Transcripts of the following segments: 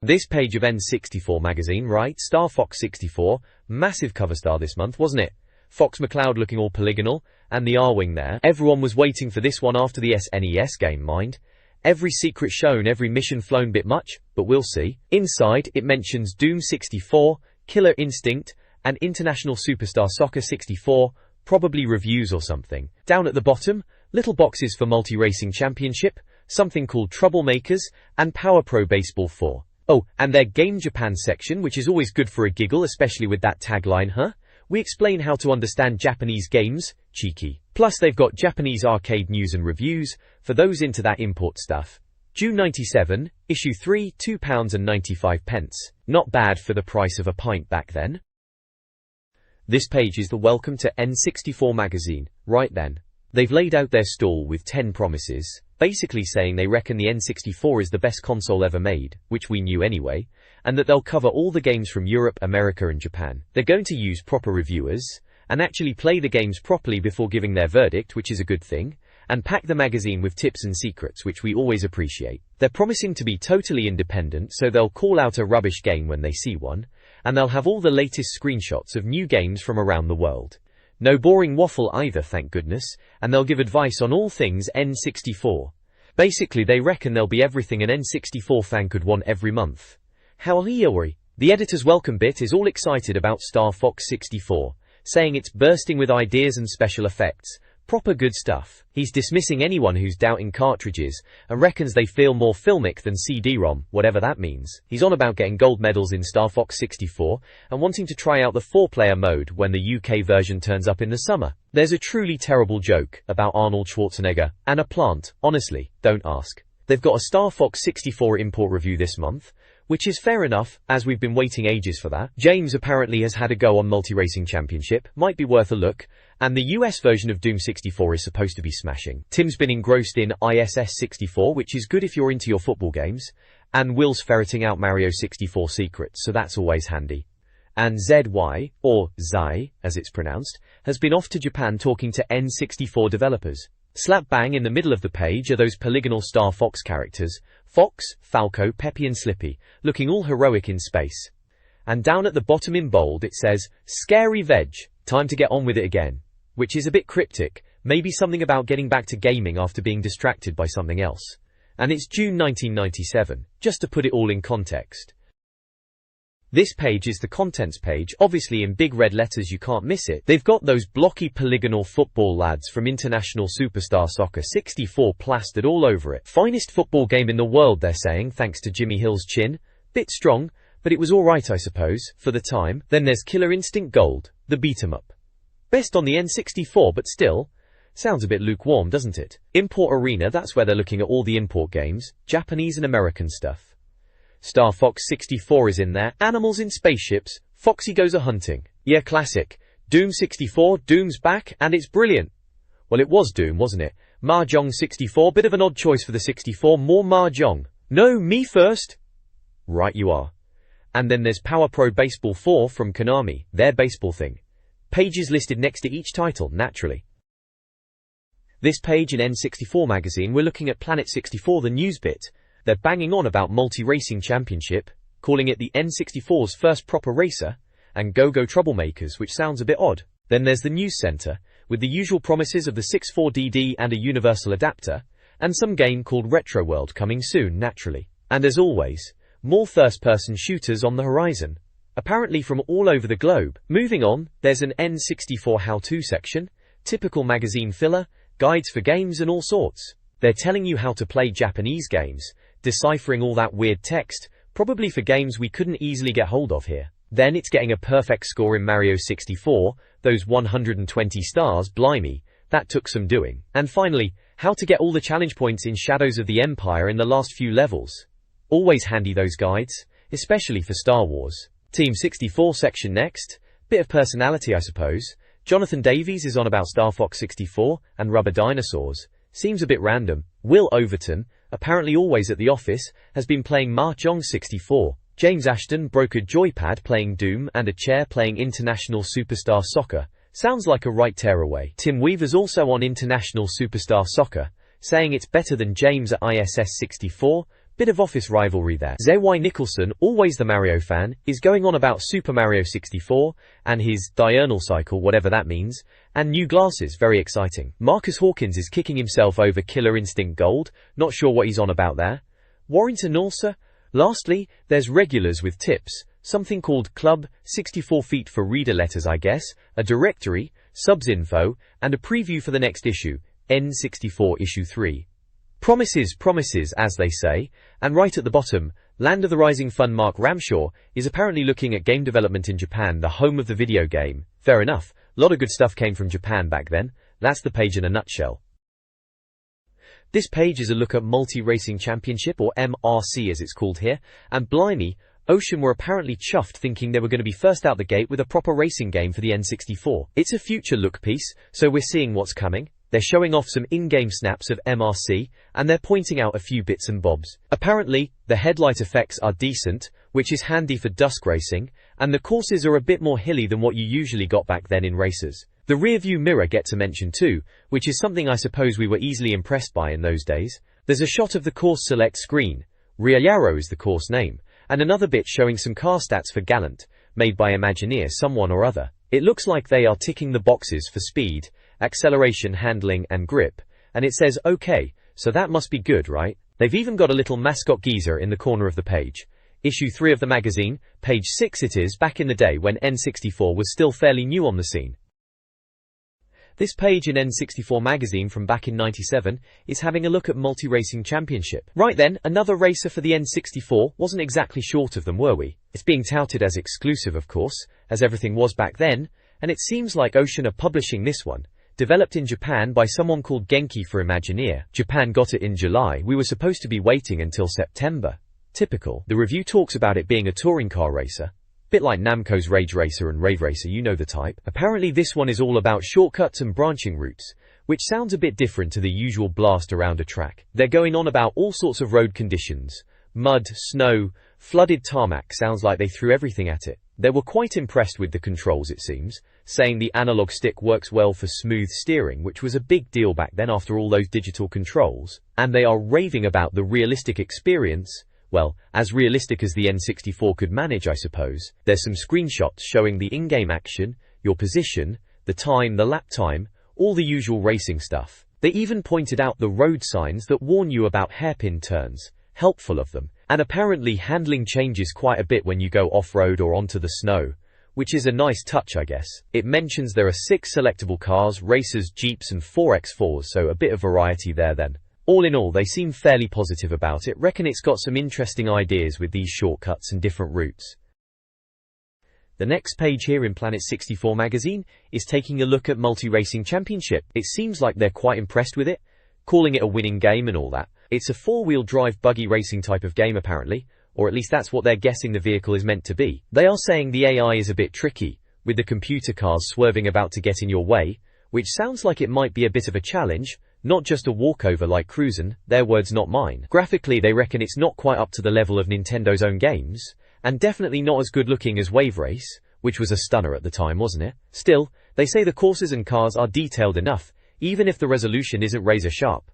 This page of N64 Magazine, right? Star Fox 64, massive cover star this month, wasn't it? Fox McCloud looking all polygonal, and the R-Wing there. Everyone was waiting for this one after the SNES game, mind. Every secret shown, every mission flown, bit much, but we'll see. Inside, it mentions Doom 64, Killer Instinct, and International Superstar Soccer 64, probably reviews or something. Down at the bottom, little boxes for Multi-Racing Championship, something called Troublemakers, and Power Pro Baseball 4. Oh, and their Game Japan section, which is always good for a giggle, especially with that tagline, huh? We explain how to understand Japanese games, cheeky. Plus they've got Japanese arcade news and reviews, for those into that import stuff. June 97, issue 3, £2.95. Not bad for the price of a pint back then. This page is the welcome to N64 Magazine, right then. They've laid out their stall with 10 promises, basically saying they reckon the N64 is the best console ever made, which we knew anyway, and that they'll cover all the games from Europe, America and Japan. They're going to use proper reviewers, and actually play the games properly before giving their verdict, which is a good thing, and pack the magazine with tips and secrets, which we always appreciate. They're promising to be totally independent, so they'll call out a rubbish game when they see one, and they'll have all the latest screenshots of new games from around the world. No boring waffle either, thank goodness, and they'll give advice on all things N64. Basically, they reckon there'll be everything an N64 fan could want every month. Howley. The editor's welcome bit is all excited about Star Fox 64, saying it's bursting with ideas and special effects. Proper good stuff. He's dismissing anyone who's doubting cartridges, and reckons they feel more filmic than CD-ROM, whatever that means. He's on about getting gold medals in Star Fox 64, and wanting to try out the 4-player mode when the UK version turns up in the summer. There's a truly terrible joke about Arnold Schwarzenegger, and a plant, honestly, don't ask. They've got a Star Fox 64 import review this month, which is fair enough, as we've been waiting ages for that. James apparently has had a go on Multi-Racing Championship, might be worth a look, and the US version of Doom 64 is supposed to be smashing. Tim's been engrossed in ISS 64, which is good if you're into your football games, and Will's ferreting out Mario 64 secrets, so that's always handy. And ZY, or Zai, as it's pronounced, has been off to Japan talking to N64 developers. Slap bang in the middle of the page are those polygonal Star Fox characters, Fox, Falco, Peppy and Slippy, looking all heroic in space. And down at the bottom in bold it says, Scary Veg, time to get on with it again. Which is a bit cryptic, maybe something about getting back to gaming after being distracted by something else. And it's June 1997, just to put it all in context. This page is the contents page, obviously in big red letters, you can't miss it. They've got those blocky polygonal football lads from International Superstar Soccer 64 plastered all over it. Finest football game in the world, they're saying, thanks to Jimmy Hill's chin. Bit strong, but it was alright I suppose, for the time. Then there's Killer Instinct Gold, the beat-em-up. Best on the N64, but still, sounds a bit lukewarm, doesn't it? Import Arena, that's where they're looking at all the import games, Japanese and American stuff. Star Fox 64 is in there, animals in spaceships, Foxy goes a-hunting. Yeah, classic. Doom 64, Doom's back, and it's brilliant. Well, it was Doom, wasn't it? Mahjong 64, bit of an odd choice for the 64, more Mahjong. No, me first. Right you are. And then there's Power Pro Baseball 4 from Konami, their baseball thing. Pages listed next to each title, naturally. This page in N64 Magazine, we're looking at Planet 64, the news bit. They're banging on about Multi-Racing Championship, calling it the N64's first proper racer, and Go-Go Troublemakers, which sounds a bit odd. Then there's the News Center, with the usual promises of the 64DD and a universal adapter, and some game called Retro World coming soon, naturally. And as always, more first-person shooters on the horizon, apparently from all over the globe. Moving on, there's an N64 how-to section, typical magazine filler, guides for games and all sorts. They're telling you how to play Japanese games, deciphering all that weird text, probably for games we couldn't easily get hold of here. Then it's getting a perfect score in Mario 64, those 120 stars, blimey, that took some doing. And finally, how to get all the challenge points in Shadows of the Empire in the last few levels. Always handy those guides, especially for Star Wars. Team 64 section next, bit of personality I suppose. Jonathan Davies is on about Star Fox 64 and rubber dinosaurs. Seems a bit random. Will Overton, apparently always at the office, has been playing Mahjong 64. James Ashton broke a joypad playing Doom and a chair playing International Superstar Soccer. Sounds like a right tearaway. Tim Weaver's also on International Superstar Soccer, saying it's better than James at ISS 64, Bit of office rivalry there. ZY Nicholson, always the Mario fan, is going on about Super Mario 64, and his diurnal cycle, whatever that means, and new glasses, very exciting. Marcus Hawkins is kicking himself over Killer Instinct Gold, not sure what he's on about there. Warrington also. Lastly, there's regulars with tips, something called Club, 64 feet for reader letters I guess, a directory, subs info, and a preview for the next issue, N64 issue 3. Promises, as they say, and right at the bottom, Land of the Rising Fun Mark Ramshaw is apparently looking at game development in Japan, the home of the video game. Fair enough, a lot of good stuff came from Japan back then. That's the page in a nutshell. This page is a look at Multi-Racing Championship, or MRC as it's called here, and blimey, Ocean were apparently chuffed thinking they were going to be first out the gate with a proper racing game for the N64. It's a future look piece, so we're seeing what's coming. They're showing off some in-game snaps of MRC, and they're pointing out a few bits and bobs. Apparently, the headlight effects are decent, which is handy for dusk racing, and the courses are a bit more hilly than what you usually got back then in races. The rear-view mirror gets a mention too, which is something I suppose we were easily impressed by in those days. There's a shot of the course select screen, Ria Yarrow is the course name, and another bit showing some car stats for Gallant, made by Imagineer someone or other. It looks like they are ticking the boxes for speed, acceleration, handling, and grip, and it says OK, so that must be good, right? They've even got a little mascot geezer in the corner of the page. Issue 3 of the magazine, page 6 it is, back in the day when N64 was still fairly new on the scene. This page in N64 Magazine from back in '97 is having a look at Multi-Racing Championship. Right then, another racer for the N64, wasn't exactly short of them, were we? It's being touted as exclusive, of course, as everything was back then, and it seems like Ocean are publishing this one. Developed in Japan by someone called Genki for Imagineer. Japan got it in July, we were supposed to be waiting until September. Typical. The review talks about it being a touring car racer. Bit like Namco's Rage Racer and Rave Racer, you know the type. Apparently this one is all about shortcuts and branching routes, which sounds a bit different to the usual blast around a track. They're going on about all sorts of road conditions. Mud, snow, flooded tarmac, sounds like they threw everything at it. They were quite impressed with the controls it seems, saying the analog stick works well for smooth steering, which was a big deal back then after all those digital controls. And they are raving about the realistic experience. Well, as realistic as the N64 could manage, I suppose. There's some screenshots showing the in-game action, your position, the time, the lap time, all the usual racing stuff. They even pointed out the road signs that warn you about hairpin turns, helpful of them. And apparently handling changes quite a bit when you go off-road or onto the snow, which is a nice touch, I guess. It mentions there are 6 selectable cars, racers, jeeps and 4x4s, so a bit of variety there then. All in all, they seem fairly positive about it, reckon it's got some interesting ideas with these shortcuts and different routes. The next page here in Planet 64 magazine is taking a look at Multi-Racing Championship. It seems like they're quite impressed with it, calling it a winning game and all that. It's a 4-wheel drive buggy racing type of game apparently, or at least that's what they're guessing the vehicle is meant to be. They are saying the AI is a bit tricky, with the computer cars swerving about to get in your way, which sounds like it might be a bit of a challenge. Not just a walkover like cruisin', their words not mine. Graphically they reckon it's not quite up to the level of Nintendo's own games, and definitely not as good looking as Wave Race, which was a stunner at the time, wasn't it? Still, they say the courses and cars are detailed enough, even if the resolution isn't razor sharp.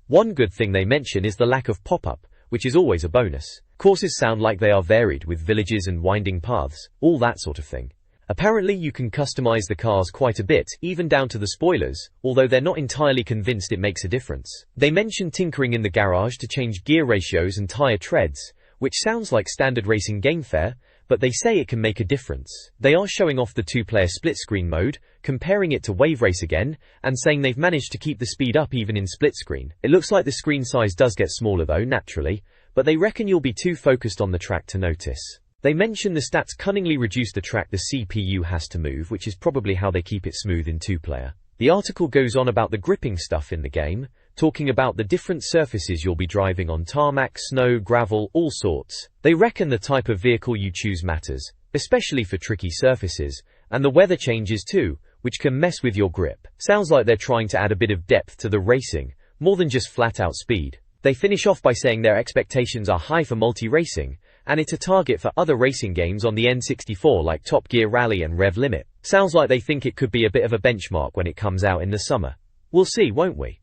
One good thing they mention is the lack of pop-up, which is always a bonus. Courses sound like they are varied with villages and winding paths, all that sort of thing. Apparently you can customize the cars quite a bit, even down to the spoilers, although they're not entirely convinced it makes a difference. They mention tinkering in the garage to change gear ratios and tire treads, which sounds like standard racing game fare, but they say it can make a difference. They are showing off the 2-player split-screen mode, comparing it to Wave Race again, and saying they've managed to keep the speed up even in split-screen. It looks like the screen size does get smaller though, naturally, but they reckon you'll be too focused on the track to notice. They mention the stats cunningly reduce the track the CPU has to move, which is probably how they keep it smooth in 2-player. The article goes on about the gripping stuff in the game, talking about the different surfaces you'll be driving on: tarmac, snow, gravel, all sorts. They reckon the type of vehicle you choose matters, especially for tricky surfaces, and the weather changes too, which can mess with your grip. Sounds like they're trying to add a bit of depth to the racing, more than just flat-out speed. They finish off by saying their expectations are high for multi-racing, and it's a target for other racing games on the N64 like Top Gear Rally and Rev Limit. Sounds like they think it could be a bit of a benchmark when it comes out in the summer. We'll see, won't we?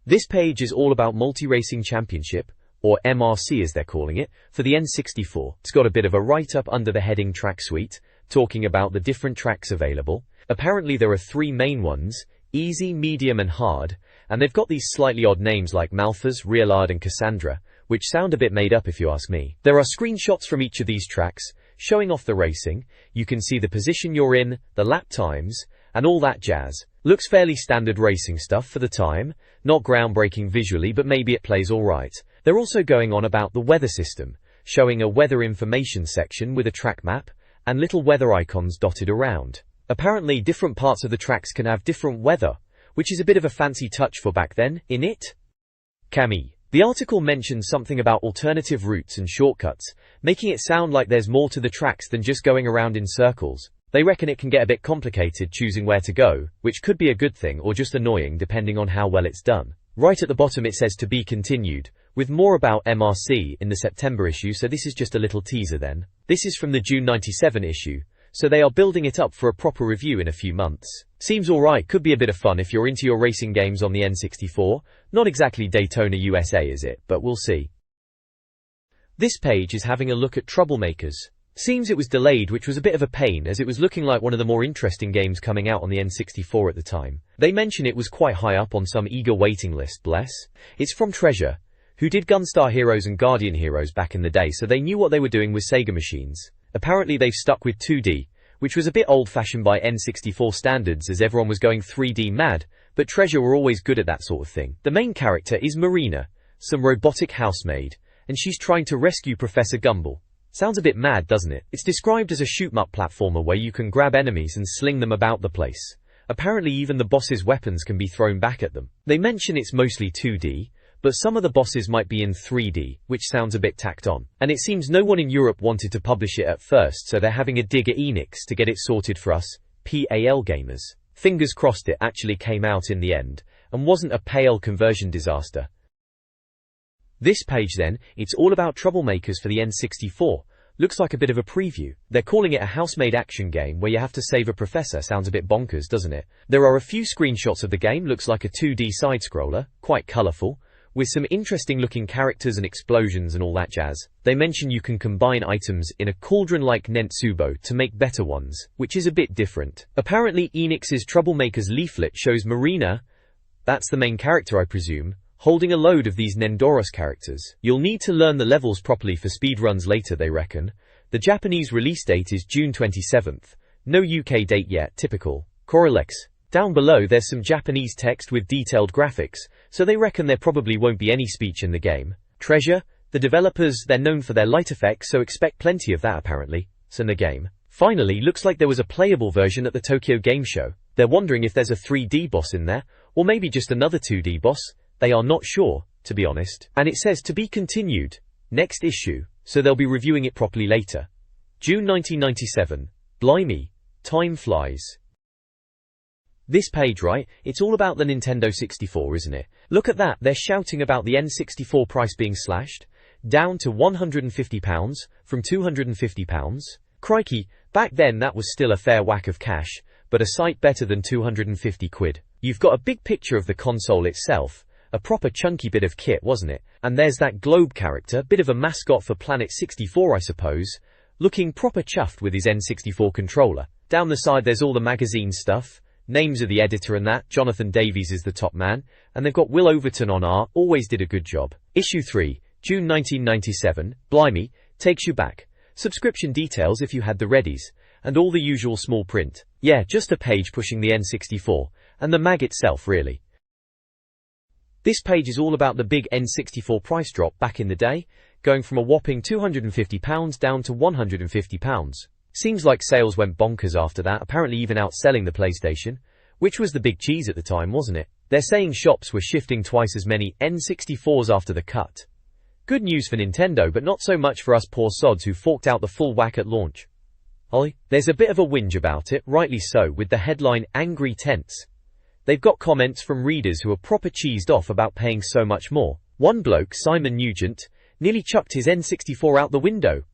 This page is all about Multi-Racing Championship, or MRC as they're calling it, for the N64. It's got a bit of a write-up under the heading Track Suite, talking about the different tracks available. Apparently there are 3 main ones, easy, medium and hard, and they've got these slightly odd names like Malphas, Realard and Cassandra, which sound a bit made up if you ask me. There are screenshots from each of these tracks, showing off the racing. You can see the position you're in, the lap times, and all that jazz. Looks fairly standard racing stuff for the time, not groundbreaking visually, but maybe it plays alright. They're also going on about the weather system, showing a weather information section with a track map, and little weather icons dotted around. Apparently different parts of the tracks can have different weather, which is a bit of a fancy touch for back then, innit? Camille. The article mentions something about alternative routes and shortcuts, making it sound like there's more to the tracks than just going around in circles. They reckon it can get a bit complicated choosing where to go, which could be a good thing or just annoying depending on how well it's done. Right at the bottom it says to be continued, with more about MRC in the September issue, so this is just a little teaser then. This is from the June 97 issue, so they are building it up for a proper review in a few months. Seems alright, could be a bit of fun if you're into your racing games on the N64. Not exactly Daytona USA is it, but we'll see. This page is having a look at Troublemakers. Seems it was delayed, which was a bit of a pain as it was looking like one of the more interesting games coming out on the N64 at the time. They mention it was quite high up on some eager waiting list, bless. It's from Treasure, who did Gunstar Heroes and Guardian Heroes back in the day, so they knew what they were doing with Sega machines. Apparently they've stuck with 2D, which was a bit old-fashioned by N64 standards as everyone was going 3D mad, but Treasure were always good at that sort of thing. The main character is Marina, some robotic housemaid, and she's trying to rescue Professor Gumball. Sounds a bit mad, doesn't it? It's described as a shoot-'em-up platformer where you can grab enemies and sling them about the place. Apparently even the boss's weapons can be thrown back at them. They mention it's mostly 2D, but some of the bosses might be in 3D, which sounds a bit tacked on. And it seems no one in Europe wanted to publish it at first, so they're having a dig at Enix to get it sorted for us, PAL gamers. Fingers crossed it actually came out in the end, and wasn't a PAL conversion disaster. This page then, it's all about Troublemakers for the N64. Looks like a bit of a preview. They're calling it a housemaid action game where you have to save a professor. Sounds a bit bonkers, doesn't it? There are a few screenshots of the game. Looks like a 2D side-scroller, quite colourful, with some interesting looking characters and explosions and all that jazz. They mention you can combine items in a cauldron like Nentsubo to make better ones, which is a bit different. Apparently Enix's Troublemakers leaflet shows Marina, that's the main character I presume, holding a load of these Nendoros characters. You'll need to learn the levels properly for speedruns later, they reckon. The Japanese release date is June 27th. No UK date yet, typical. Coralex. Down below there's some Japanese text with detailed graphics, so they reckon there probably won't be any speech in the game. Treasure. The developers, they're known for their light effects, so expect plenty of that apparently. So in the game. Finally, looks like there was a playable version at the Tokyo Game Show. They're wondering if there's a 3D boss in there, or maybe just another 2D boss. They are not sure, to be honest. And it says to be continued. Next issue, so they'll be reviewing it properly later. June 1997. Blimey. Time flies. This page, right, it's all about the Nintendo 64, isn't it? Look at that, they're shouting about the N64 price being slashed. Down to £150, from £250. Crikey, back then that was still a fair whack of cash, but a sight better than 250 quid. You've got a big picture of the console itself. A proper chunky bit of kit, wasn't it? And there's that Globe character, bit of a mascot for Planet 64 I suppose, looking proper chuffed with his N64 controller. Down the side there's all the magazine stuff, names of the editor and that. Jonathan Davies is the top man, and they've got Will Overton on art, always did a good job. Issue 3, June 1997, blimey, takes you back. Subscription details if you had the readies, and all the usual small print. Yeah, just a page pushing the N64, and the mag itself really. This page is all about the big N64 price drop back in the day, going from a whopping £250 down to £150. Seems like sales went bonkers after that, apparently even outselling the PlayStation, which was the big cheese at the time, wasn't it? They're saying shops were shifting twice as many N64s after the cut. Good news for Nintendo, but not so much for us poor sods who forked out the full whack at launch. Ollie, there's a bit of a whinge about it, rightly so, with the headline Angry Tense. They've got comments from readers who are proper cheesed off about paying so much more. One bloke, Simon Nugent, nearly chucked his N64 out the window.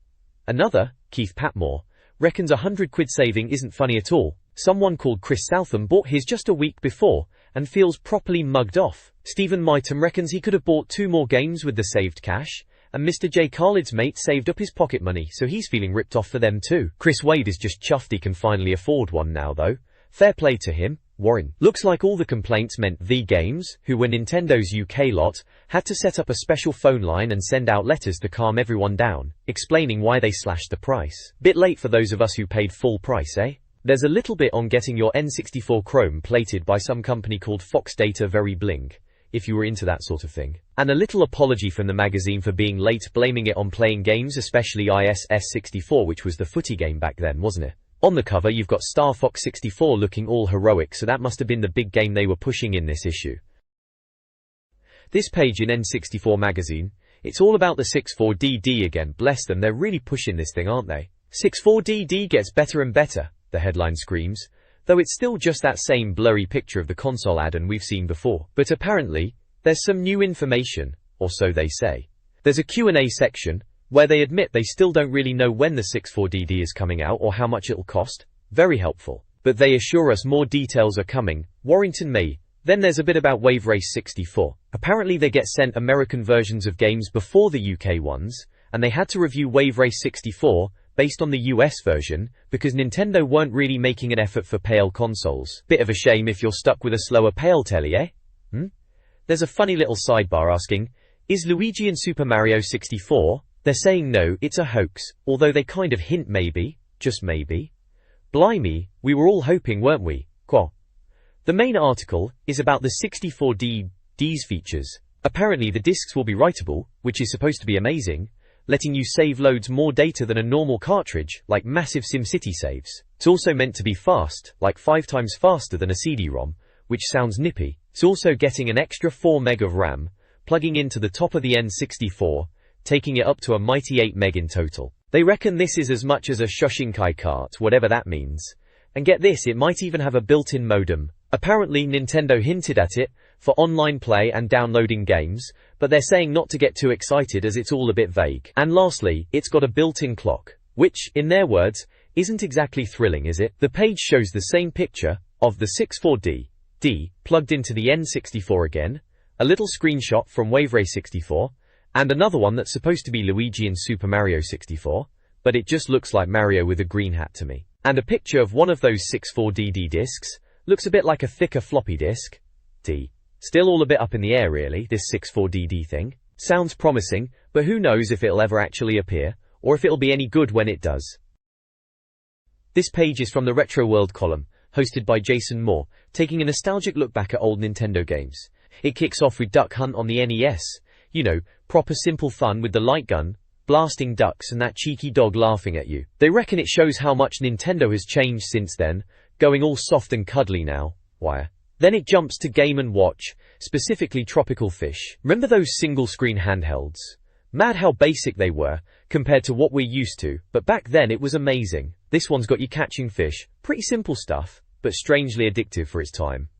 Another, Keith Patmore, reckons £100 saving isn't funny at all. Someone called Chris Southam bought his just a week before, and feels properly mugged off. Stephen Mighton reckons he could have bought 2 more games with the saved cash, and Mr. J. Khalid's mate saved up his pocket money, so he's feeling ripped off for them too. Chris Wade is just chuffed he can finally afford one now though. Fair play to him. Warren. Looks like all the complaints meant The Games, who were Nintendo's UK lot, had to set up a special phone line and send out letters to calm everyone down, explaining why they slashed the price. Bit late for those of us who paid full price, eh? There's a little bit on getting your N64 Chrome plated by some company called Fox Data Very Bling, if you were into that sort of thing. And a little apology from the magazine for being late, blaming it on playing games, especially ISS64, which was the footy game back then, wasn't it? On the cover you've got Star Fox 64 looking all heroic, so that must have been the big game they were pushing in this issue. This page in N64 Magazine, it's all about the 64DD again. Bless them, they're really pushing this thing, aren't they? 64DD gets better and better, the headline screams, though it's still just that same blurry picture of the console add-on we've seen before. But apparently, there's some new information, or so they say. There's a Q&A section, where they admit they still don't really know when the 64DD is coming out or how much it'll cost. Very helpful. But they assure us more details are coming. Warrington May. Then there's a bit about Wave Race 64. Apparently they get sent American versions of games before the UK ones, and they had to review Wave Race 64 based on the US version, because Nintendo weren't really making an effort for PAL consoles. Bit of a shame if you're stuck with a slower PAL telly, eh? There's a funny little sidebar asking, is Luigi in Super Mario 64? They're saying no, it's a hoax, although they kind of hint maybe, just maybe. Blimey, we were all hoping, weren't we? Quah. The main article is about the 64DD's features. Apparently the discs will be writable, which is supposed to be amazing, letting you save loads more data than a normal cartridge, like massive SimCity saves. It's also meant to be fast, like 5 times faster than a CD-ROM, which sounds nippy. It's also getting an extra 4 meg of RAM, plugging into the top of the N64, taking it up to a mighty 8 meg in total. They reckon this is as much as a Shoshinkai cart, whatever that means. And get this, it might even have a built-in modem. Apparently Nintendo hinted at it, for online play and downloading games, but they're saying not to get too excited as it's all a bit vague. And lastly, it's got a built-in clock, which, in their words, isn't exactly thrilling, is it? The page shows the same picture, of the 64DD, plugged into the N64 again, a little screenshot from Wave Race 64, and another one that's supposed to be Luigi in Super Mario 64, but it just looks like Mario with a green hat to me. And a picture of one of those 64DD discs, looks a bit like a thicker floppy disk. Still all a bit up in the air really, this 64DD thing. Sounds promising, but who knows if it'll ever actually appear, or if it'll be any good when it does. This page is from the Retro World column, hosted by Jason Moore, taking a nostalgic look back at old Nintendo games. It kicks off with Duck Hunt on the NES. You know, proper simple fun with the light gun, blasting ducks and that cheeky dog laughing at you. They reckon it shows how much Nintendo has changed since then, going all soft and cuddly now. Why? Then it jumps to Game & Watch, specifically Tropical Fish. Remember those single-screen handhelds? Mad how basic they were, compared to what we're used to, but back then it was amazing. This one's got you catching fish. Pretty simple stuff, but strangely addictive for its time.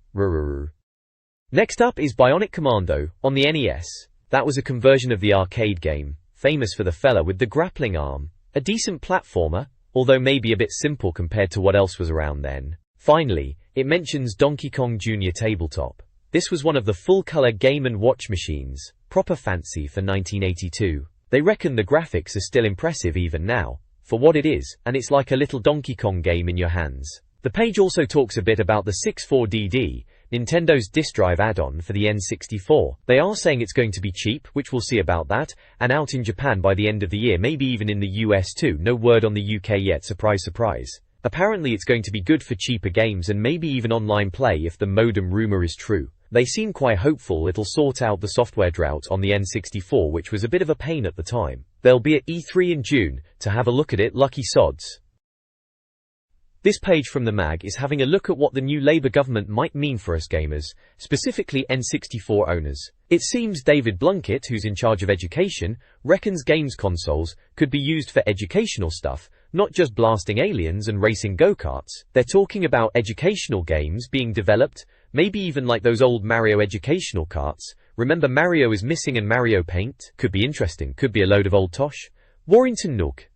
Next up is Bionic Commando, on the NES. That was a conversion of the arcade game, famous for the fella with the grappling arm. A decent platformer, although maybe a bit simple compared to what else was around then. Finally, it mentions Donkey Kong Jr. Tabletop. This was one of the full-color Game & Watch machines, proper fancy for 1982. They reckon the graphics are still impressive even now, for what it is, and it's like a little Donkey Kong game in your hands. The page also talks a bit about the 64DD, Nintendo's disk drive add-on for the N64. They are saying it's going to be cheap, which we'll see about that, and out in Japan by the end of the year, maybe even in the US too. No word on the UK yet, surprise surprise. Apparently it's going to be good for cheaper games and maybe even online play if the modem rumor is true. They seem quite hopeful it'll sort out the software drought on the N64, which was a bit of a pain at the time. They'll be at E3 in June to have a look at it, lucky sods. This page from the mag is having a look at what the new Labour government might mean for us gamers, specifically N64 owners. It seems David Blunkett, who's in charge of education, reckons games consoles could be used for educational stuff, not just blasting aliens and racing go-karts. They're talking about educational games being developed, maybe even like those old Mario educational carts. Remember Mario is Missing and Mario Paint? Could be interesting, could be a load of old tosh. Warrington Nook.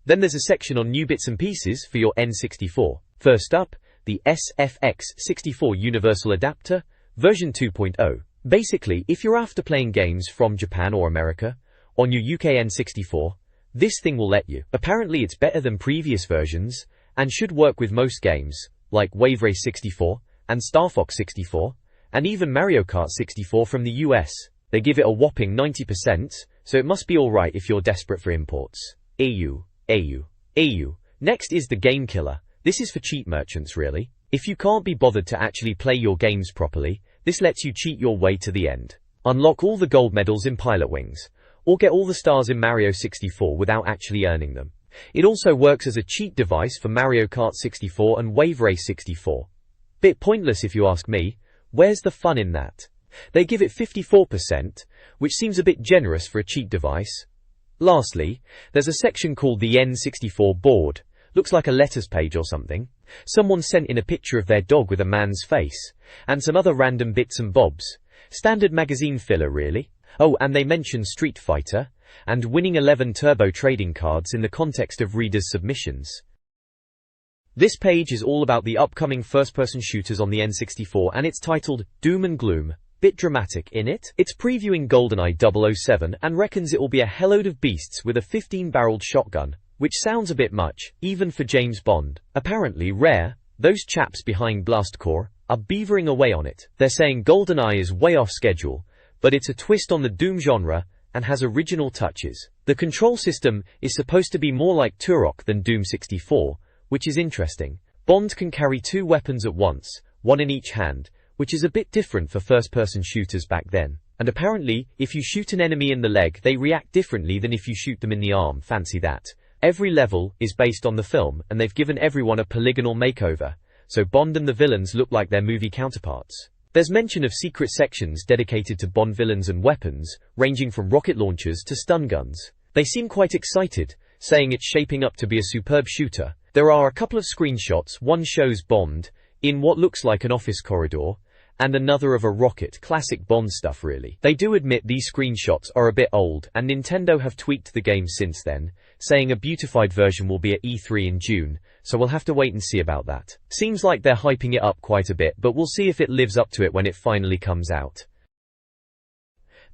Then there's a section on new bits and pieces for your N64. First up, the SFX64 Universal Adapter, version 2.0. Basically, if you're after playing games from Japan or America, on your UK N64, this thing will let you. Apparently it's better than previous versions, and should work with most games, like Wave Race 64, and Star Fox 64, and even Mario Kart 64 from the US. They give it a whopping 90%, so it must be alright if you're desperate for imports. AU. Next is the Game Killer. This is for cheat merchants really. If you can't be bothered to actually play your games properly, this lets you cheat your way to the end. Unlock all the gold medals in Pilot Wings, or get all the stars in Mario 64 without actually earning them. It also works as a cheat device for Mario Kart 64 and Wave Race 64. Bit pointless if you ask me. Where's the fun in that? They give it 54%, which seems a bit generous for a cheat device. Lastly, there's a section called the N64 board. Looks like a letters page or something. Someone sent in a picture of their dog with a man's face, and some other random bits and bobs. Standard magazine filler really. Oh, and they mention Street Fighter, and winning 11 turbo trading cards in the context of readers' submissions. This page is all about the upcoming first-person shooters on the N64 and it's titled Doom and Gloom. Bit dramatic, innit? It's previewing GoldenEye 007 and reckons it will be a hellload of beasts with a 15-barreled shotgun, which sounds a bit much, even for James Bond. Apparently Rare, those chaps behind Blastcore, are beavering away on it. They're saying GoldenEye is way off schedule, but it's a twist on the Doom genre and has original touches. The control system is supposed to be more like Turok than Doom 64, which is interesting. Bond can carry 2 weapons at once, one in each hand, which is a bit different for first-person shooters back then. And apparently, if you shoot an enemy in the leg, they react differently than if you shoot them in the arm. Fancy that. Every level is based on the film, and they've given everyone a polygonal makeover, so Bond and the villains look like their movie counterparts. There's mention of secret sections dedicated to Bond villains and weapons, ranging from rocket launchers to stun guns. They seem quite excited, saying it's shaping up to be a superb shooter. There are a couple of screenshots. One shows Bond in what looks like an office corridor, and another of a rocket. Classic Bond stuff really. They do admit these screenshots are a bit old, and Nintendo have tweaked the game since then, saying a beautified version will be at E3 in June, so we'll have to wait and see about that. Seems like they're hyping it up quite a bit, but we'll see if it lives up to it when it finally comes out.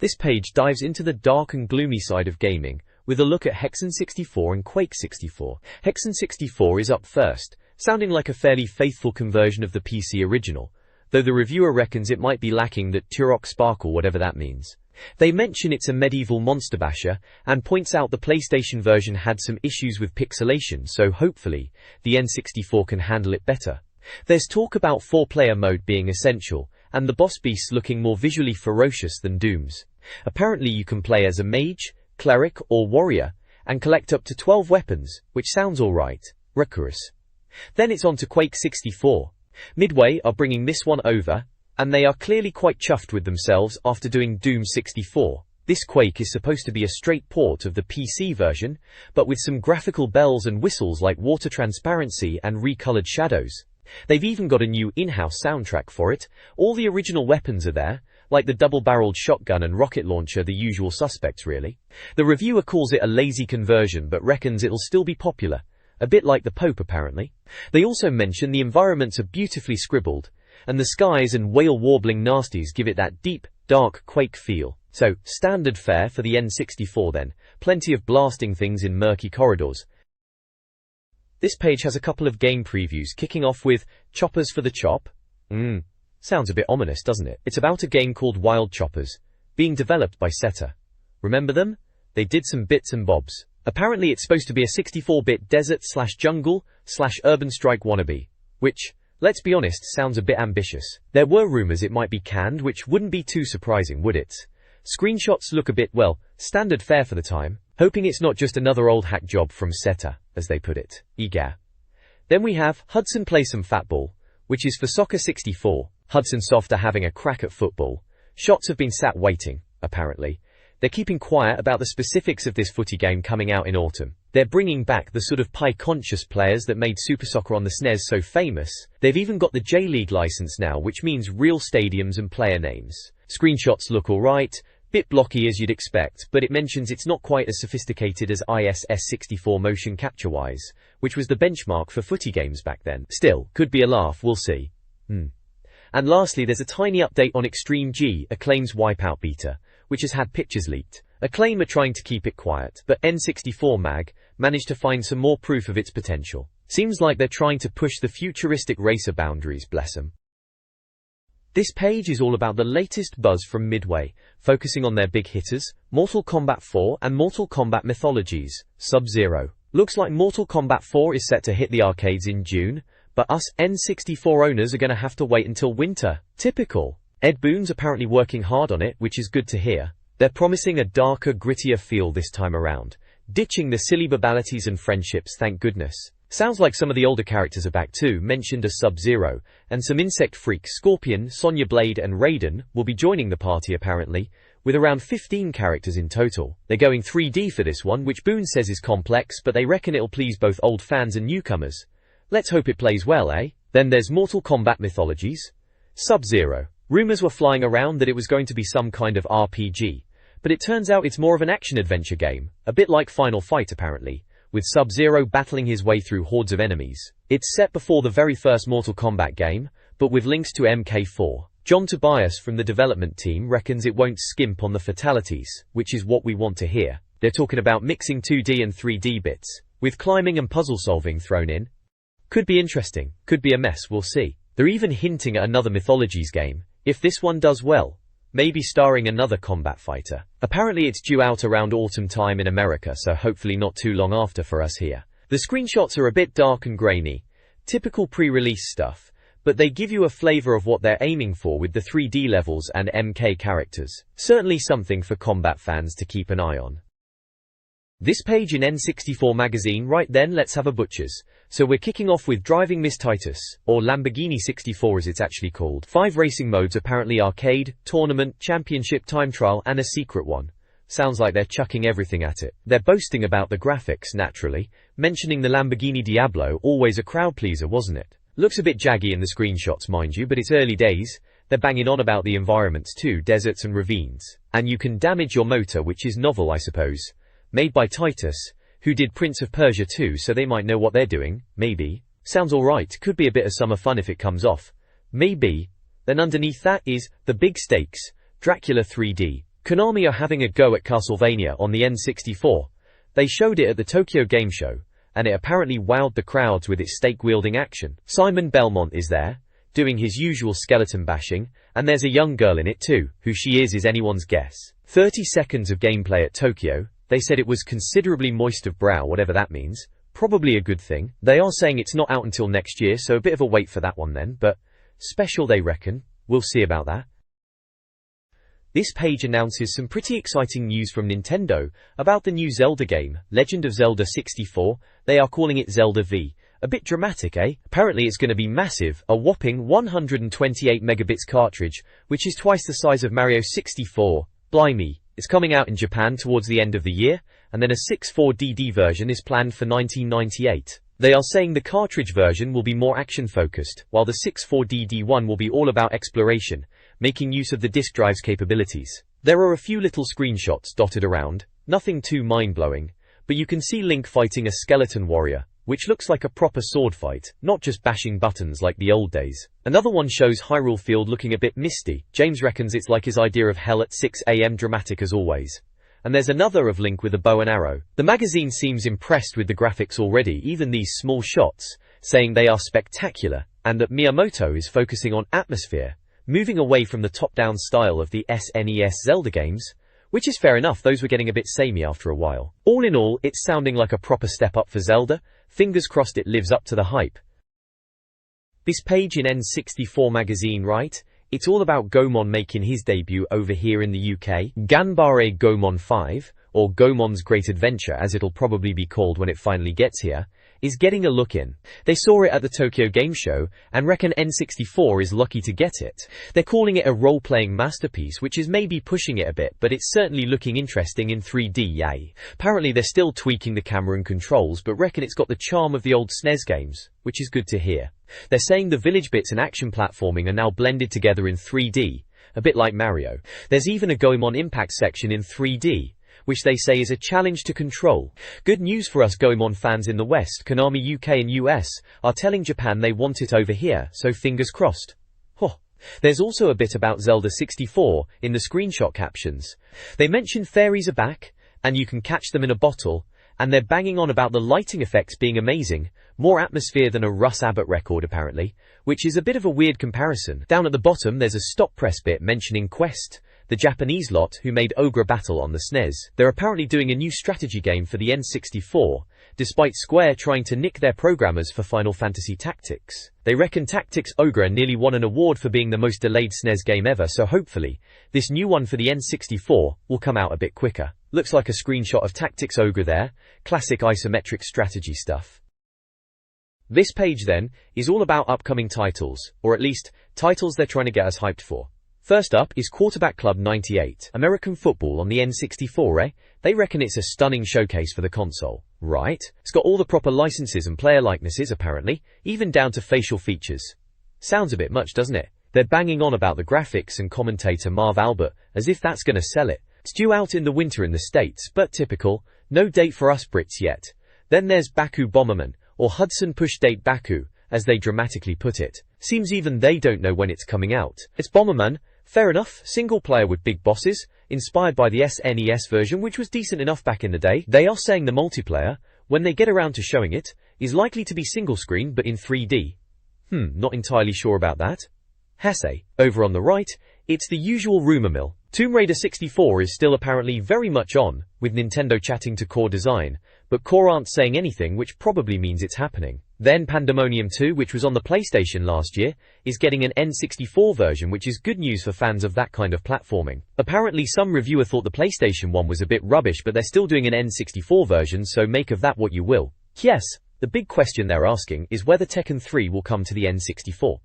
This page dives into the dark and gloomy side of gaming, with a look at Hexen 64 and Quake 64. Hexen 64 is up first, sounding like a fairly faithful conversion of the PC original, though the reviewer reckons it might be lacking that Turok sparkle, whatever that means. They mention it's a medieval monster basher, and points out the PlayStation version had some issues with pixelation, so hopefully, the N64 can handle it better. There's talk about 4-player mode being essential, and the boss beasts looking more visually ferocious than Doom's. Apparently you can play as a mage, cleric, or warrior, and collect up to 12 weapons, which sounds alright. Recurus. Then it's on to Quake 64. Midway are bringing this one over, and they are clearly quite chuffed with themselves after doing Doom 64. This Quake is supposed to be a straight port of the PC version, but with some graphical bells and whistles like water transparency and recolored shadows. They've even got a new in-house soundtrack for it. All the original weapons are there, like the double-barreled shotgun and rocket launcher, the usual suspects really. The reviewer calls it a lazy conversion but reckons it'll still be popular. A bit like the Pope apparently. They also mention the environments are beautifully scribbled, and the skies and whale-warbling nasties give it that deep, dark Quake feel. So, standard fare for the N64 then. Plenty of blasting things in murky corridors. This page has a couple of game previews, kicking off with Choppers for the Chop. Sounds a bit ominous, doesn't it? It's about a game called Wild Choppers, being developed by Seta. Remember them? They did some bits and bobs. Apparently it's supposed to be a 64-bit desert/jungle/urban strike wannabe, which, let's be honest, sounds a bit ambitious. There were rumors it might be canned, which wouldn't be too surprising, would it? Screenshots look a bit, well, standard fare for the time, hoping it's not just another old hack job from Seta, as they put it. Eager. Then we have Hudson Play Some Fatball, which is for Soccer 64. Hudson Soft are having a crack at football. Shots have been sat waiting, apparently. They're keeping quiet about the specifics of this footy game coming out in autumn. They're bringing back the sort of pie-conscious players that made Super Soccer on the SNES so famous. They've even got the J-League license now, which means real stadiums and player names. Screenshots look alright, bit blocky as you'd expect, but it mentions it's not quite as sophisticated as ISS64 motion capture-wise, which was the benchmark for footy games back then. Still, could be a laugh, we'll see. And lastly, there's a tiny update on Extreme G, Acclaim's Wipeout beta, which has had pictures leaked. Acclaim are trying to keep it quiet, but N64 Mag managed to find some more proof of its potential. Seems like they're trying to push the futuristic racer boundaries, bless them. This page is all about the latest buzz from Midway, focusing on their big hitters, Mortal Kombat 4 and Mortal Kombat Mythologies, Sub-Zero. Looks like Mortal Kombat 4 is set to hit the arcades in June, but us N64 owners are gonna have to wait until winter. Typical. Ed Boon's apparently working hard on it, which is good to hear. They're promising a darker, grittier feel this time around, ditching the silly babalities and friendships, thank goodness. Sounds like some of the older characters are back too, mentioned as Sub-Zero, and some insect freaks Scorpion, Sonya Blade and Raiden will be joining the party apparently, with around 15 characters in total. They're going 3D for this one, which Boon says is complex, but they reckon it'll please both old fans and newcomers. Let's hope it plays well, eh? Then there's Mortal Kombat Mythologies. Sub-Zero. Rumors were flying around that it was going to be some kind of RPG, but it turns out it's more of an action-adventure game, a bit like Final Fight apparently, with Sub-Zero battling his way through hordes of enemies. It's set before the very first Mortal Kombat game, but with links to MK4. John Tobias from the development team reckons it won't skimp on the fatalities, which is what we want to hear. They're talking about mixing 2D and 3D bits, with climbing and puzzle solving thrown in. Could be interesting, could be a mess, we'll see. They're even hinting at another Mythologies game, if this one does well. Maybe starring another combat fighter. Apparently it's due out around autumn time in America, so hopefully not too long after for us here. The screenshots are a bit dark and grainy, typical pre-release stuff, but they give you a flavor of what they're aiming for with the 3D levels and MK characters. Certainly something for combat fans to keep an eye on. This page in N64 Magazine. Right then, let's have a butchers. So we're kicking off with Driving Miss Titus, or Lamborghini 64 as it's actually called. 5 racing modes apparently: arcade, tournament, championship, time trial and a secret one. Sounds like they're chucking everything at it. They're boasting about the graphics, naturally, mentioning the Lamborghini Diablo, always a crowd pleaser, wasn't it? Looks a bit jaggy in the screenshots, mind you, but it's early days. They're banging on about the environments too, deserts and ravines. And you can damage your motor, which is novel, I suppose. Made by Titus, who did Prince of Persia 2, so they might know what they're doing, maybe. Sounds alright, could be a bit of summer fun if it comes off. Maybe. Then underneath that is The Big Stakes, Dracula 3D. Konami are having a go at Castlevania on the N64. They showed it at the Tokyo Game Show, and it apparently wowed the crowds with its stake-wielding action. Simon Belmont is there, doing his usual skeleton bashing, and there's a young girl in it too. Who she is anyone's guess. 30 seconds of gameplay at Tokyo. They said it was considerably moist of brow, whatever that means. Probably a good thing. They are saying it's not out until next year, so a bit of a wait for that one then, but special they reckon. We'll see about that. This page announces some pretty exciting news from Nintendo about the new Zelda game, Legend of Zelda 64. They are calling it Zelda V. A bit dramatic, eh? Apparently it's going to be massive, a whopping 128 megabits cartridge, which is twice the size of Mario 64. Blimey. It's coming out in Japan towards the end of the year, and then a 64DD version is planned for 1998. They are saying the cartridge version will be more action-focused, while the 64DD one will be all about exploration, making use of the disk drive's capabilities. There are a few little screenshots dotted around, nothing too mind-blowing, but you can see Link fighting a skeleton warrior, which looks like a proper sword fight, not just bashing buttons like the old days. Another one shows Hyrule Field looking a bit misty. James reckons it's like his idea of hell at 6 AM, dramatic as always. And there's another of Link with a bow and arrow. The magazine seems impressed with the graphics already, even these small shots, saying they are spectacular, and that Miyamoto is focusing on atmosphere, moving away from the top-down style of the SNES Zelda games, which is fair enough, those were getting a bit samey after a while. All in all, it's sounding like a proper step up for Zelda. Fingers crossed it lives up to the hype. This page in N64 Magazine, right? It's all about Goemon making his debut over here in the UK. Ganbare Goemon 5, or Goemon's Great Adventure as it'll probably be called when it finally gets here, is getting a look in. They saw it at the Tokyo Game Show and reckon N64 is lucky to get it. They're calling it a role-playing masterpiece, which is maybe pushing it a bit, but it's certainly looking interesting in 3D, yay. Apparently they're still tweaking the camera and controls, but reckon it's got the charm of the old SNES games, which is good to hear. They're saying the village bits and action platforming are now blended together in 3D, a bit like Mario. There's even a Goemon Impact section in 3D, which they say is a challenge to control. Good news for us Goemon fans in the West. Konami UK and US are telling Japan they want it over here, so fingers crossed. There's also a bit about Zelda 64 in the screenshot captions. They mention fairies are back, and you can catch them in a bottle, and they're banging on about the lighting effects being amazing, more atmosphere than a Russ Abbott record apparently, which is a bit of a weird comparison. Down at the bottom there's a stop press bit mentioning Quest, the Japanese lot who made Ogre Battle on the SNES. They're apparently doing a new strategy game for the N64, despite Square trying to nick their programmers for Final Fantasy Tactics. They reckon Tactics Ogre nearly won an award for being the most delayed SNES game ever, so hopefully, this new one for the N64 will come out a bit quicker. Looks like a screenshot of Tactics Ogre there, classic isometric strategy stuff. This page then, is all about upcoming titles, or at least, titles they're trying to get us hyped for. First up is Quarterback Club 98, American football on the N64, eh? They reckon it's a stunning showcase for the console, right? It's got all the proper licenses and player likenesses apparently, even down to facial features. Sounds a bit much, doesn't it? They're banging on about the graphics and commentator Marv Albert, as if that's gonna sell it. It's due out in the winter in the States, but typical, no date for us Brits yet. Then there's Baku Bomberman, or Hudson Push Date Baku, as they dramatically put it. Seems even they don't know when it's coming out. It's Bomberman, fair enough, single player with big bosses, inspired by the SNES version which was decent enough back in the day. They are saying the multiplayer, when they get around to showing it, is likely to be single screen but in 3D. Not entirely sure about that. Hesse. Over on the right, it's the usual rumor mill. Tomb Raider 64 is still apparently very much on, with Nintendo chatting to Core Design, but Core aren't saying anything, which probably means it's happening. Then Pandemonium 2, which was on the PlayStation last year, is getting an N64 version, which is good news for fans of that kind of platforming. Apparently some reviewer thought the PlayStation one was a bit rubbish, but they're still doing an N64 version, so make of that what you will. Yes, the big question they're asking is whether Tekken 3 will come to the N64.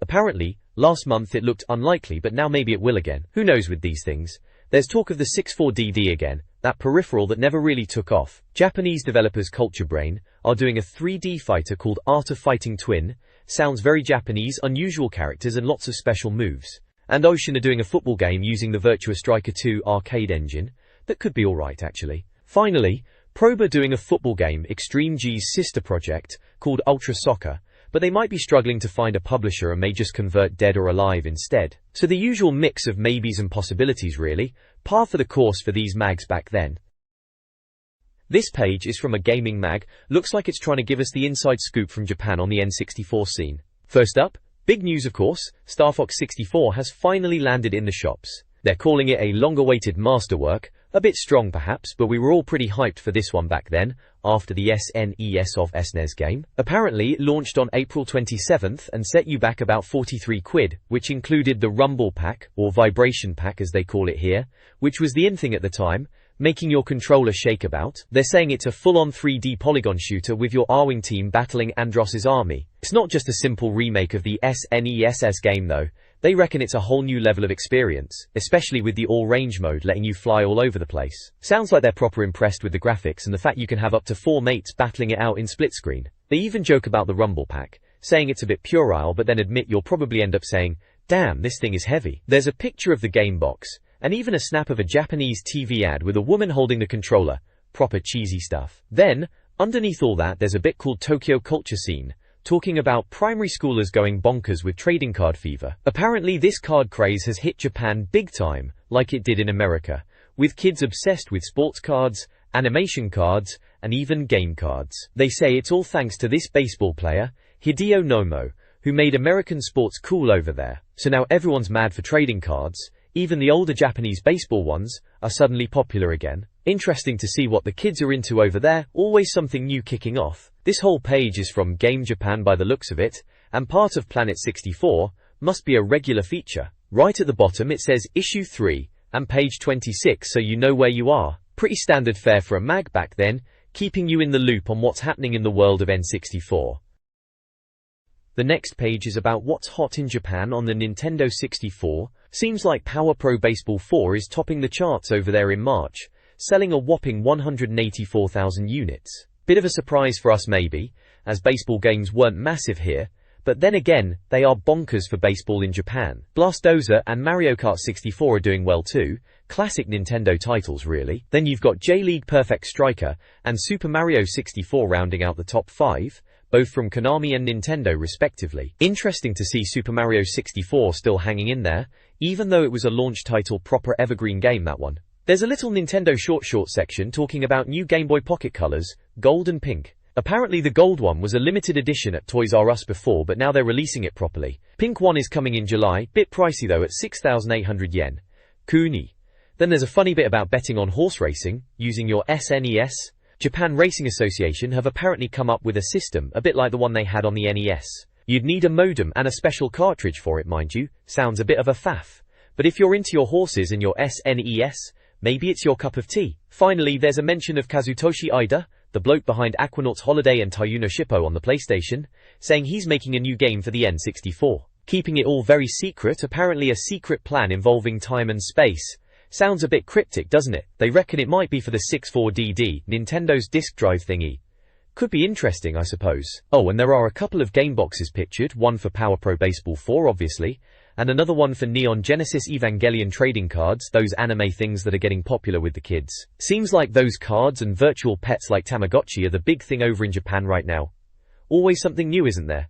Apparently, last month it looked unlikely, but now maybe it will again. Who knows with these things? There's talk of the 64DD again, that peripheral that never really took off. Japanese developers Culture Brain are doing a 3D fighter called Art of Fighting Twin. Sounds very Japanese, unusual characters and lots of special moves. And Ocean are doing a football game using the Virtua Striker 2 arcade engine. That could be alright actually. Finally, Probe are doing a football game, Extreme G's sister project, called Ultra Soccer, but they might be struggling to find a publisher and may just convert Dead or Alive instead. So the usual mix of maybes and possibilities really, par for the course for these mags back then. This page is from a gaming mag, looks like it's trying to give us the inside scoop from Japan on the N64 scene. First up, big news of course, Star Fox 64 has finally landed in the shops. They're calling it a long-awaited masterwork, a bit strong perhaps, but we were all pretty hyped for this one back then, after the SNES of SNES game. Apparently it launched on April 27th and set you back about 43 quid, which included the Rumble Pack, or Vibration Pack as they call it here, which was the in thing at the time, making your controller shake about. They're saying it's a full-on 3D polygon shooter with your Arwing team battling Andross's army. It's not just a simple remake of the SNES game though. They reckon it's a whole new level of experience, especially with the all-range mode letting you fly all over the place. Sounds like they're proper impressed with the graphics and the fact you can have up to 4 mates battling it out in split screen. They even joke about the Rumble Pack, saying it's a bit puerile but then admit you'll probably end up saying, damn, this thing is heavy. There's a picture of the game box, and even a snap of a Japanese TV ad with a woman holding the controller. Proper cheesy stuff. Then, underneath all that there's a bit called Tokyo Culture Scene, talking about primary schoolers going bonkers with trading card fever. Apparently this card craze has hit Japan big time, like it did in America, with kids obsessed with sports cards, animation cards, and even game cards. They say it's all thanks to this baseball player, Hideo Nomo, who made American sports cool over there. So now everyone's mad for trading cards, even the older Japanese baseball ones are suddenly popular again. Interesting to see what the kids are into over there, always something new kicking off. This whole page is from Game Japan by the looks of it, and part of Planet 64, must be a regular feature. Right at the bottom it says Issue 3, and page 26 so you know where you are. Pretty standard fare for a mag back then, keeping you in the loop on what's happening in the world of N64. The next page is about what's hot in Japan on the Nintendo 64. Seems like Power Pro Baseball 4 is topping the charts over there in March, selling a whopping 184,000 units. Bit of a surprise for us maybe, as baseball games weren't massive here, but then again, they are bonkers for baseball in Japan. Blastoza and Mario Kart 64 are doing well too, classic Nintendo titles really. Then you've got J-League Perfect Striker and Super Mario 64 rounding out the top 5, both from Konami and Nintendo respectively. Interesting to see Super Mario 64 still hanging in there, even though it was a launch title proper evergreen game, that one. There's a little Nintendo short section talking about new Game Boy Pocket colors, gold and pink. Apparently the gold one was a limited edition at Toys R Us before, but now they're releasing it properly. Pink one is coming in July, bit pricey though at 6,800 yen. Kuni. Then there's a funny bit about betting on horse racing, using your SNES. Japan Racing Association have apparently come up with a system, a bit like the one they had on the NES. You'd need a modem and a special cartridge for it, mind you. Sounds a bit of a faff. But if you're into your horses and your SNES, maybe it's your cup of tea. Finally, there's a mention of Kazutoshi Ida, the bloke behind Aquanauts Holiday and Tayuno Shippo on the PlayStation, saying he's making a new game for the N64. Keeping it all very secret, apparently a secret plan involving time and space. Sounds a bit cryptic, doesn't it? They reckon it might be for the 64DD, Nintendo's disk drive thingy. Could be interesting, I suppose. Oh, and there are a couple of game boxes pictured, one for Power Pro Baseball 4 obviously, and another one for Neon Genesis Evangelion trading cards, those anime things that are getting popular with the kids. Seems like those cards and virtual pets like Tamagotchi are the big thing over in Japan right now. Always something new, isn't there?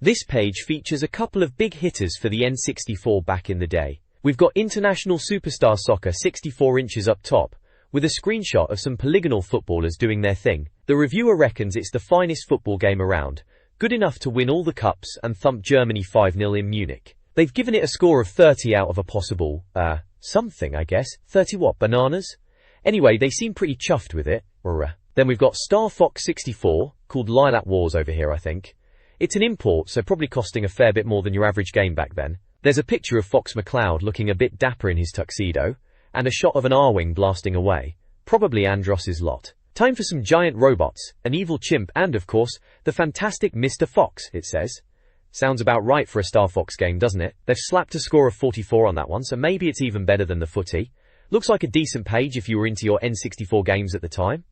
This page features a couple of big hitters for the N64 back in the day. We've got International Superstar Soccer 64 inches up top, with a screenshot of some polygonal footballers doing their thing. The reviewer reckons it's the finest football game around, good enough to win all the cups and thump Germany 5-0 in Munich. They've given it a score of 30 out of a possible, something I guess. 30 what, bananas? Anyway, they seem pretty chuffed with it. Then we've got Star Fox 64, called Lilac Wars over here I think. It's an import, so probably costing a fair bit more than your average game back then. There's a picture of Fox McCloud looking a bit dapper in his tuxedo, and a shot of an R-Wing blasting away. Probably Andross's lot. Time for some giant robots, an evil chimp, and of course, the fantastic Mr. Fox, it says. Sounds about right for a Star Fox game, doesn't it? They've slapped a score of 44 on that one, so maybe it's even better than the footy. Looks like a decent page if you were into your N64 games at the time.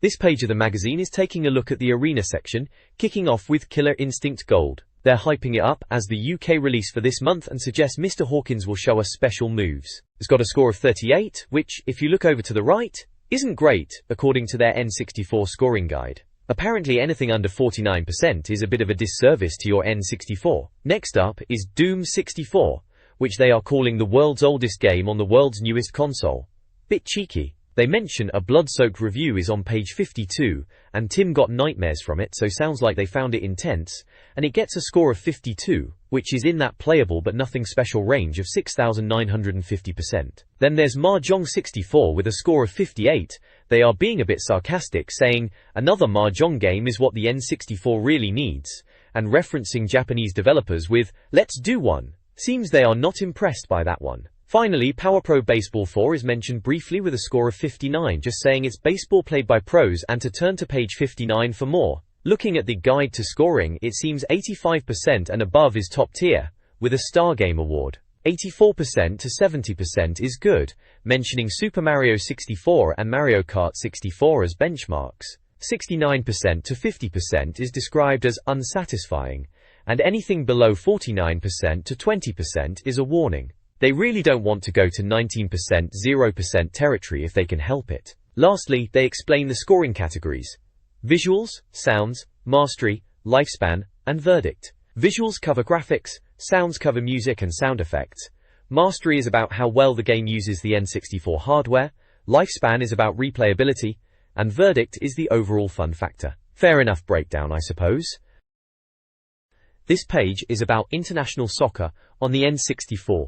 This page of the magazine is taking a look at the arena section, kicking off with Killer Instinct Gold. They're hyping it up as the UK release for this month and suggest Mr. Hawkins will show us special moves. It's got a score of 38, which, if you look over to the right, isn't great, according to their N64 scoring guide. Apparently anything under 49% is a bit of a disservice to your N64. Next up is Doom 64, which they are calling the world's oldest game on the world's newest console. Bit cheeky. They mention a blood-soaked review is on page 52, and Tim got nightmares from it, so sounds like they found it intense, and it gets a score of 52, which is in that playable but nothing special range of 6,950%. Then there's Mahjong 64 with a score of 58. They are being a bit sarcastic, saying, another Mahjong game is what the N64 really needs, and referencing Japanese developers with, let's do one. Seems they are not impressed by that one. Finally, Power Pro Baseball 4 is mentioned briefly with a score of 59, just saying it's baseball played by pros, and to turn to page 59 for more. Looking at the guide to scoring, it seems 85% and above is top tier, with a Star Game Award. 84% to 70% is good, mentioning Super Mario 64 and Mario Kart 64 as benchmarks. 69% to 50% is described as unsatisfying, and anything below 49% to 20% is a warning. They really don't want to go to 19%, 0% territory if they can help it. Lastly, they explain the scoring categories: visuals, sounds, mastery, lifespan, and verdict. Visuals cover graphics, sounds cover music and sound effects. Mastery is about how well the game uses the N64 hardware, lifespan is about replayability, and verdict is the overall fun factor. Fair enough breakdown, I suppose. This page is about international soccer on the N64.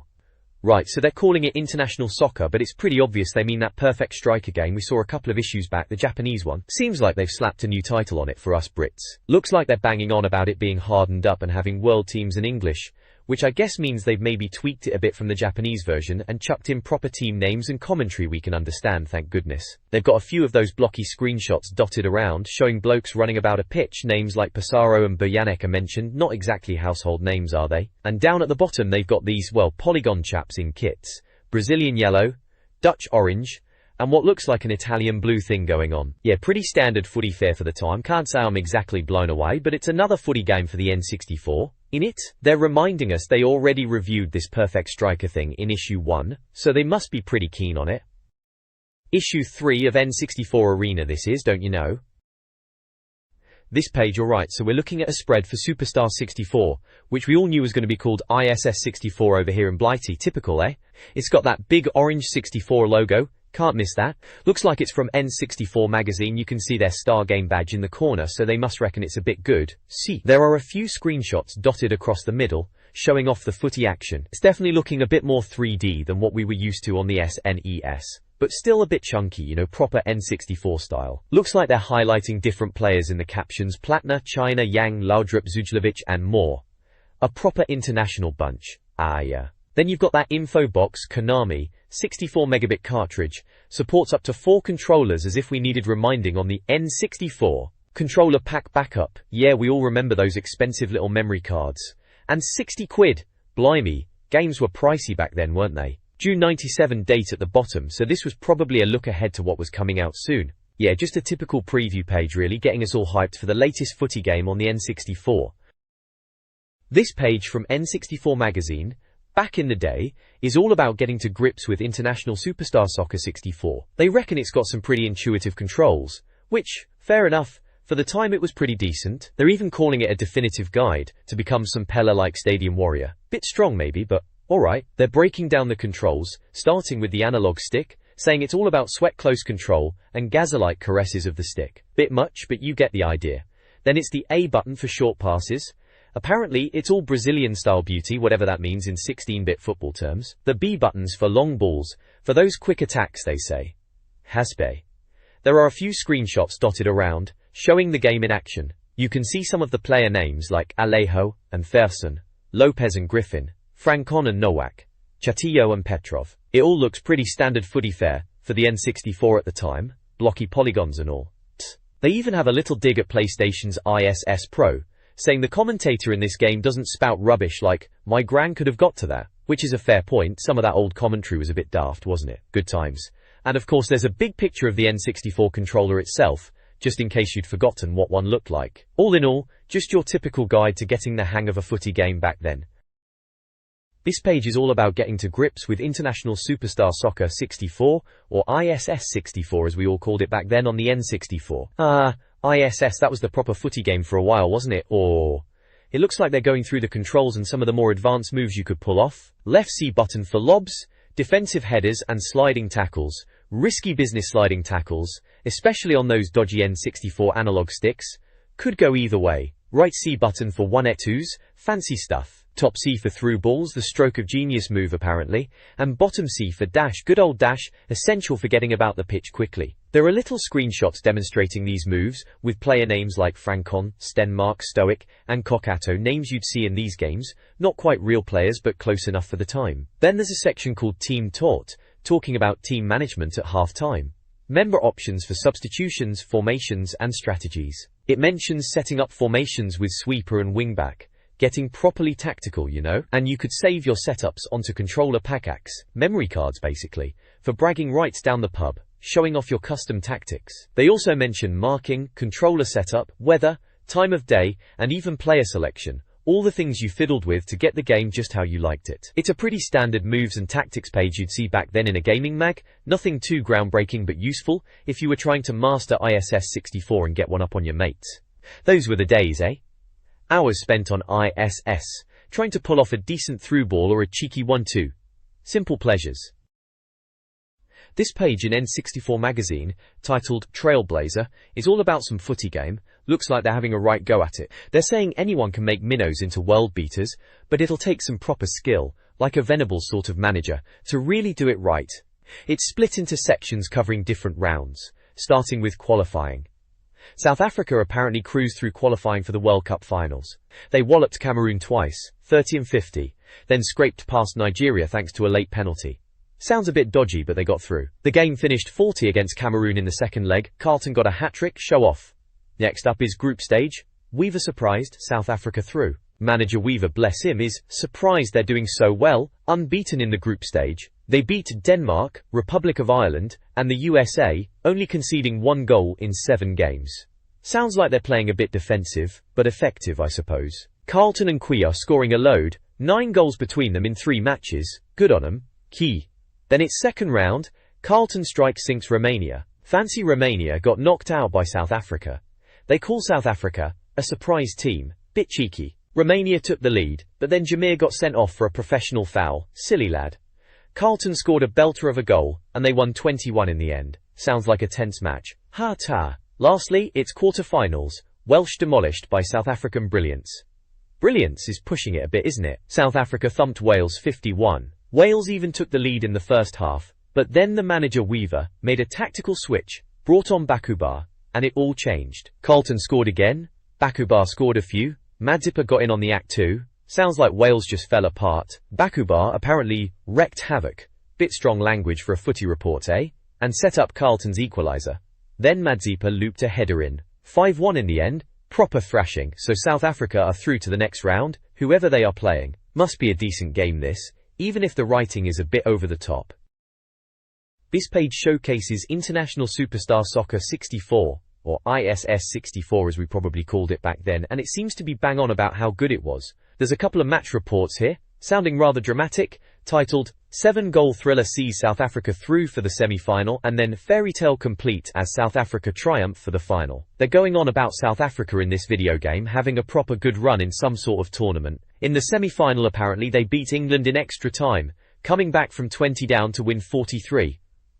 Right, so they're calling it International Soccer, but it's pretty obvious they mean that Perfect Striker game we saw a couple of issues back, the Japanese one. Seems like they've slapped a new title on it for us Brits. Looks like they're banging on about it being hardened up and having world teams in English, which I guess means they've maybe tweaked it a bit from the Japanese version and chucked in proper team names and commentary we can understand, thank goodness. They've got a few of those blocky screenshots dotted around, showing blokes running about a pitch. Names like Pissarro and Bojanek are mentioned, not exactly household names are they? And down at the bottom they've got these, well, polygon chaps in kits. Brazilian yellow, Dutch orange, and what looks like an Italian blue thing going on. Yeah, pretty standard footy fare for the time. Can't say I'm exactly blown away, but it's another footy game for the N64. In it, they're reminding us they already reviewed this Perfect Striker thing in issue 1, so they must be pretty keen on it. Issue 3 of N64 Arena this is, don't you know? This page, alright, so we're looking at a spread for Superstar 64, which we all knew was going to be called ISS 64 over here in Blighty. Typical, eh? It's got that big orange 64 logo. Can't miss that. Looks like it's from N64 Magazine. You can see their Star Game badge in the corner, so they must reckon it's a bit good. See, there are a few screenshots dotted across the middle, showing off the footy action. It's definitely looking a bit more 3D than what we were used to on the SNES. But still a bit chunky, you know, proper N64 style. Looks like they're highlighting different players in the captions: Platner, China, Yang, Laudrup, Zujlovic and more. A proper international bunch. Ah yeah. Then you've got that info box, Konami, 64 megabit cartridge, supports up to 4 controllers as if we needed reminding on the N64. Controller pack backup, yeah, we all remember those expensive little memory cards. And 60 quid, blimey, games were pricey back then, weren't they? June 97 date at the bottom, so this was probably a look ahead to what was coming out soon. Yeah, just a typical preview page really, getting us all hyped for the latest footy game on the N64. This page from N64 Magazine, back in the day, is all about getting to grips with International Superstar Soccer 64. They reckon it's got some pretty intuitive controls, which, fair enough, for the time it was pretty decent. They're even calling it a definitive guide to become some Pella-like Stadium Warrior. Bit strong maybe, but alright. They're breaking down the controls, starting with the analog stick, saying it's all about sweat-close control and Gaza-like caresses of the stick. Bit much, but you get the idea. Then it's the A button for short passes. Apparently, it's all Brazilian-style beauty, whatever that means in 16-bit football terms. The B buttons for long balls, for those quick attacks, they say. Hasbe. There are a few screenshots dotted around, showing the game in action. You can see some of the player names like Alejo and Ferson, Lopez and Griffin, Francon and Nowak, Chatillo and Petrov. It all looks pretty standard footy fare for the N64 at the time, blocky polygons and all. They even have a little dig at PlayStation's ISS Pro, saying the commentator in this game doesn't spout rubbish like, my gran could have got to that, which is a fair point. Some of that old commentary was a bit daft, wasn't it? Good times. And of course there's a big picture of the N64 controller itself, just in case you'd forgotten what one looked like. All in all, just your typical guide to getting the hang of a footy game back then. This page is all about getting to grips with International Superstar Soccer 64, or ISS 64 as we all called it back then on the N64. ISS, that was the proper footy game for a while, wasn't it? Or it looks like they're going through the controls and some of the more advanced moves you could pull off. Left C button for lobs, defensive headers and sliding tackles, risky business sliding tackles, especially on those dodgy N64 analog sticks. Could go either way. Right C button for one-et-twos, fancy stuff. Top C for through balls, the stroke of genius move apparently, and bottom C for dash, good old dash, essential for getting about the pitch quickly. There are little screenshots demonstrating these moves, with player names like Francon, Stenmark, Stoic, and Kokato, names you'd see in these games, not quite real players but close enough for the time. Then there's a section called Team Taught, talking about team management at half-time. Member options for substitutions, formations, and strategies. It mentions setting up formations with sweeper and wingback. Getting properly tactical, you know? And you could save your setups onto controller packax, memory cards basically, for bragging rights down the pub, showing off your custom tactics. They also mention marking, controller setup, weather, time of day, and even player selection, all the things you fiddled with to get the game just how you liked it. It's a pretty standard moves and tactics page you'd see back then in a gaming mag, nothing too groundbreaking but useful if you were trying to master ISS 64 and get one up on your mates. Those were the days, eh? Hours spent on ISS, trying to pull off a decent through ball or a cheeky 1-2. Simple pleasures. This page in N64 Magazine, titled Trailblazer, is all about some footy game. Looks like they're having a right go at it. They're saying anyone can make minnows into world beaters, but it'll take some proper skill, like a Venables sort of manager, to really do it right. It's split into sections covering different rounds, starting with qualifying. South Africa apparently cruised through qualifying for the World Cup finals. They walloped Cameroon twice, 30 and 50, then scraped past Nigeria thanks to a late penalty. Sounds a bit dodgy, but they got through. The game finished 40 against Cameroon in the second leg. Carlton got a hat-trick, show off. Next up is group stage. Weaver surprised, South Africa through. Manager Weaver, bless him, is surprised they're doing so well, unbeaten in the group stage. They beat Denmark, Republic of Ireland, and the USA, only conceding 1 goal in 7 games. Sounds like they're playing a bit defensive, but effective, I suppose. Carlton and Quia scoring a load, 9 goals between them in 3 matches. Good on 'em. Key. Then it's second round. Carlton strike sinks Romania. Fancy Romania got knocked out by South Africa. They call South Africa a surprise team. Bit cheeky. Romania took the lead, but then Jameer got sent off for a professional foul. Silly lad. Carlton scored a belter of a goal, and they won 21 in the end. Sounds like a tense match. Ha ta. Lastly, it's quarter-finals. Welsh demolished by South African brilliance. Brilliance is pushing it a bit, isn't it? South Africa thumped Wales 51. Wales even took the lead in the first half, but then the manager Weaver made a tactical switch, brought on Bakubar, and it all changed. Carlton scored again, Bakubar scored a few, Madzipa got in on the act too. Sounds like Wales just fell apart. Bakubar apparently wreaked havoc, bit strong language for a footy report, eh? And set up Carlton's equaliser. Then Madzipa looped a header in. 5-1 in the end, proper thrashing, so South Africa are through to the next round. Whoever they are playing. Must be a decent game this, even if the writing is a bit over the top. This page showcases International Superstar Soccer 64, or ISS 64 as we probably called it back then, and it seems to be bang on about how good it was. There's a couple of match reports here, sounding rather dramatic, titled 7-goal thriller sees South Africa through for the semi-final, and then fairy tale complete as South Africa triumph for the final. They're going on about South Africa in this video game having a proper good run in some sort of tournament. In the semi-final apparently they beat England in extra time, coming back from 20 down to win 43.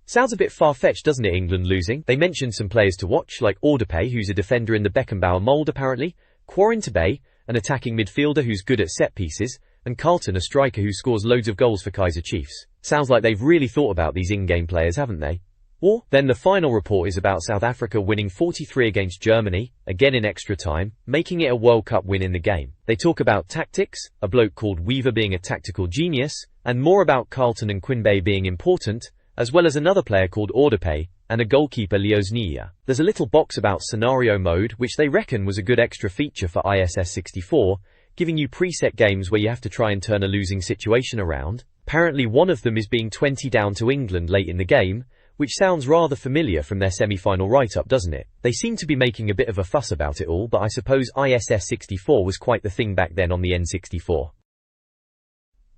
Sounds a bit far-fetched, doesn't it, England losing? They mentioned some players to watch, like Ordepe, who's a defender in the Beckenbauer mould apparently, Quarantabe, an attacking midfielder who's good at set pieces, and Carlton, a striker who scores loads of goals for Kaizer Chiefs. Sounds like they've really thought about these in-game players, haven't they? Or, then the final report is about South Africa winning 43 against Germany, again in extra time, making it a World Cup win in the game. They talk about tactics, a bloke called Weaver being a tactical genius, and more about Carlton and Quimby being important, as well as another player called Ordepe, and a goalkeeper Lioznia. There's a little box about scenario mode, which they reckon was a good extra feature for ISS 64, giving you preset games where you have to try and turn a losing situation around. Apparently one of them is being 20 down to England late in the game, which sounds rather familiar from their semi-final write-up, doesn't it? They seem to be making a bit of a fuss about it all, but I suppose ISS 64 was quite the thing back then on the N64.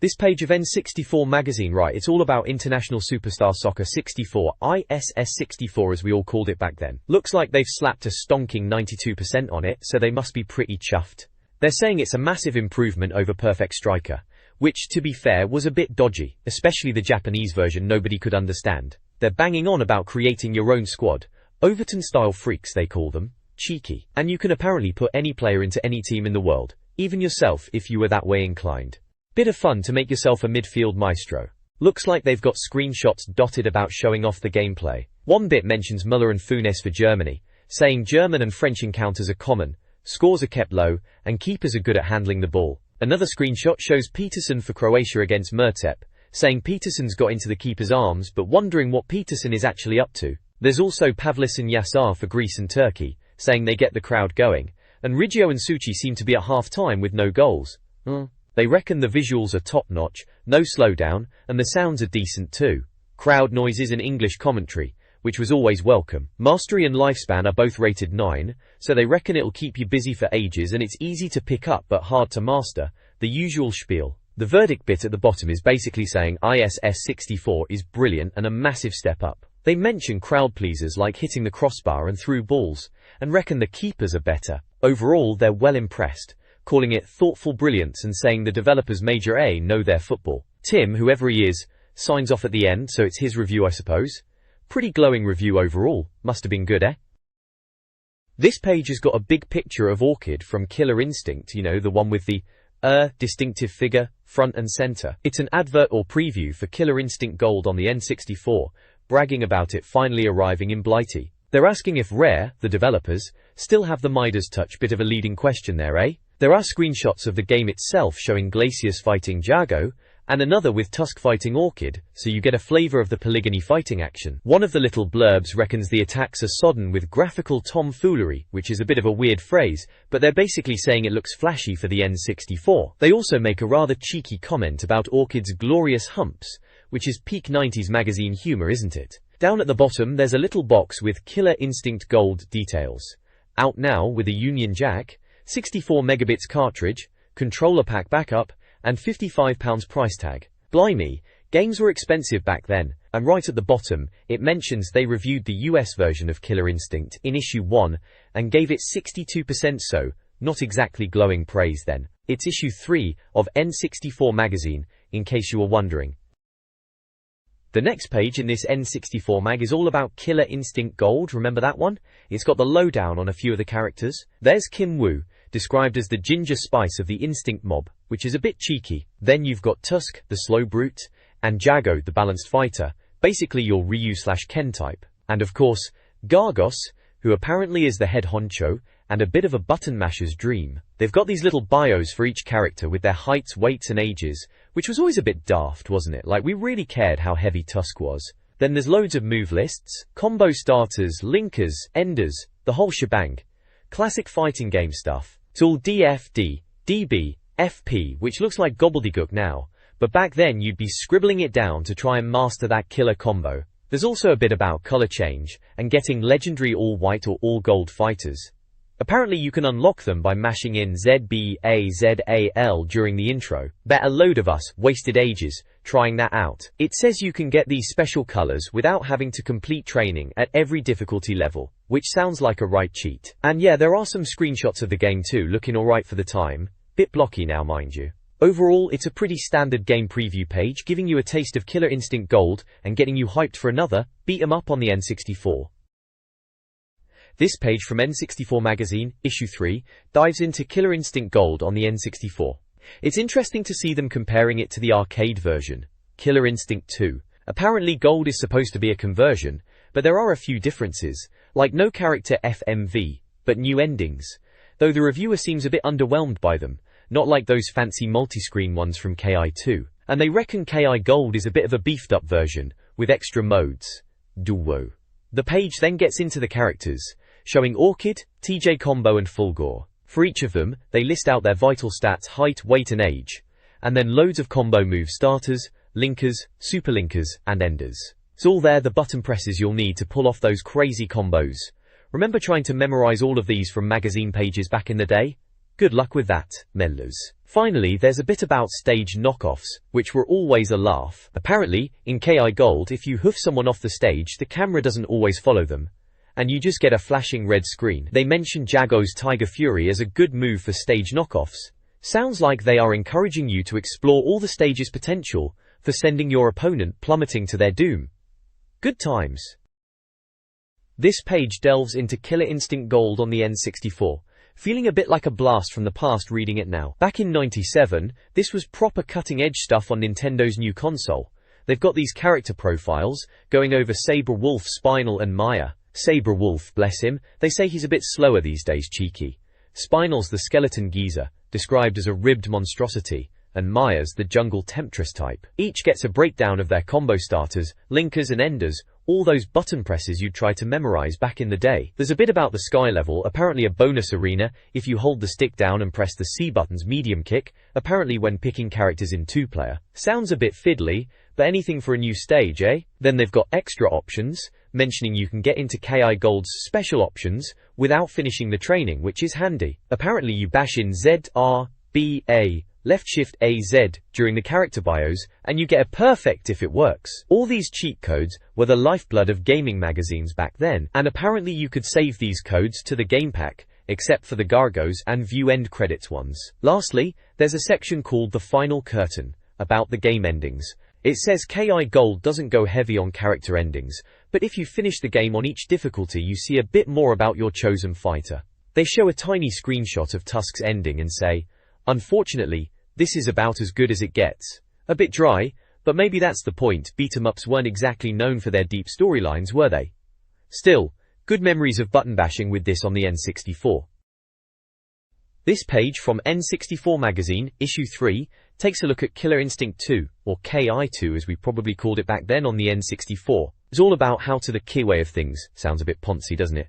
This page of N64 Magazine, right, it's all about International Superstar Soccer 64, ISS 64 as we all called it back then. Looks like they've slapped a stonking 92% on it, so they must be pretty chuffed. They're saying it's a massive improvement over Perfect Striker, which, to be fair, was a bit dodgy, especially the Japanese version nobody could understand. They're banging on about creating your own squad, Overton-style freaks they call them, cheeky. And you can apparently put any player into any team in the world, even yourself if you were that way inclined. Bit of fun to make yourself a midfield maestro. Looks like they've got screenshots dotted about showing off the gameplay. One bit mentions Müller and Funes for Germany, saying German and French encounters are common, scores are kept low, and keepers are good at handling the ball. Another screenshot shows Peterson for Croatia against Mertep, saying Peterson's got into the keeper's arms but wondering what Peterson is actually up to. There's also Pavlis and Yassar for Greece and Turkey, saying they get the crowd going, and Riggio and Suchi seem to be at half-time with no goals. They reckon the visuals are top-notch, no slowdown, and the sounds are decent too. Crowd noises and English commentary, which was always welcome. Mastery and lifespan are both rated 9, so they reckon it'll keep you busy for ages and it's easy to pick up but hard to master, the usual spiel. The verdict bit at the bottom is basically saying ISS 64 is brilliant and a massive step up. They mention crowd pleasers like hitting the crossbar and through balls, and reckon the keepers are better. Overall, they're well impressed, calling it thoughtful brilliance and saying the developers Major A know their football. Tim, whoever he is, signs off at the end, so it's his review I suppose. Pretty glowing review overall, must have been good, eh? This page has got a big picture of Orchid from Killer Instinct, you know, the one with the distinctive figure, front and center. It's an advert or preview for Killer Instinct Gold on the N64, bragging about it finally arriving in Blighty. They're asking if Rare, the developers, still have the Midas touch. Bit of a leading question there, eh? There are screenshots of the game itself showing Glacius fighting Jago, and another with Tusk fighting Orchid, so you get a flavor of the polygyny fighting action. One of the little blurbs reckons the attacks are sodden with graphical tomfoolery, which is a bit of a weird phrase, but they're basically saying it looks flashy for the N64. They also make a rather cheeky comment about Orchid's glorious humps, which is peak 90s magazine humor, isn't it? Down at the bottom there's a little box with Killer Instinct Gold details. Out now with a Union Jack, 64 megabits cartridge, controller pack backup, and £55 price tag. Blimey, Games were expensive back then, and right at the bottom, it mentions they reviewed the US version of Killer Instinct in issue 1 and gave it 62%, so not exactly glowing praise then. It's issue 3 of N64 Magazine, in case you were wondering. The next page in this N64 mag is all about Killer Instinct Gold, remember that one? It's got the lowdown on a few of the characters. There's Kim Woo, described as the ginger spice of the Instinct mob, which is a bit cheeky. Then you've got Tusk, the slow brute, and Jago, the balanced fighter, basically your Ryu/Ken type. And of course, Gargos, who apparently is the head honcho, and a bit of a button masher's dream. They've got these little bios for each character with their heights, weights and ages, which was always a bit daft, wasn't it? Like, we really cared how heavy Tusk was. Then there's loads of move lists, combo starters, linkers, enders, the whole shebang. Classic fighting game stuff. It's all DFD, DB, FP, which looks like gobbledygook now, but back then you'd be scribbling it down to try and master that killer combo. There's also a bit about color change, and getting legendary all-white or all-gold fighters. Apparently you can unlock them by mashing in ZBAZAL during the intro. Bet a load of us wasted ages trying that out. It says you can get these special colors without having to complete training at every difficulty level, which sounds like a right cheat. And yeah, there are some screenshots of the game too, looking alright for the time. Bit blocky now, mind you. Overall, it's a pretty standard game preview page, giving you a taste of Killer Instinct Gold and getting you hyped for another beat 'em up on the N64. This page from N64 Magazine, issue 3, dives into Killer Instinct Gold on the N64. It's interesting to see them comparing it to the arcade version, Killer Instinct 2. Apparently Gold is supposed to be a conversion, but there are a few differences, like no character FMV, but new endings, though the reviewer seems a bit underwhelmed by them, not like those fancy multi-screen ones from KI2. And they reckon KI Gold is a bit of a beefed up version, with extra modes. Duo. The page then gets into the characters, showing Orchid, TJ Combo and Fulgore. For each of them, they list out their vital stats, height, weight and age, and then loads of combo move starters, linkers, super linkers, and enders. It's all there, the button presses you'll need to pull off those crazy combos. Remember trying to memorize all of these from magazine pages back in the day? Good luck with that, mellers. Finally, there's a bit about stage knockoffs, which were always a laugh. Apparently, in KI Gold, if you hoof someone off the stage, the camera doesn't always follow them, and you just get a flashing red screen. They mention Jago's Tiger Fury as a good move for stage knockoffs. Sounds like they are encouraging you to explore all the stage's potential for sending your opponent plummeting to their doom. Good times. This page delves into Killer Instinct Gold on the N64. Feeling a bit like a blast from the past reading it now. Back in '97, this was proper cutting-edge stuff on Nintendo's new console. They've got these character profiles, going over Sabre Wolf, Spinal and Maya. Sabre Wolf, bless him, they say he's a bit slower these days, cheeky. Spinal's the skeleton geezer, described as a ribbed monstrosity, and Maya's the jungle temptress type. Each gets a breakdown of their combo starters, linkers and enders, all those button presses you'd try to memorize back in the day. There's a bit about the sky level, apparently a bonus arena, if you hold the stick down and press the C button's medium kick, apparently when picking characters in 2-player. Sounds a bit fiddly, but anything for a new stage, eh? Then they've got extra options, mentioning you can get into KI Gold's special options without finishing the training, which is handy. Apparently you bash in ZRBA, left shift AZ during the character bios, and you get a perfect if it works. All these cheat codes were the lifeblood of gaming magazines back then, and apparently you could save these codes to the game pack, except for the Gargos and view end credits ones. Lastly, there's a section called The Final Curtain, about the game endings. It says KI Gold doesn't go heavy on character endings, but if you finish the game on each difficulty you see a bit more about your chosen fighter. They show a tiny screenshot of Tusk's ending and say, "Unfortunately, this is about as good as it gets." A bit dry, but maybe that's the point. Beat-em-ups weren't exactly known for their deep storylines, were they? Still, good memories of button bashing with this on the N64. This page from N64 Magazine, issue 3, takes a look at Killer Instinct 2, or KI2 as we probably called it back then on the N64. It's all about how to the key way of things. Sounds a bit poncy, doesn't it?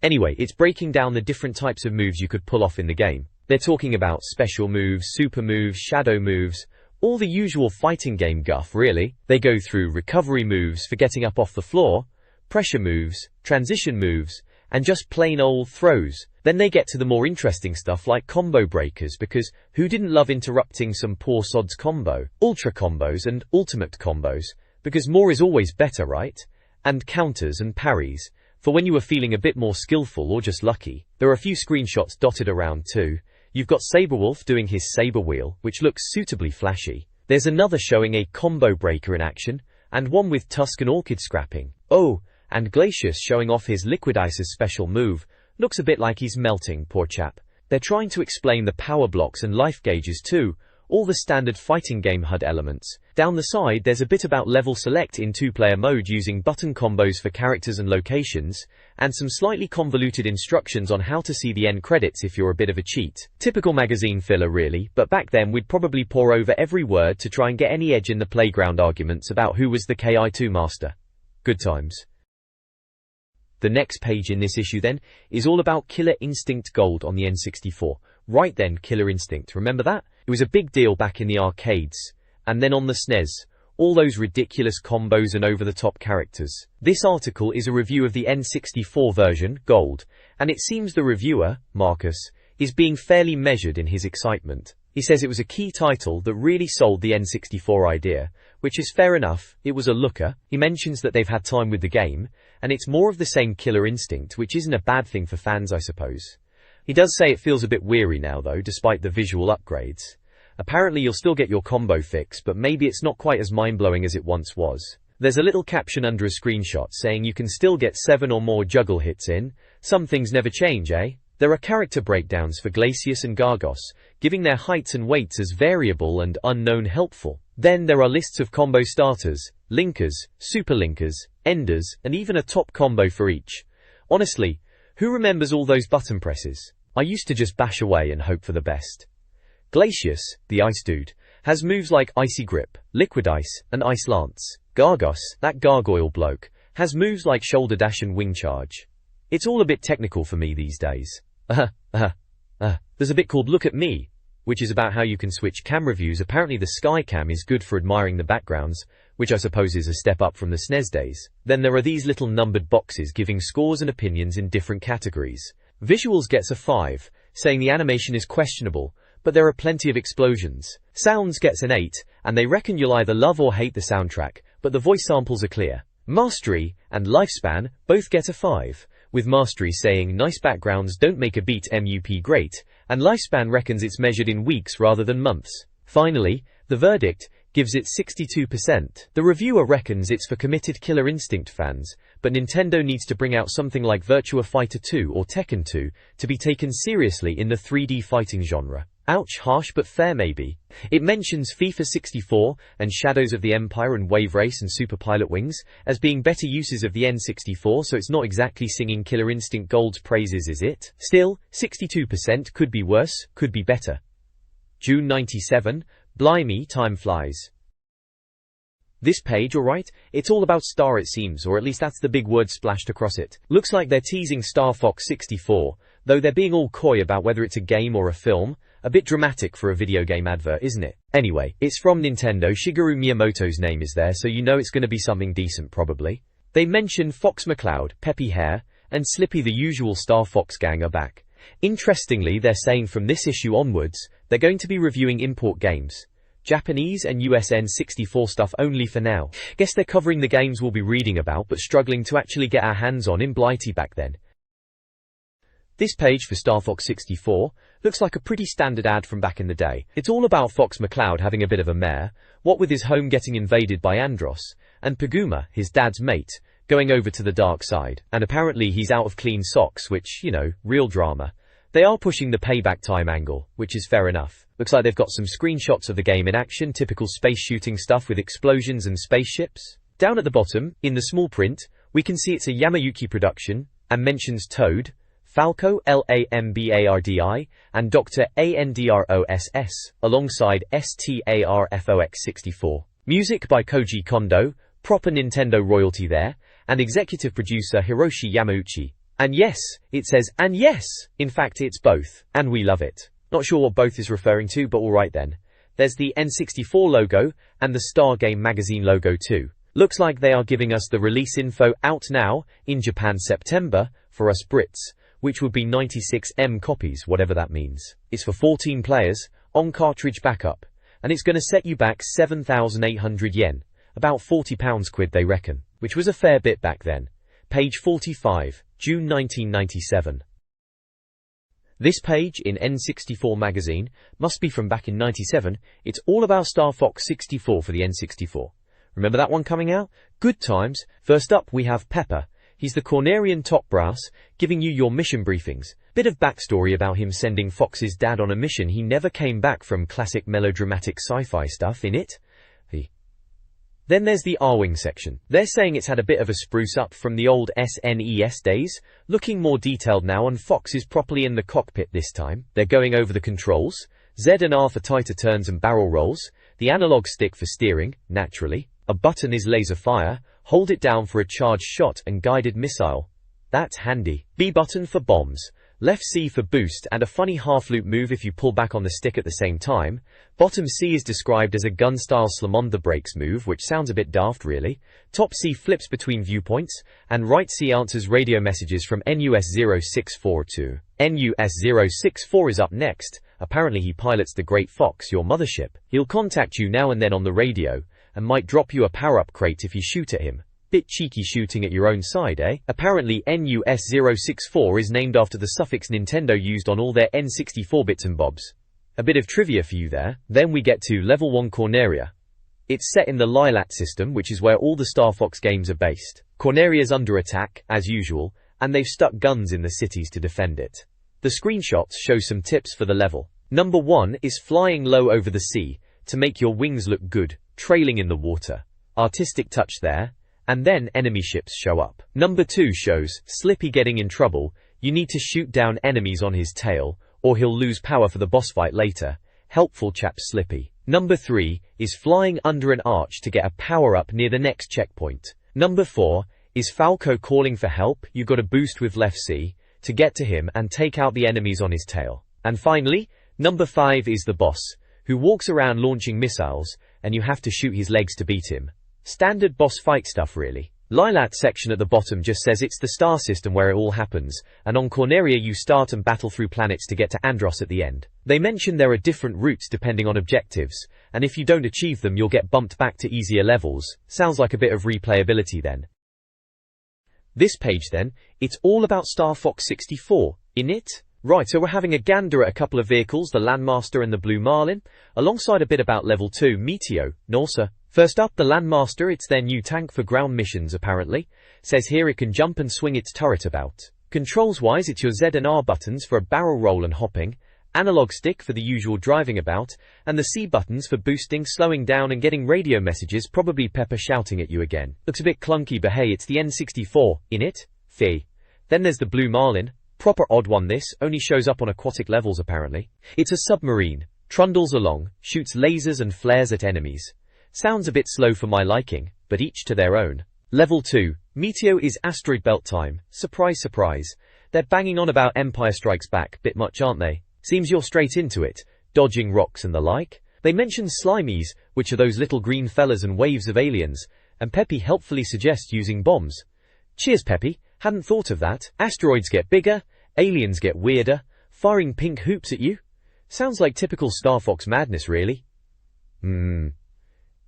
Anyway, it's breaking down the different types of moves you could pull off in the game. They're talking about special moves, super moves, shadow moves, all the usual fighting game guff really. They go through recovery moves for getting up off the floor, pressure moves, transition moves, and just plain old throws. Then they get to the more interesting stuff like combo breakers, because who didn't love interrupting some poor sod's combo? Ultra combos and ultimate combos, because more is always better, right? And counters and parries, for when you are feeling a bit more skillful or just lucky. There are a few screenshots dotted around too. You've got Saberwolf doing his saber wheel, which looks suitably flashy. There's another showing a combo breaker in action, and one with Tusk and Orchid scrapping. Oh, and Glacius showing off his Liquid Ice's special move. Looks a bit like he's melting, poor chap. They're trying to explain the power blocks and life gauges too, all the standard fighting game HUD elements. Down the side there's a bit about level select in 2-player mode using button combos for characters and locations, and some slightly convoluted instructions on how to see the end credits if you're a bit of a cheat. Typical magazine filler really, but back then we'd probably pore over every word to try and get any edge in the playground arguments about who was the KI2 master. Good times. The next page in this issue then is all about Killer Instinct Gold on the N64. Right then, Killer Instinct, remember that? It was a big deal back in the arcades, and then on the SNES. All those ridiculous combos and over-the-top characters. This article is a review of the N64 version, Gold, and it seems the reviewer, Marcus, is being fairly measured in his excitement. He says it was a key title that really sold the N64 idea, which is fair enough. It was a looker. He mentions that they've had time with the game, and it's more of the same Killer Instinct, which isn't a bad thing for fans, I suppose. He does say it feels a bit weary now though, despite the visual upgrades. Apparently you'll still get your combo fix, but maybe it's not quite as mind-blowing as it once was. There's a little caption under a screenshot saying you can still get 7 or more juggle hits in. Some things never change, eh? There are character breakdowns for Glacius and Gargos, giving their heights and weights as variable and unknown helpful. Then there are lists of combo starters, linkers, super linkers, enders, and even a top combo for each. Honestly, who remembers all those button presses? I used to just bash away and hope for the best. Glacius, the ice dude, has moves like Icy Grip, Liquid Ice, and Ice Lance. Gargos, that gargoyle bloke, has moves like Shoulder Dash and Wing Charge. It's all a bit technical for me these days. There's a bit called Look at Me, which is about how you can switch camera views. Apparently the Skycam is good for admiring the backgrounds, which I suppose is a step up from the SNES days. Then there are these little numbered boxes giving scores and opinions in different categories. Visuals gets a 5, saying the animation is questionable, but there are plenty of explosions. Sounds gets an 8, and they reckon you'll either love or hate the soundtrack, but the voice samples are clear. Mastery and Lifespan both get a 5, with Mastery saying nice backgrounds don't make a beat MUP great, and Lifespan reckons it's measured in weeks rather than months. Finally, the verdict gives it 62%. The reviewer reckons it's for committed Killer Instinct fans, but Nintendo needs to bring out something like Virtua Fighter 2 or Tekken 2 to be taken seriously in the 3D fighting genre. Ouch, harsh but fair maybe. It mentions FIFA 64 and Shadows of the Empire and Wave Race and Super Pilot Wings as being better uses of the N64, so it's not exactly singing Killer Instinct Gold's praises, is it? Still, 62% could be worse, could be better. June 97, blimey, time flies. This page, alright, it's all about Star it seems, or at least that's the big word splashed across it. Looks like they're teasing Star Fox 64, though they're being all coy about whether it's a game or a film. A bit dramatic for a video game advert, isn't it? Anyway, it's from Nintendo. Shigeru Miyamoto's name is there, so you know it's going to be something decent probably. They mention Fox McCloud, Peppy Hare, and Slippy the usual Star Fox gang are back. Interestingly, they're saying from this issue onwards, they're going to be reviewing import games. Japanese and US N64 stuff only for now. Guess they're covering the games we'll be reading about but struggling to actually get our hands on in Blighty back then. This page for Star Fox 64 looks like a pretty standard ad from back in the day. It's all about Fox McCloud having a bit of a mare, what with his home getting invaded by Andros, and Paguma, his dad's mate, going over to the dark side. And apparently he's out of clean socks, which, you know, real drama. They are pushing the payback time angle, which is fair enough. Looks like they've got some screenshots of the game in action, typical space shooting stuff with explosions and spaceships. Down at the bottom, in the small print, we can see it's a Yamayuki production, and mentions Toad, Falco Lambardi, and Dr. Andross, alongside Starfox64. Music by Koji Kondo, proper Nintendo royalty there, and executive producer Hiroshi Yamauchi. And yes, it says, and yes! In fact, it's both, and we love it. Not sure what both is referring to, but alright then. There's the N64 logo, and the Star Game Magazine logo too. Looks like they are giving us the release info out now, in Japan September, for us Brits, which would be 96M copies, whatever that means. It's for 14 players, on cartridge backup, and it's gonna set you back 7,800 yen, about £40 they reckon, which was a fair bit back then. Page 45, June 1997. This page in N64 Magazine must be from back in 97. It's all about Star Fox 64 for the N64. Remember that one coming out? Good times. First up we have Pepper. He's the Cornerian top brass, giving you your mission briefings. Bit of backstory about him sending Fox's dad on a mission he never came back from. Classic melodramatic sci-fi stuff in it. Then there's the R-Wing section. They're saying it's had a bit of a spruce up from the old SNES days, looking more detailed now, and Fox is properly in the cockpit this time. They're going over the controls, Z and R for tighter turns and barrel rolls, the analog stick for steering, naturally, a button is laser fire, hold it down for a charged shot and guided missile. That's handy. B button for bombs. Left C for boost and a funny half-loop move if you pull back on the stick at the same time. Bottom C is described as a gun-style slam on the brakes move, which sounds a bit daft really. Top C flips between viewpoints, and right C answers radio messages from NUS-064 to NUS-064 is up next. Apparently he pilots the Great Fox, your mothership. He'll contact you now and then on the radio, and might drop you a power-up crate if you shoot at him. Bit cheeky shooting at your own side, eh? Apparently NUS-064 is named after the suffix Nintendo used on all their N64 bits and bobs. A bit of trivia for you there. Then we get to Level 1 Corneria. It's set in the Lilat system, which is where all the Star Fox games are based. Corneria's under attack, as usual, and they've stuck guns in the cities to defend it. The screenshots show some tips for the level. Number 1 is flying low over the sea, to make your wings look good, trailing in the water. Artistic touch there. And then enemy ships show up. Number 2 shows Slippy getting in trouble. You need to shoot down enemies on his tail, or he'll lose power for the boss fight later. Helpful chap Slippy. Number 3 is flying under an arch to get a power-up near the next checkpoint. Number 4 is Falco calling for help. You gotta boost with left C to get to him and take out the enemies on his tail. And finally, number 5 is the boss, who walks around launching missiles, and you have to shoot his legs to beat him. Standard boss fight stuff really. Lilat section at the bottom just says it's the star system where it all happens, and on Corneria you start and battle through planets to get to Andros at the end. They mention there are different routes depending on objectives, and if you don't achieve them you'll get bumped back to easier levels. Sounds like a bit of replayability then. This page then, it's all about Star Fox 64, in it? Right, so we're having a gander at a couple of vehicles, the Landmaster and the Blue Marlin, alongside a bit about Level 2, Meteo, Norsa. First up, the Landmaster, it's their new tank for ground missions apparently. Says here it can jump and swing its turret about. Controls-wise, it's your Z and R buttons for a barrel roll and hopping, analog stick for the usual driving about, and the C buttons for boosting, slowing down and getting radio messages, probably Pepper shouting at you again. Looks a bit clunky, but hey, it's the N64, in it? Fee. Then there's the Blue Marlin. Proper odd one this, only shows up on aquatic levels apparently. It's a submarine, trundles along, shoots lasers and flares at enemies. Sounds a bit slow for my liking, but each to their own. Level 2, Meteo is asteroid belt time. Surprise, surprise. They're banging on about Empire Strikes Back, bit much aren't they? Seems you're straight into it, dodging rocks and the like. They mention Slimies, which are those little green fellas and waves of aliens, and Peppy helpfully suggests using bombs. Cheers Peppy, hadn't thought of that. Asteroids get bigger, aliens get weirder, firing pink hoops at you. Sounds like typical Star Fox madness really.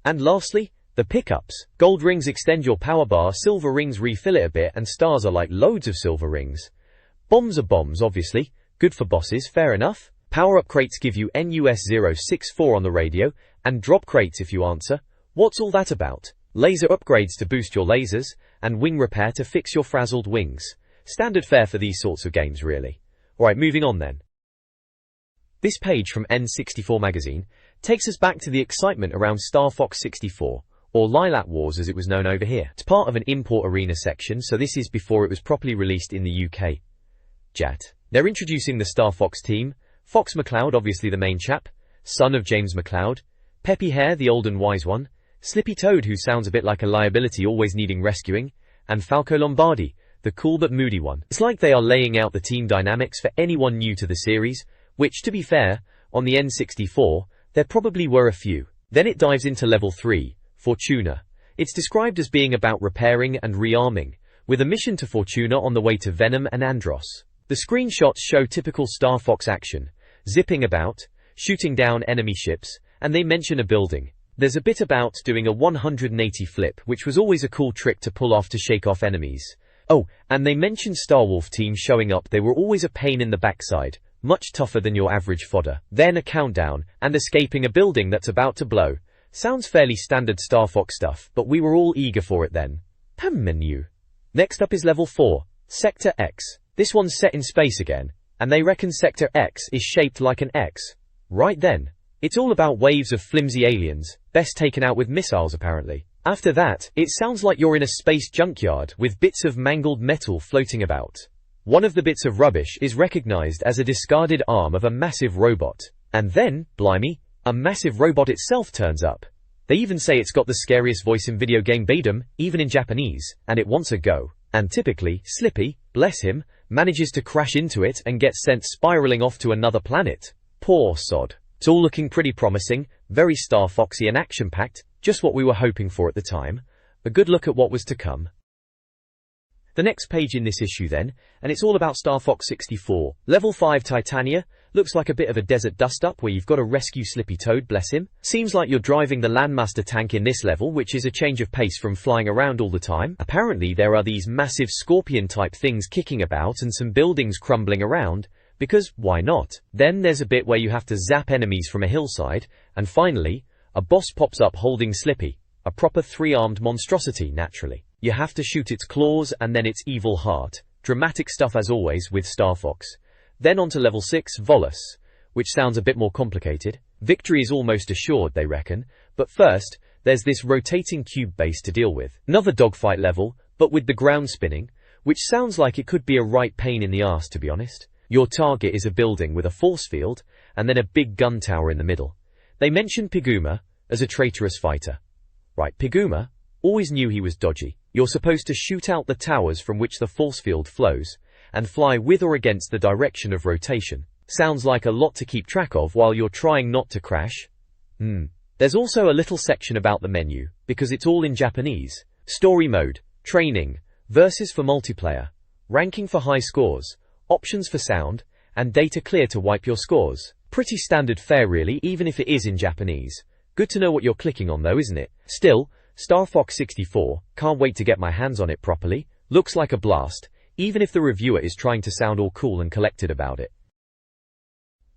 And lastly, the pickups. Gold rings extend your power bar, silver rings refill it a bit, and stars are like loads of silver rings. Bombs are bombs, obviously. Good for bosses, fair enough. Power-up crates give you NUS-064 on the radio, and drop crates if you answer. What's all that about? Laser upgrades to boost your lasers, and wing repair to fix your frazzled wings. Standard fare for these sorts of games, really. Alright, moving on then. This page from N64 Magazine takes us back to the excitement around Star Fox 64, or Lilat Wars as it was known over here. It's part of an import arena section, so this is before it was properly released in the UK. Jat. They're introducing the Star Fox team, Fox McCloud, obviously the main chap, son of James McCloud, Peppy Hare, the old and wise one, Slippy Toad, who sounds a bit like a liability always needing rescuing, and Falco Lombardi, the cool but moody one. It's like they are laying out the team dynamics for anyone new to the series, which, to be fair, on the N64, there probably were a few. Then it dives into Level 3, Fortuna. It's described as being about repairing and rearming, with a mission to Fortuna on the way to Venom and Andros. The screenshots show typical Star Fox action, zipping about, shooting down enemy ships, and they mention a building. There's a bit about doing a 180 flip, which was always a cool trick to pull off to shake off enemies. Oh, and they mention Starwolf team showing up. They were always a pain in the backside, much tougher than your average fodder. Then a countdown, and escaping a building that's about to blow. Sounds fairly standard Star Fox stuff, but we were all eager for it then. Menu. Next up is level 4, Sector X. This one's set in space again, and they reckon Sector X is shaped like an X. Right then. It's all about waves of flimsy aliens, best taken out with missiles apparently. After that, it sounds like you're in a space junkyard with bits of mangled metal floating about. One of the bits of rubbish is recognized as a discarded arm of a massive robot. And then, blimey, a massive robot itself turns up. They even say it's got the scariest voice in video game Badum, even in Japanese, and it wants a go. And typically, Slippy, bless him, manages to crash into it and gets sent spiraling off to another planet. Poor sod. It's all looking pretty promising, very Star Foxy and action-packed, just what we were hoping for at the time. A good look at what was to come. The next page in this issue then, and it's all about Star Fox 64. Level 5 Titania, looks like a bit of a desert dust-up where you've got to rescue Slippy Toad, bless him. Seems like you're driving the Landmaster tank in this level, which is a change of pace from flying around all the time. Apparently there are these massive scorpion-type things kicking about and some buildings crumbling around, because why not? Then there's a bit where you have to zap enemies from a hillside, and finally, a boss pops up holding Slippy, a proper three-armed monstrosity naturally. You have to shoot its claws and then its evil heart. Dramatic stuff as always with Star Fox. Then on to level 6, Volus, which sounds a bit more complicated. Victory is almost assured, they reckon, but first, there's this rotating cube base to deal with. Another dogfight level, but with the ground spinning, which sounds like it could be a right pain in the arse to be honest. Your target is a building with a force field, and then a big gun tower in the middle. They mention Piguma as a traitorous fighter. Right, Piguma? Always knew he was dodgy. You're supposed to shoot out the towers from which the force field flows, and fly with or against the direction of rotation. Sounds like a lot to keep track of while you're trying not to crash. There's also a little section about the menu, because it's all in Japanese. Story mode, training, versus for multiplayer, ranking for high scores, options for sound, and data clear to wipe your scores. Pretty standard fare really, even if it is in Japanese. Good to know what you're clicking on though, isn't it? Still, Star Fox 64, can't wait to get my hands on it properly. Looks like a blast, even if the reviewer is trying to sound all cool and collected about it.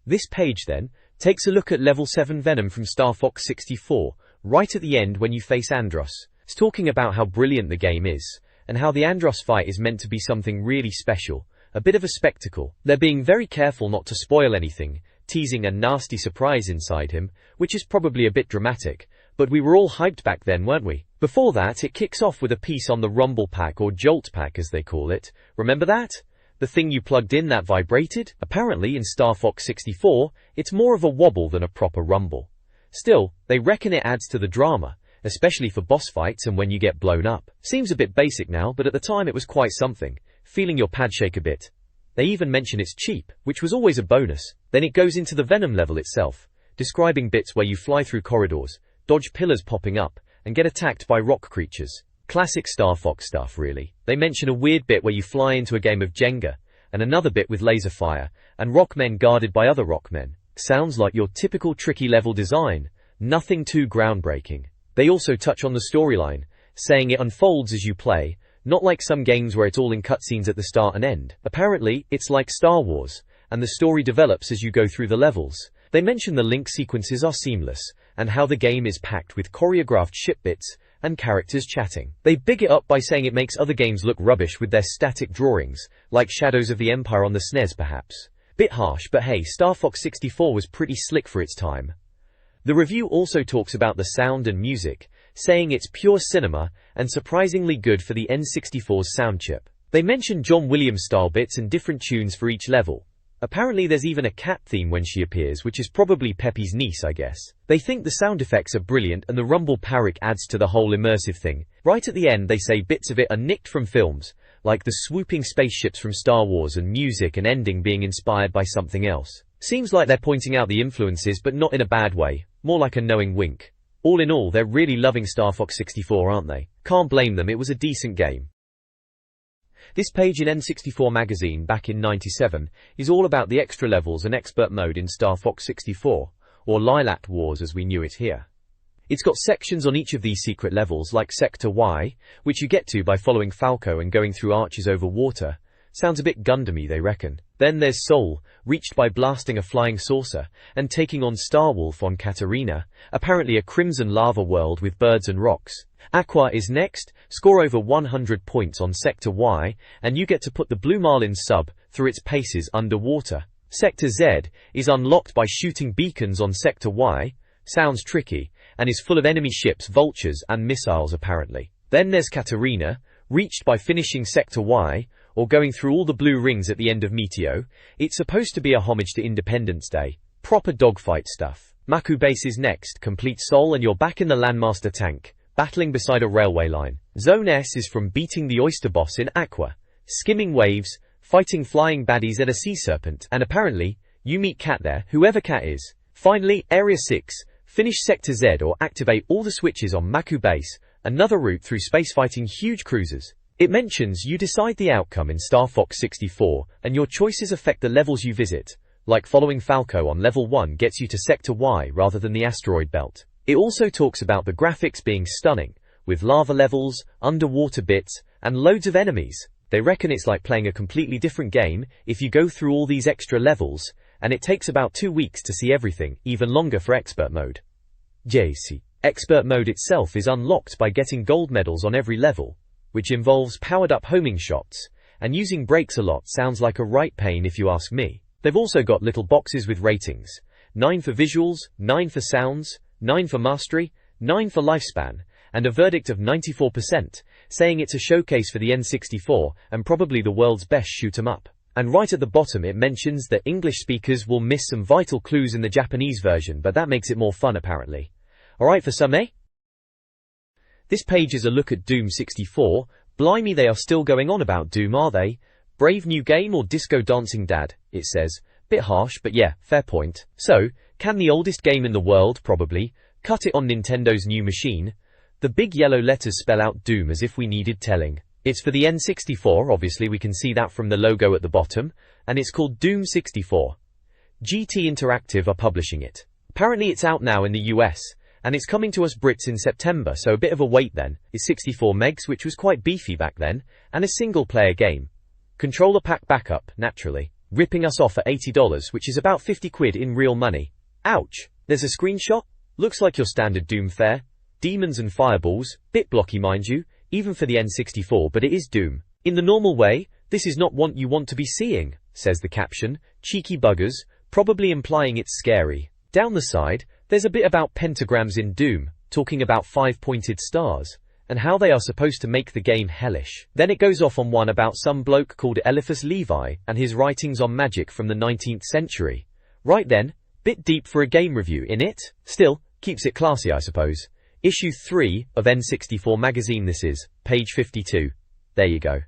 This page then, takes a look at level 7 Venom from Star Fox 64, right at the end when you face Andros. It's talking about how brilliant the game is, and how the Andros fight is meant to be something really special. A bit of a spectacle. They're being very careful not to spoil anything, teasing a nasty surprise inside him, which is probably a bit dramatic, but we were all hyped back then, weren't we? Before that, it kicks off with a piece on the Rumble Pack or Jolt Pack as they call it. Remember that? The thing you plugged in that vibrated? Apparently in Star Fox 64, it's more of a wobble than a proper rumble. Still, they reckon it adds to the drama, especially for boss fights and when you get blown up. Seems a bit basic now, but at the time it was quite something. Feeling your pad shake a bit. They even mention it's cheap, which was always a bonus. Then it goes into the Venom level itself, describing bits where you fly through corridors, dodge pillars popping up, and get attacked by rock creatures. Classic Star Fox stuff really. They mention a weird bit where you fly into a game of Jenga, and another bit with laser fire, and rockmen guarded by other rockmen. Sounds like your typical tricky level design. Nothing too groundbreaking. They also touch on the storyline, saying it unfolds as you play, not like some games where it's all in cutscenes at the start and end. Apparently, it's like Star Wars, and the story develops as you go through the levels. They mention the link sequences are seamless, and how the game is packed with choreographed ship bits, and characters chatting. They big it up by saying it makes other games look rubbish with their static drawings, like Shadows of the Empire on the SNES perhaps. Bit harsh, but hey, Star Fox 64 was pretty slick for its time. The review also talks about the sound and music, saying it's pure cinema, and surprisingly good for the N64's sound chip. They mention John Williams style bits and different tunes for each level. Apparently there's even a cat theme when she appears, which is probably Peppy's niece, I guess. They think the sound effects are brilliant and the rumble parrick adds to the whole immersive thing. Right at the end they say bits of it are nicked from films, like the swooping spaceships from Star Wars and music and ending being inspired by something else. Seems like they're pointing out the influences but not in a bad way, more like a knowing wink. All in all, they're really loving Star Fox 64, aren't they? Can't blame them, it was a decent game. This page in N64 Magazine back in '97 is all about the extra levels and expert mode in Star Fox 64, or Lilat Wars as we knew it here. It's got sections on each of these secret levels like Sector Y, which you get to by following Falco and going through arches over water. Sounds a bit Gundam-y, they reckon. Then there's Sol, reached by blasting a flying saucer and taking on Starwolf on Katarina, apparently a crimson lava world with birds and rocks. Aqua is next, score over 100 points on Sector Y, and you get to put the Blue Marlin sub through its paces underwater. Sector Z is unlocked by shooting beacons on Sector Y, sounds tricky, and is full of enemy ships, vultures, and missiles apparently. Then there's Katarina, reached by finishing Sector Y, or going through all the blue rings at the end of Meteo. It's supposed to be a homage to Independence Day. Proper dogfight stuff. Maku Base is next, complete Sol and you're back in the Landmaster tank, battling beside a railway line. Zone S is from beating the Oyster Boss in Aqua, skimming waves, fighting flying baddies at a sea serpent, and apparently, you meet Cat there, whoever Cat is. Finally, Area 6, finish Sector Z or activate all the switches on Maku Base, another route through space fighting huge cruisers. It mentions you decide the outcome in Star Fox 64, and your choices affect the levels you visit, like following Falco on level 1 gets you to Sector Y rather than the asteroid belt. It also talks about the graphics being stunning, with lava levels, underwater bits, and loads of enemies. They reckon it's like playing a completely different game if you go through all these extra levels, and it takes about 2 weeks to see everything, even longer for expert mode. JC. Expert mode itself is unlocked by getting gold medals on every level, which involves powered-up homing shots, and using brakes a lot sounds like a right pain if you ask me. They've also got little boxes with ratings. 9 for visuals, 9 for sounds, 9 for mastery, 9 for lifespan, and a verdict of 94%, saying it's a showcase for the N64 and probably the world's best shoot-'em-up. And right at the bottom it mentions that English speakers will miss some vital clues in the Japanese version, but that makes it more fun apparently. Alright for some, eh? This page is a look at Doom 64. Blimey, they are still going on about Doom, are they? Brave new game or disco dancing dad, it says. Bit harsh, but yeah, fair point. So, can the oldest game in the world, probably, cut it on Nintendo's new machine? The big yellow letters spell out Doom as if we needed telling. It's for the N64, obviously we can see that from the logo at the bottom, and it's called Doom 64. GT Interactive are publishing it. Apparently it's out now in the US, and it's coming to us Brits in September, so a bit of a wait then. It's 64 megs, which was quite beefy back then, and a single-player game. Controller pack backup, naturally. Ripping us off at $80, which is about 50 quid in real money. Ouch. There's a screenshot? Looks like your standard Doom fare. Demons and fireballs, bit blocky mind you, even for the N64, but it is Doom. In the normal way, this is not what you want to be seeing, says the caption. Cheeky buggers, probably implying it's scary. Down the side, there's a bit about pentagrams in Doom, talking about 5-pointed stars, and how they are supposed to make the game hellish. Then it goes off on one about some bloke called Eliphas Levi and his writings on magic from the 19th century. Right then, bit deep for a game review, innit? Still, keeps it classy I suppose. Issue 3 of N64 Magazine this is, page 52. There you go.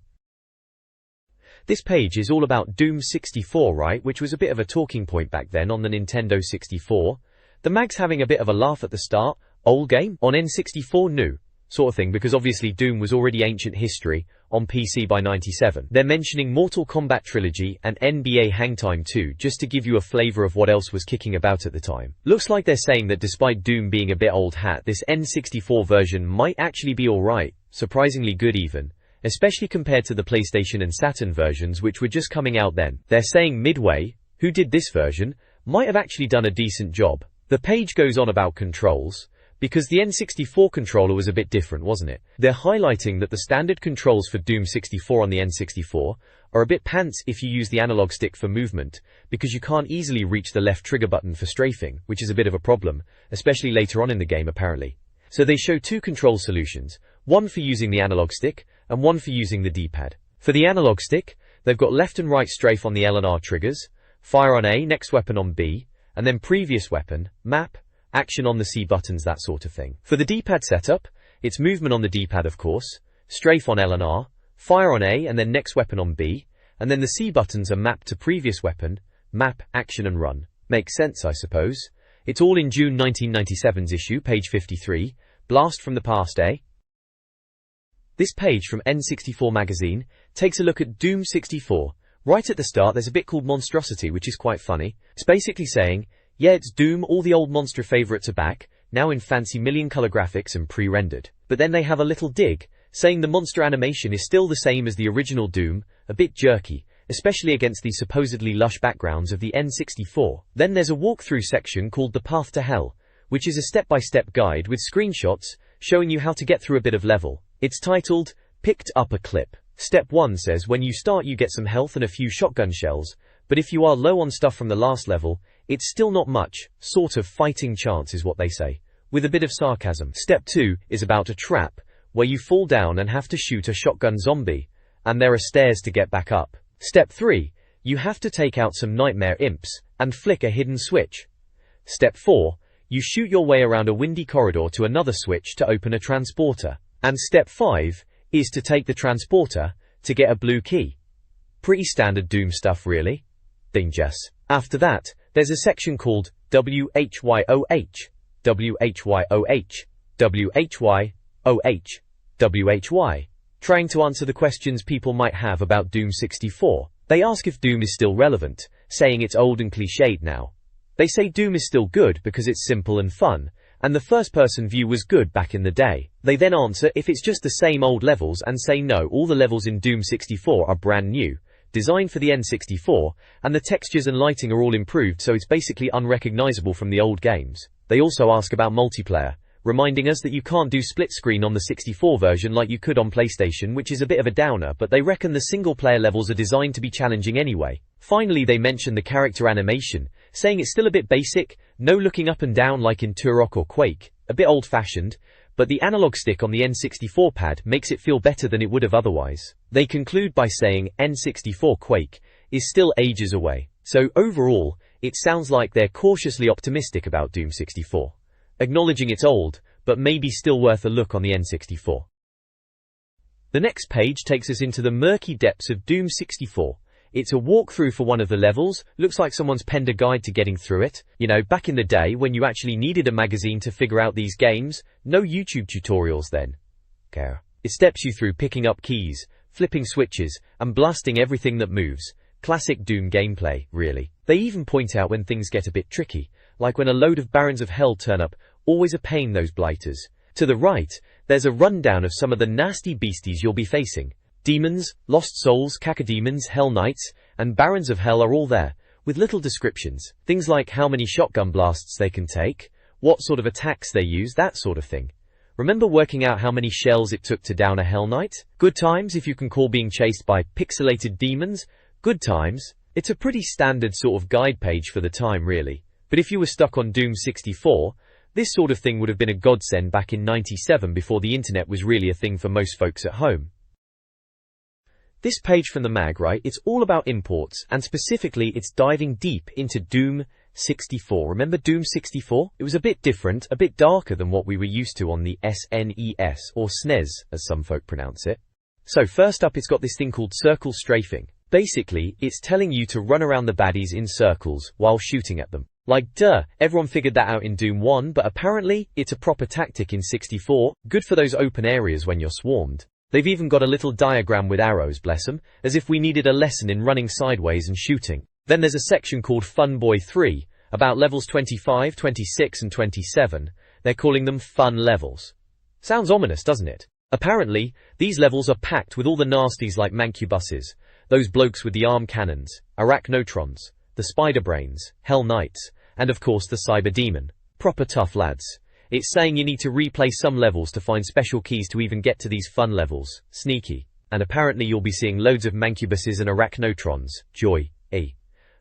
This page is all about Doom 64, right, which was a bit of a talking point back then on the Nintendo 64. The mag's having a bit of a laugh at the start. Old game? On N64 new? Sort of thing, because obviously Doom was already ancient history on PC by '97. They're mentioning Mortal Kombat Trilogy and NBA Hangtime 2 just to give you a flavor of what else was kicking about at the time. Looks like they're saying that despite Doom being a bit old hat, this N64 version might actually be alright, surprisingly good even, especially compared to the PlayStation and Saturn versions which were just coming out then. They're saying Midway, who did this version, might have actually done a decent job. The page goes on about controls, because the N64 controller was a bit different, wasn't it? They're highlighting that the standard controls for Doom 64 on the N64 are a bit pants if you use the analog stick for movement, because you can't easily reach the left trigger button for strafing, which is a bit of a problem, especially later on in the game apparently. So they show two control solutions, one for using the analog stick, and one for using the D-pad. For the analog stick, they've got left and right strafe on the L and R triggers, fire on A, next weapon on B, and then previous weapon, map, action on the C buttons, that sort of thing. For the D-pad setup, it's movement on the D-pad of course, strafe on L and R, fire on A and then next weapon on B, and then the C buttons are mapped to previous weapon, map, action and run. Makes sense I suppose. It's all in June 1997's issue, page 53. Blast from the past, eh? This page from N64 Magazine takes a look at Doom 64. Right at the start there's a bit called Monstrosity, which is quite funny. It's basically saying, yeah, it's Doom, all the old monster favourites are back, now in fancy million-colour graphics and pre-rendered. But then they have a little dig, saying the monster animation is still the same as the original Doom, a bit jerky, especially against the supposedly lush backgrounds of the N64. Then there's a walkthrough section called The Path to Hell, which is a step-by-step guide with screenshots showing you how to get through a bit of level. It's titled, Picked Up a Clip. Step 1 says when you start you get some health and a few shotgun shells, but if you are low on stuff from the last level, it's still not much, sort of fighting chance is what they say, with a bit of sarcasm. Step 2 is about a trap, where you fall down and have to shoot a shotgun zombie, and there are stairs to get back up. Step 3, you have to take out some nightmare imps, and flick a hidden switch. Step 4, you shoot your way around a windy corridor to another switch to open a transporter. And step 5 is to take the transporter to get a blue key. Pretty standard Doom stuff really. Dangerous. After that, there's a section called WHYOH, WHYOH, WHYOH, WHY, trying to answer the questions people might have about Doom 64. They ask if Doom is still relevant, saying it's old and cliched now. They say Doom is still good because it's simple and fun, and the first-person view was good back in the day. They then answer if it's just the same old levels and say no, all the levels in Doom 64 are brand new, designed for the N64, and the textures and lighting are all improved so it's basically unrecognizable from the old games. They also ask about multiplayer, reminding us that you can't do split screen on the 64 version like you could on PlayStation, which is a bit of a downer, but they reckon the single-player levels are designed to be challenging anyway. Finally, they mention the character animation, saying it's still a bit basic, no looking up and down like in Turok or Quake, a bit old-fashioned, but the analog stick on the N64 pad makes it feel better than it would have otherwise. They conclude by saying N64 Quake is still ages away. So overall, it sounds like they're cautiously optimistic about Doom 64, acknowledging it's old, but maybe still worth a look on the N64. The next page takes us into the murky depths of Doom 64. It's a walkthrough for one of the levels, looks like someone's penned a guide to getting through it. You know, back in the day when you actually needed a magazine to figure out these games, no YouTube tutorials then. It steps you through picking up keys, flipping switches, and blasting everything that moves. Classic Doom gameplay, really. They even point out when things get a bit tricky, like when a load of Barons of Hell turn up, always a pain those blighters. To the right, there's a rundown of some of the nasty beasties you'll be facing. Demons, Lost Souls, Cacodemons, Hell Knights, and Barons of Hell are all there, with little descriptions. Things like how many shotgun blasts they can take, what sort of attacks they use, that sort of thing. Remember working out how many shells it took to down a Hell Knight? Good times if you can call being chased by pixelated demons. Good times. It's a pretty standard sort of guide page for the time really. But if you were stuck on Doom 64, this sort of thing would have been a godsend back in '97 before the internet was really a thing for most folks at home. This page from the mag, right, it's all about imports, and specifically it's diving deep into Doom 64. Remember Doom 64? It was a bit different, a bit darker than what we were used to on the SNES, or SNES, as some folk pronounce it. So first up it's got this thing called circle strafing. Basically, it's telling you to run around the baddies in circles while shooting at them. Like duh, everyone figured that out in Doom 1, but apparently, it's a proper tactic in 64, good for those open areas when you're swarmed. They've even got a little diagram with arrows, bless 'em, as if we needed a lesson in running sideways and shooting. Then there's a section called Fun Boy 3, about levels 25, 26 and 27. They're calling them fun levels. Sounds ominous, doesn't it? Apparently, these levels are packed with all the nasties like Mancubuses, those blokes with the arm cannons, Arachnotrons, the Spider Brains, Hell Knights, and of course the Cyber Demon. Proper tough lads. It's saying you need to replay some levels to find special keys to even get to these fun levels. Sneaky. And apparently you'll be seeing loads of Mancubuses and Arachnotrons. Joy.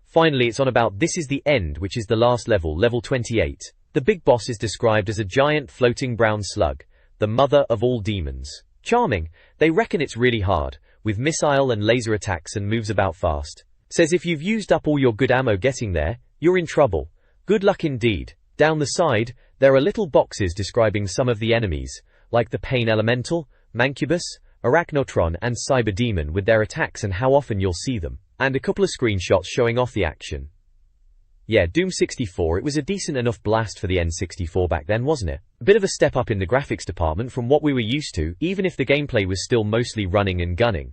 Finally it's on about This Is the End, which is the last level, level 28. The big boss is described as a giant floating brown slug, the mother of all demons. Charming. They reckon it's really hard, with missile and laser attacks and moves about fast. Says if you've used up all your good ammo getting there, you're in trouble. Good luck indeed. Down the side, there are little boxes describing some of the enemies, like the Pain Elemental, Mancubus, Arachnotron and Cyber Demon with their attacks and how often you'll see them, and a couple of screenshots showing off the action. Yeah, Doom 64, it was a decent enough blast for the N64 back then, wasn't it? A bit of a step up in the graphics department from what we were used to, even if the gameplay was still mostly running and gunning.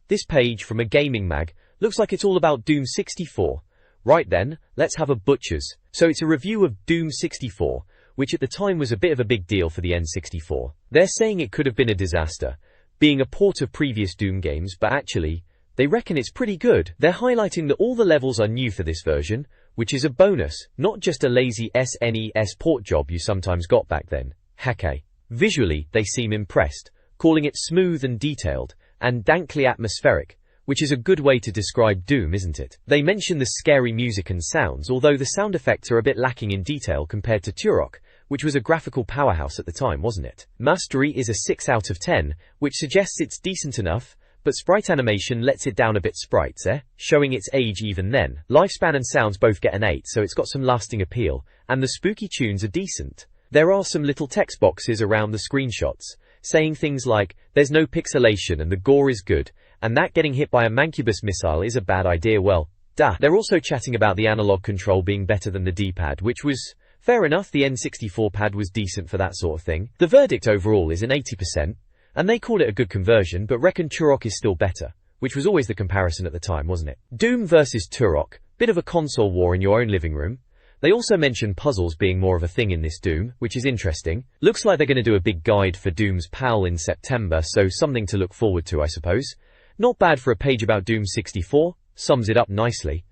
This page from a gaming mag looks like it's all about Doom 64. Right then, let's have a butcher's. So it's a review of Doom 64, which at the time was a bit of a big deal for the N64. They're saying it could have been a disaster, being a port of previous Doom games, but actually, they reckon it's pretty good. They're highlighting that all the levels are new for this version, which is a bonus, not just a lazy SNES port job you sometimes got back then. Hake. Visually, they seem impressed, calling it smooth and detailed, and dankly atmospheric, which is a good way to describe Doom, isn't it? They mention the scary music and sounds, although the sound effects are a bit lacking in detail compared to Turok, which was a graphical powerhouse at the time, wasn't it? Mastery is a 6 out of 10, which suggests it's decent enough, but sprite animation lets it down a bit, sprites, showing its age even then. Lifespan and sounds both get an 8, so it's got some lasting appeal, and the spooky tunes are decent. There are some little text boxes around the screenshots, saying things like, there's no pixelation and the gore is good, and that getting hit by a mancubus missile is a bad idea. Well, duh. They're also chatting about the analog control being better than the D-pad, which was fair enough. The N64 pad was decent for that sort of thing. The verdict overall is an 80%. And they call it a good conversion, but reckon Turok is still better, which was always the comparison at the time, wasn't it? Doom versus Turok, bit of a console war in your own living room. They also mention puzzles being more of a thing in this Doom, which is interesting. Looks like they're going to do a big guide for Doom's PAL in September, so something to look forward to, I suppose. Not bad for a page about Doom 64, sums it up nicely.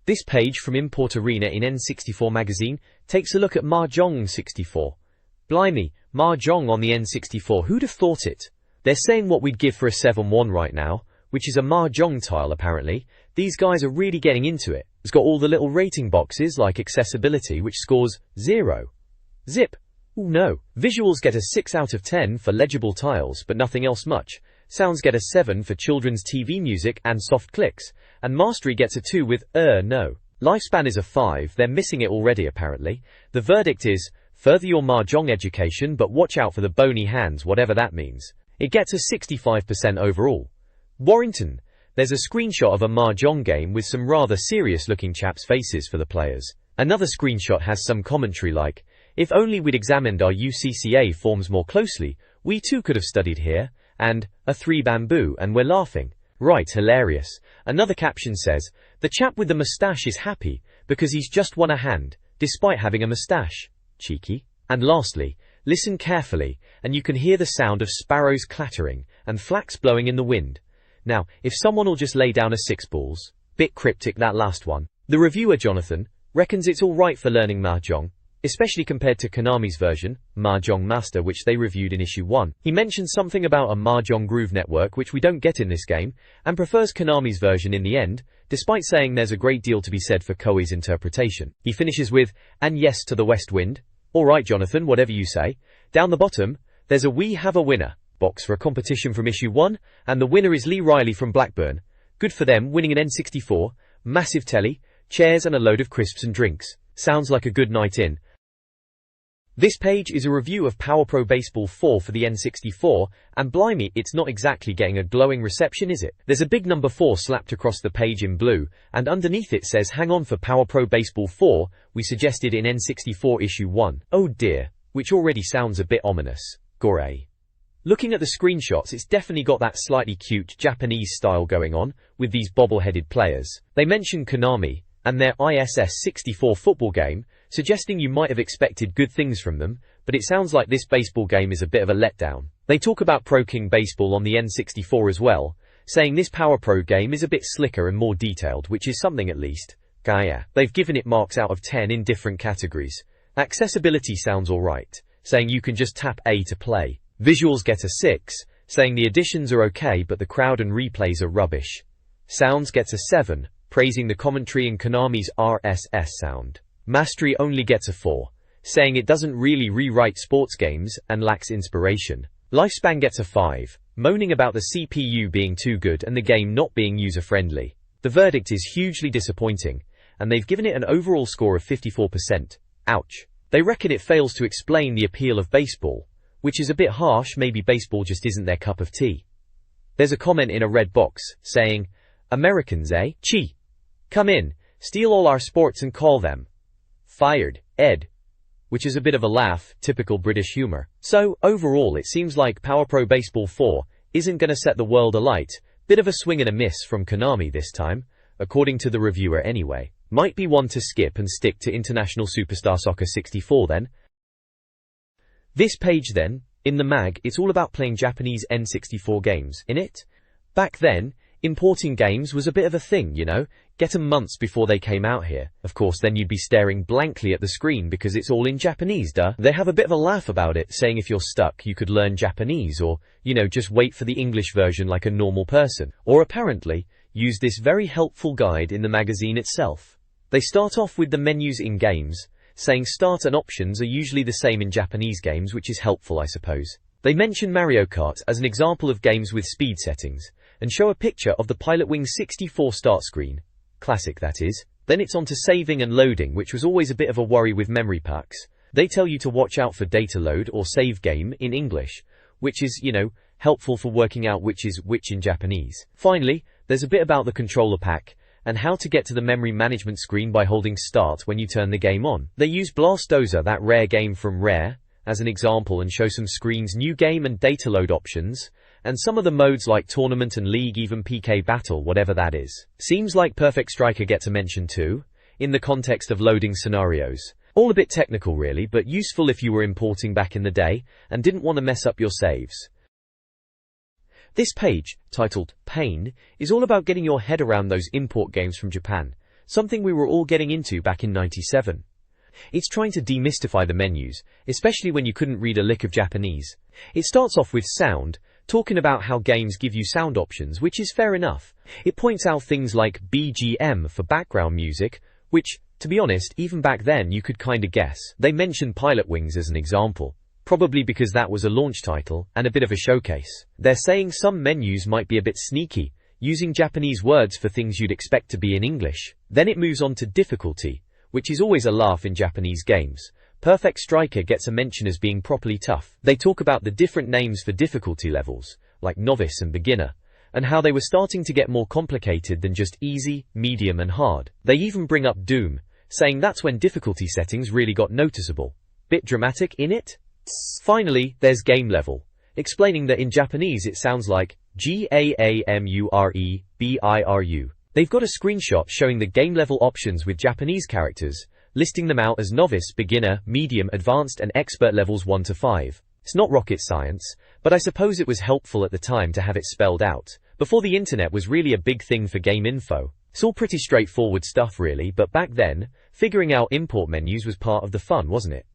This page from Import Arena in N64 Magazine takes a look at Mahjong 64. Blimey, Mahjong on the N64, who'd have thought it? They're saying what we'd give for a 7-1 right now, which is a Mahjong tile apparently. These guys are really getting into it. It's got all the little rating boxes like accessibility, which scores 0. Zip. Ooh no. Visuals get a 6 out of 10 for legible tiles, but nothing else much. Sounds get a 7 for children's TV music and soft clicks, and mastery gets a 2 with no. Lifespan is a 5, they're missing it already apparently. The verdict is, further your Mahjong education, but watch out for the bony hands, whatever that means. It gets a 65% overall. Warrington. There's a screenshot of a Mahjong game with some rather serious looking chaps' faces for the players. Another screenshot has some commentary like, if only we'd examined our UCCA forms more closely, we too could have studied here, and, a 3 bamboo, and we're laughing. Right, hilarious. Another caption says, the chap with the moustache is happy, because he's just won a hand, despite having a moustache. Cheeky. And lastly, listen carefully, and you can hear the sound of sparrows clattering, and flax blowing in the wind. Now, if someone will just lay down a 6 balls, bit cryptic that last one. The reviewer Jonathan reckons it's alright for learning Mahjong, especially compared to Konami's version, Mahjong Master, which they reviewed in issue 1. He mentioned something about a Mahjong groove network which we don't get in this game, and prefers Konami's version in the end, despite saying there's a great deal to be said for Koei's interpretation. He finishes with, and yes to the west wind. Alright Jonathan, whatever you say. Down the bottom, there's a we have a winner box for a competition from issue 1, and the winner is Lee Riley from Blackburn. Good for them, winning an N64, massive telly, chairs and a load of crisps and drinks. Sounds like a good night in. This page is a review of Power Pro Baseball 4 for the N64, and blimey, it's not exactly getting a glowing reception, is it? There's a big number 4 slapped across the page in blue, and underneath it says hang on for Power Pro Baseball 4, we suggested in N64 issue 1. Oh dear, which already sounds a bit ominous. Gore. Looking at the screenshots, it's definitely got that slightly cute Japanese style going on, with these bobble-headed players. They mention Konami, and their ISS 64 football game, suggesting you might have expected good things from them, but it sounds like this baseball game is a bit of a letdown. They talk about Pro King Baseball on the N64 as well, saying this Power Pro game is a bit slicker and more detailed, which is something at least. Gaia. They've given it marks out of 10 in different categories. Accessibility sounds alright, saying you can just tap A to play. Visuals get a 6, saying the additions are okay but the crowd and replays are rubbish. Sounds gets a 7, praising the commentary in Konami's RSS sound. Mastery only gets a 4, saying it doesn't really rewrite sports games and lacks inspiration. Lifespan gets a 5, moaning about the CPU being too good and the game not being user-friendly. The verdict is hugely disappointing, and they've given it an overall score of 54%. Ouch. They reckon it fails to explain the appeal of baseball, which is a bit harsh. Maybe baseball just isn't their cup of tea. There's a comment in a red box, saying, Americans, eh? Chi. Come in, steal all our sports and call them fired, Ed. Which is a bit of a laugh, typical British humor. So, overall it seems like Power Pro Baseball 4 isn't gonna set the world alight. Bit of a swing and a miss from Konami this time, according to the reviewer anyway. Might be one to skip and stick to International Superstar Soccer 64 then. This page then, in the mag, it's all about playing Japanese N64 games, innit? Back then, importing games was a bit of a thing, you know? Get 'em months before they came out here. Of course, then you'd be staring blankly at the screen because it's all in Japanese, duh. They have a bit of a laugh about it, saying if you're stuck, you could learn Japanese or, you know, just wait for the English version like a normal person. Or apparently, use this very helpful guide in the magazine itself. They start off with the menus in games, saying start and options are usually the same in Japanese games, which is helpful, I suppose. They mention Mario Kart as an example of games with speed settings, and show a picture of the Pilotwings 64 start screen. Classic, that is. Then it's on to saving and loading, which was always a bit of a worry with memory packs. They tell you to watch out for data load or save game in English, which is, you know, helpful for working out which is which in Japanese. Finally, there's a bit about the controller pack, and how to get to the memory management screen by holding start when you turn the game on. They use Blastoza, that rare game from Rare, as an example and show some screens, new game and data load options, and some of the modes like tournament and league, even PK battle, whatever that is. Seems like Perfect Striker gets a mention too, in the context of loading scenarios. All a bit technical really, but useful if you were importing back in the day and didn't want to mess up your saves. This page, titled Pain, is all about getting your head around those import games from Japan, something we were all getting into back in '97. It's trying to demystify the menus, especially when you couldn't read a lick of Japanese. It starts off with sound, talking about how games give you sound options, which is fair enough. It points out things like BGM for background music, which, to be honest, even back then you could kinda guess. They mention Pilotwings as an example, probably because that was a launch title and a bit of a showcase. They're saying some menus might be a bit sneaky, using Japanese words for things you'd expect to be in English. Then it moves on to difficulty, which is always a laugh in Japanese games. Perfect Striker gets a mention as being properly tough. They talk about the different names for difficulty levels, like novice and beginner, and how they were starting to get more complicated than just easy, medium and hard. They even bring up Doom, saying that's when difficulty settings really got noticeable. Bit dramatic, innit? Finally, there's game level, explaining that in Japanese it sounds like GAAMUREBIRU. They've got a screenshot showing the game level options with Japanese characters, listing them out as novice, beginner, medium, advanced and expert levels 1 to 5. It's not rocket science, but I suppose it was helpful at the time to have it spelled out, before the internet was really a big thing for game info. It's all pretty straightforward stuff really, but back then, figuring out import menus was part of the fun, wasn't it?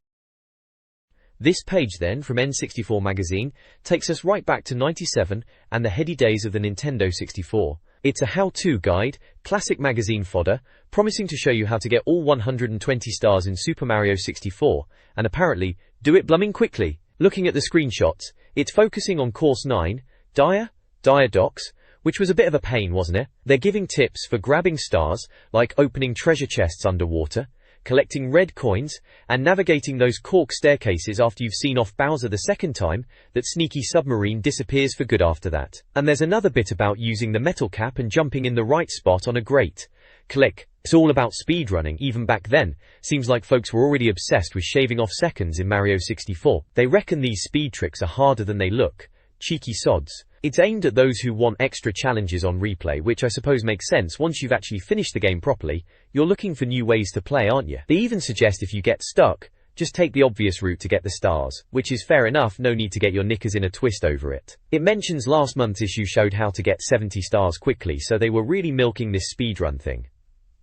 This page then, from N64 Magazine, takes us right back to '97 and the heady days of the Nintendo 64. It's a how-to guide, classic magazine fodder, promising to show you how to get all 120 stars in Super Mario 64, and apparently, do it blooming quickly. Looking at the screenshots, it's focusing on Course 9, Dire Docks, which was a bit of a pain, wasn't it? They're giving tips for grabbing stars, like opening treasure chests underwater, collecting red coins, and navigating those cork staircases after you've seen off Bowser the second time. That sneaky submarine disappears for good after that. And there's another bit about using the metal cap and jumping in the right spot on a grate. Click. It's all about speedrunning even back then. Seems like folks were already obsessed with shaving off seconds in Mario 64. They reckon these speed tricks are harder than they look. Cheeky sods. It's aimed at those who want extra challenges on replay, which I suppose makes sense. Once you've actually finished the game properly, you're looking for new ways to play, aren't you? They even suggest if you get stuck, just take the obvious route to get the stars, which is fair enough, no need to get your knickers in a twist over it. It mentions last month's issue showed how to get 70 stars quickly, so they were really milking this speedrun thing.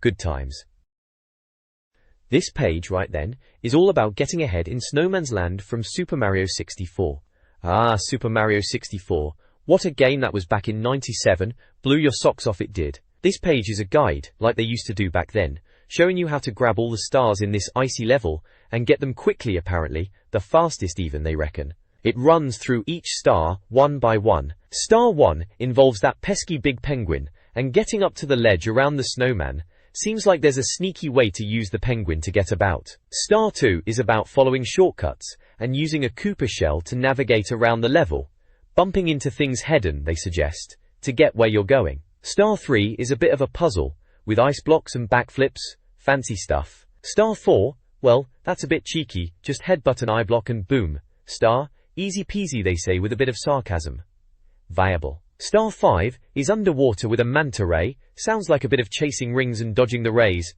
Good times. This page right then is all about getting ahead in Snowman's Land from Super Mario 64. Ah, Super Mario 64. What a game that was back in '97, blew your socks off, it did. This page is a guide, like they used to do back then, showing you how to grab all the stars in this icy level, and get them quickly apparently, the fastest even they reckon. It runs through each star, one by one. Star 1 involves that pesky big penguin, and getting up to the ledge around the snowman. Seems like there's a sneaky way to use the penguin to get about. Star 2 is about following shortcuts, and using a Koopa shell to navigate around the level. Bumping into things head-on, they suggest, to get where you're going. Star 3 is a bit of a puzzle, with ice blocks and backflips, fancy stuff. Star 4, well, that's a bit cheeky, just headbutt an eye block and boom. Star, easy peasy they say with a bit of sarcasm. Viable. Star 5 is underwater with a manta ray, sounds like a bit of chasing rings and dodging the rays.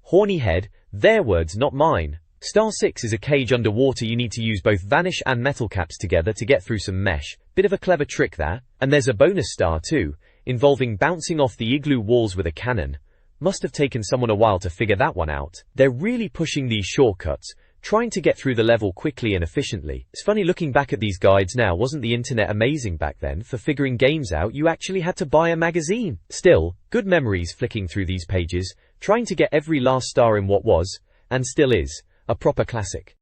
Horny head, their words not mine. Star 6 is a cage underwater, you need to use both vanish and metal caps together to get through some mesh. Bit of a clever trick there. And there's a bonus star too, involving bouncing off the igloo walls with a cannon. Must have taken someone a while to figure that one out. They're really pushing these shortcuts, trying to get through the level quickly and efficiently. It's funny looking back at these guides now, wasn't the internet amazing back then? For figuring games out, you actually had to buy a magazine. Still, good memories flicking through these pages, trying to get every last star in what was, and still is, a proper classic.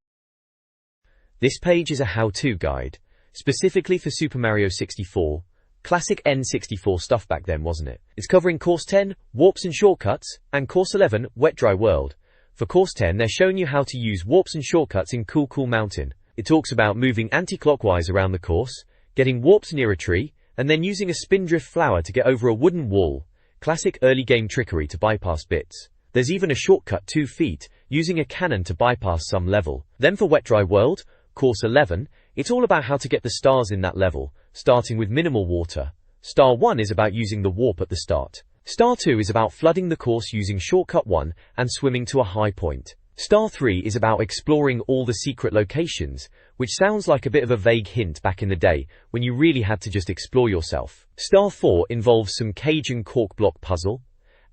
This page is a how-to guide, specifically for Super Mario 64. Classic N64 stuff back then, wasn't it? It's covering Course 10, Warps and Shortcuts, and Course 11, Wet Dry World. For Course 10, they're showing you how to use warps and shortcuts in Cool Cool Mountain. It talks about moving anti-clockwise around the course, getting warps near a tree, and then using a spindrift flower to get over a wooden wall. Classic early game trickery to bypass bits. There's even a shortcut 2 feet, using a cannon to bypass some level. Then for Wet Dry World, Course 11, it's all about how to get the stars in that level, starting with minimal water. Star 1 is about using the warp at the start. Star 2 is about flooding the course using Shortcut 1 and swimming to a high point. Star 3 is about exploring all the secret locations, which sounds like a bit of a vague hint back in the day when you really had to just explore yourself. Star 4 involves some cage and cork block puzzle.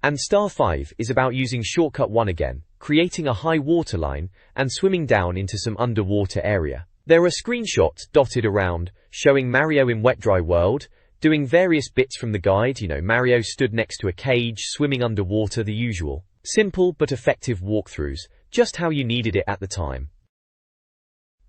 And Star 5 is about using Shortcut 1 again, creating a high water line and swimming down into some underwater area. There are screenshots dotted around showing Mario in Wet Dry World, doing various bits from the guide, Mario stood next to a cage, swimming underwater, the usual. Simple but effective walkthroughs, just how you needed it at the time.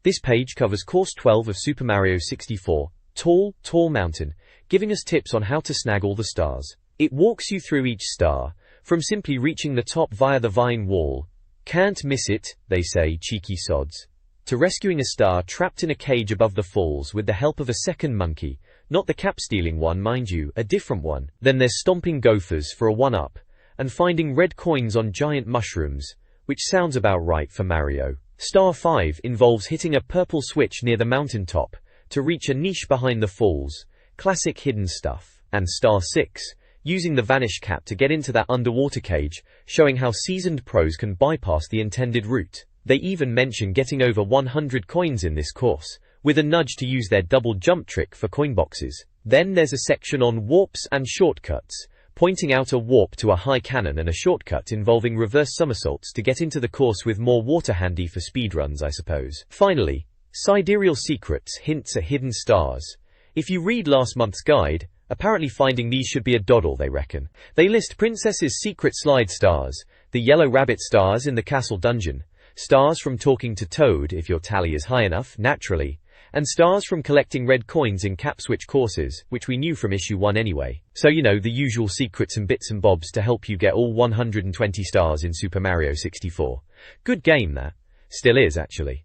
This page covers Course 12 of Super Mario 64, Tall, Tall Mountain, giving us tips on how to snag all the stars. It walks you through each star, from simply reaching the top via the vine wall. Can't miss it, they say, cheeky sods. To rescuing a star trapped in a cage above the falls with the help of a second monkey, not the cap-stealing one, mind you, a different one. Then there's stomping gophers for a 1-up, and finding red coins on giant mushrooms, which sounds about right for Mario. Star 5 involves hitting a purple switch near the mountaintop to reach a niche behind the falls, classic hidden stuff. And Star 6, using the vanish cap to get into that underwater cage, showing how seasoned pros can bypass the intended route. They even mention getting over 100 coins in this course, with a nudge to use their double jump trick for coin boxes. Then there's a section on warps and shortcuts, pointing out a warp to a high cannon and a shortcut involving reverse somersaults to get into the course with more water handy for speedruns, I suppose. Finally, sidereal secrets, hints at hidden stars. If you read last month's guide, apparently finding these should be a doddle, they reckon. They list Princess's secret slide stars, the yellow rabbit stars in the castle dungeon, stars from talking to Toad if your tally is high enough, naturally, and stars from collecting red coins in cap switch courses, which we knew from issue 1 anyway. So the usual secrets and bits and bobs to help you get all 120 stars in Super Mario 64. Good game that. Still is, actually.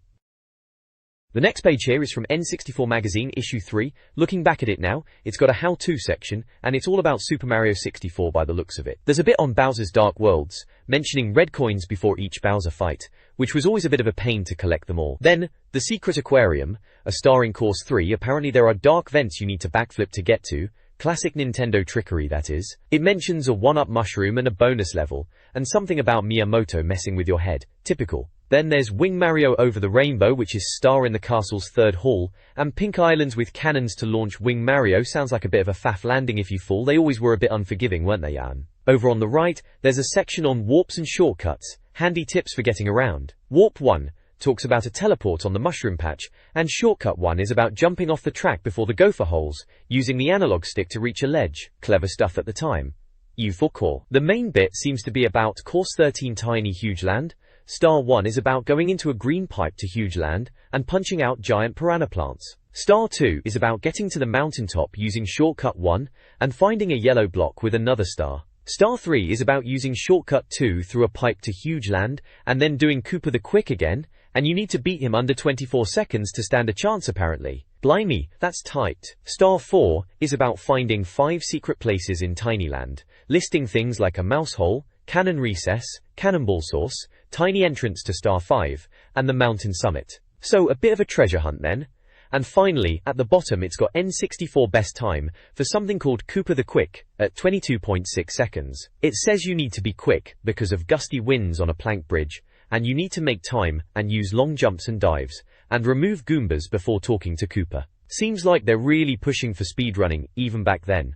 The next page here is from N64 Magazine, issue 3. Looking back at it now, it's got a how-to section, and it's all about Super Mario 64 by the looks of it. There's a bit on Bowser's Dark Worlds, mentioning red coins before each Bowser fight, which was always a bit of a pain to collect them all. Then, the Secret Aquarium, a star in Course 3, apparently there are dark vents you need to backflip to get to. Classic Nintendo trickery, that is. It mentions a 1-up mushroom and a bonus level, and something about Miyamoto messing with your head. Typical. Then there's Wing Mario Over the Rainbow, which is star in the castle's 3rd hall, and pink islands with cannons to launch Wing Mario. Sounds like a bit of a faff landing if you fall. They always were a bit unforgiving, weren't they, Jan? Over on the right, there's a section on warps and shortcuts, handy tips for getting around. Warp 1 talks about a teleport on the mushroom patch, and Shortcut 1 is about jumping off the track before the gopher holes, using the analog stick to reach a ledge. Clever stuff at the time. U4 Core. The main bit seems to be about Course 13 Tiny Huge Land. Star 1 is about going into a green pipe to Huge Land and punching out giant piranha plants. Star 2 is about getting to the mountaintop using Shortcut 1 and finding a yellow block with another star. Star 3 is about using Shortcut 2 through a pipe to Huge Land and then doing Koopa the Quick again, and you need to beat him under 24 seconds to stand a chance apparently. Blimey, that's tight. Star 4 is about finding 5 secret places in Tinyland, listing things like a mouse hole, cannon recess, cannonball source, tiny entrance to Star 5, and the mountain summit. So a bit of a treasure hunt then. And finally, at the bottom it's got N64 best time for something called Cooper the Quick at 22.6 seconds. It says you need to be quick because of gusty winds on a plank bridge, and you need to make time and use long jumps and dives, and remove Goombas before talking to Cooper. Seems like they're really pushing for speedrunning even back then.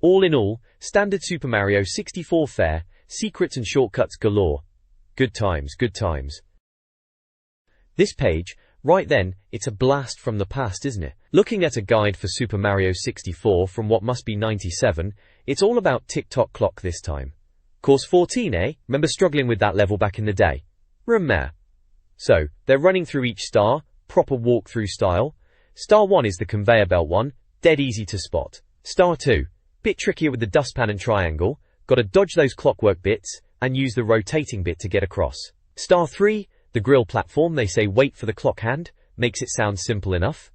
All in all, standard Super Mario 64 fare, secrets and shortcuts galore. Good times, good times. This page, right then, it's a blast from the past, isn't it? Looking at a guide for Super Mario 64 from what must be 97, it's all about tick-tock clock this time. Course 14, eh? Remember struggling with that level back in the day? Remember. So, they're running through each star, proper walkthrough style. Star 1 is the conveyor belt one, dead easy to spot. Star 2, bit trickier with the dustpan and triangle, gotta dodge those clockwork bits, and use the rotating bit to get across. Star 3, the grill platform, they say wait for the clock hand, makes it sound simple enough.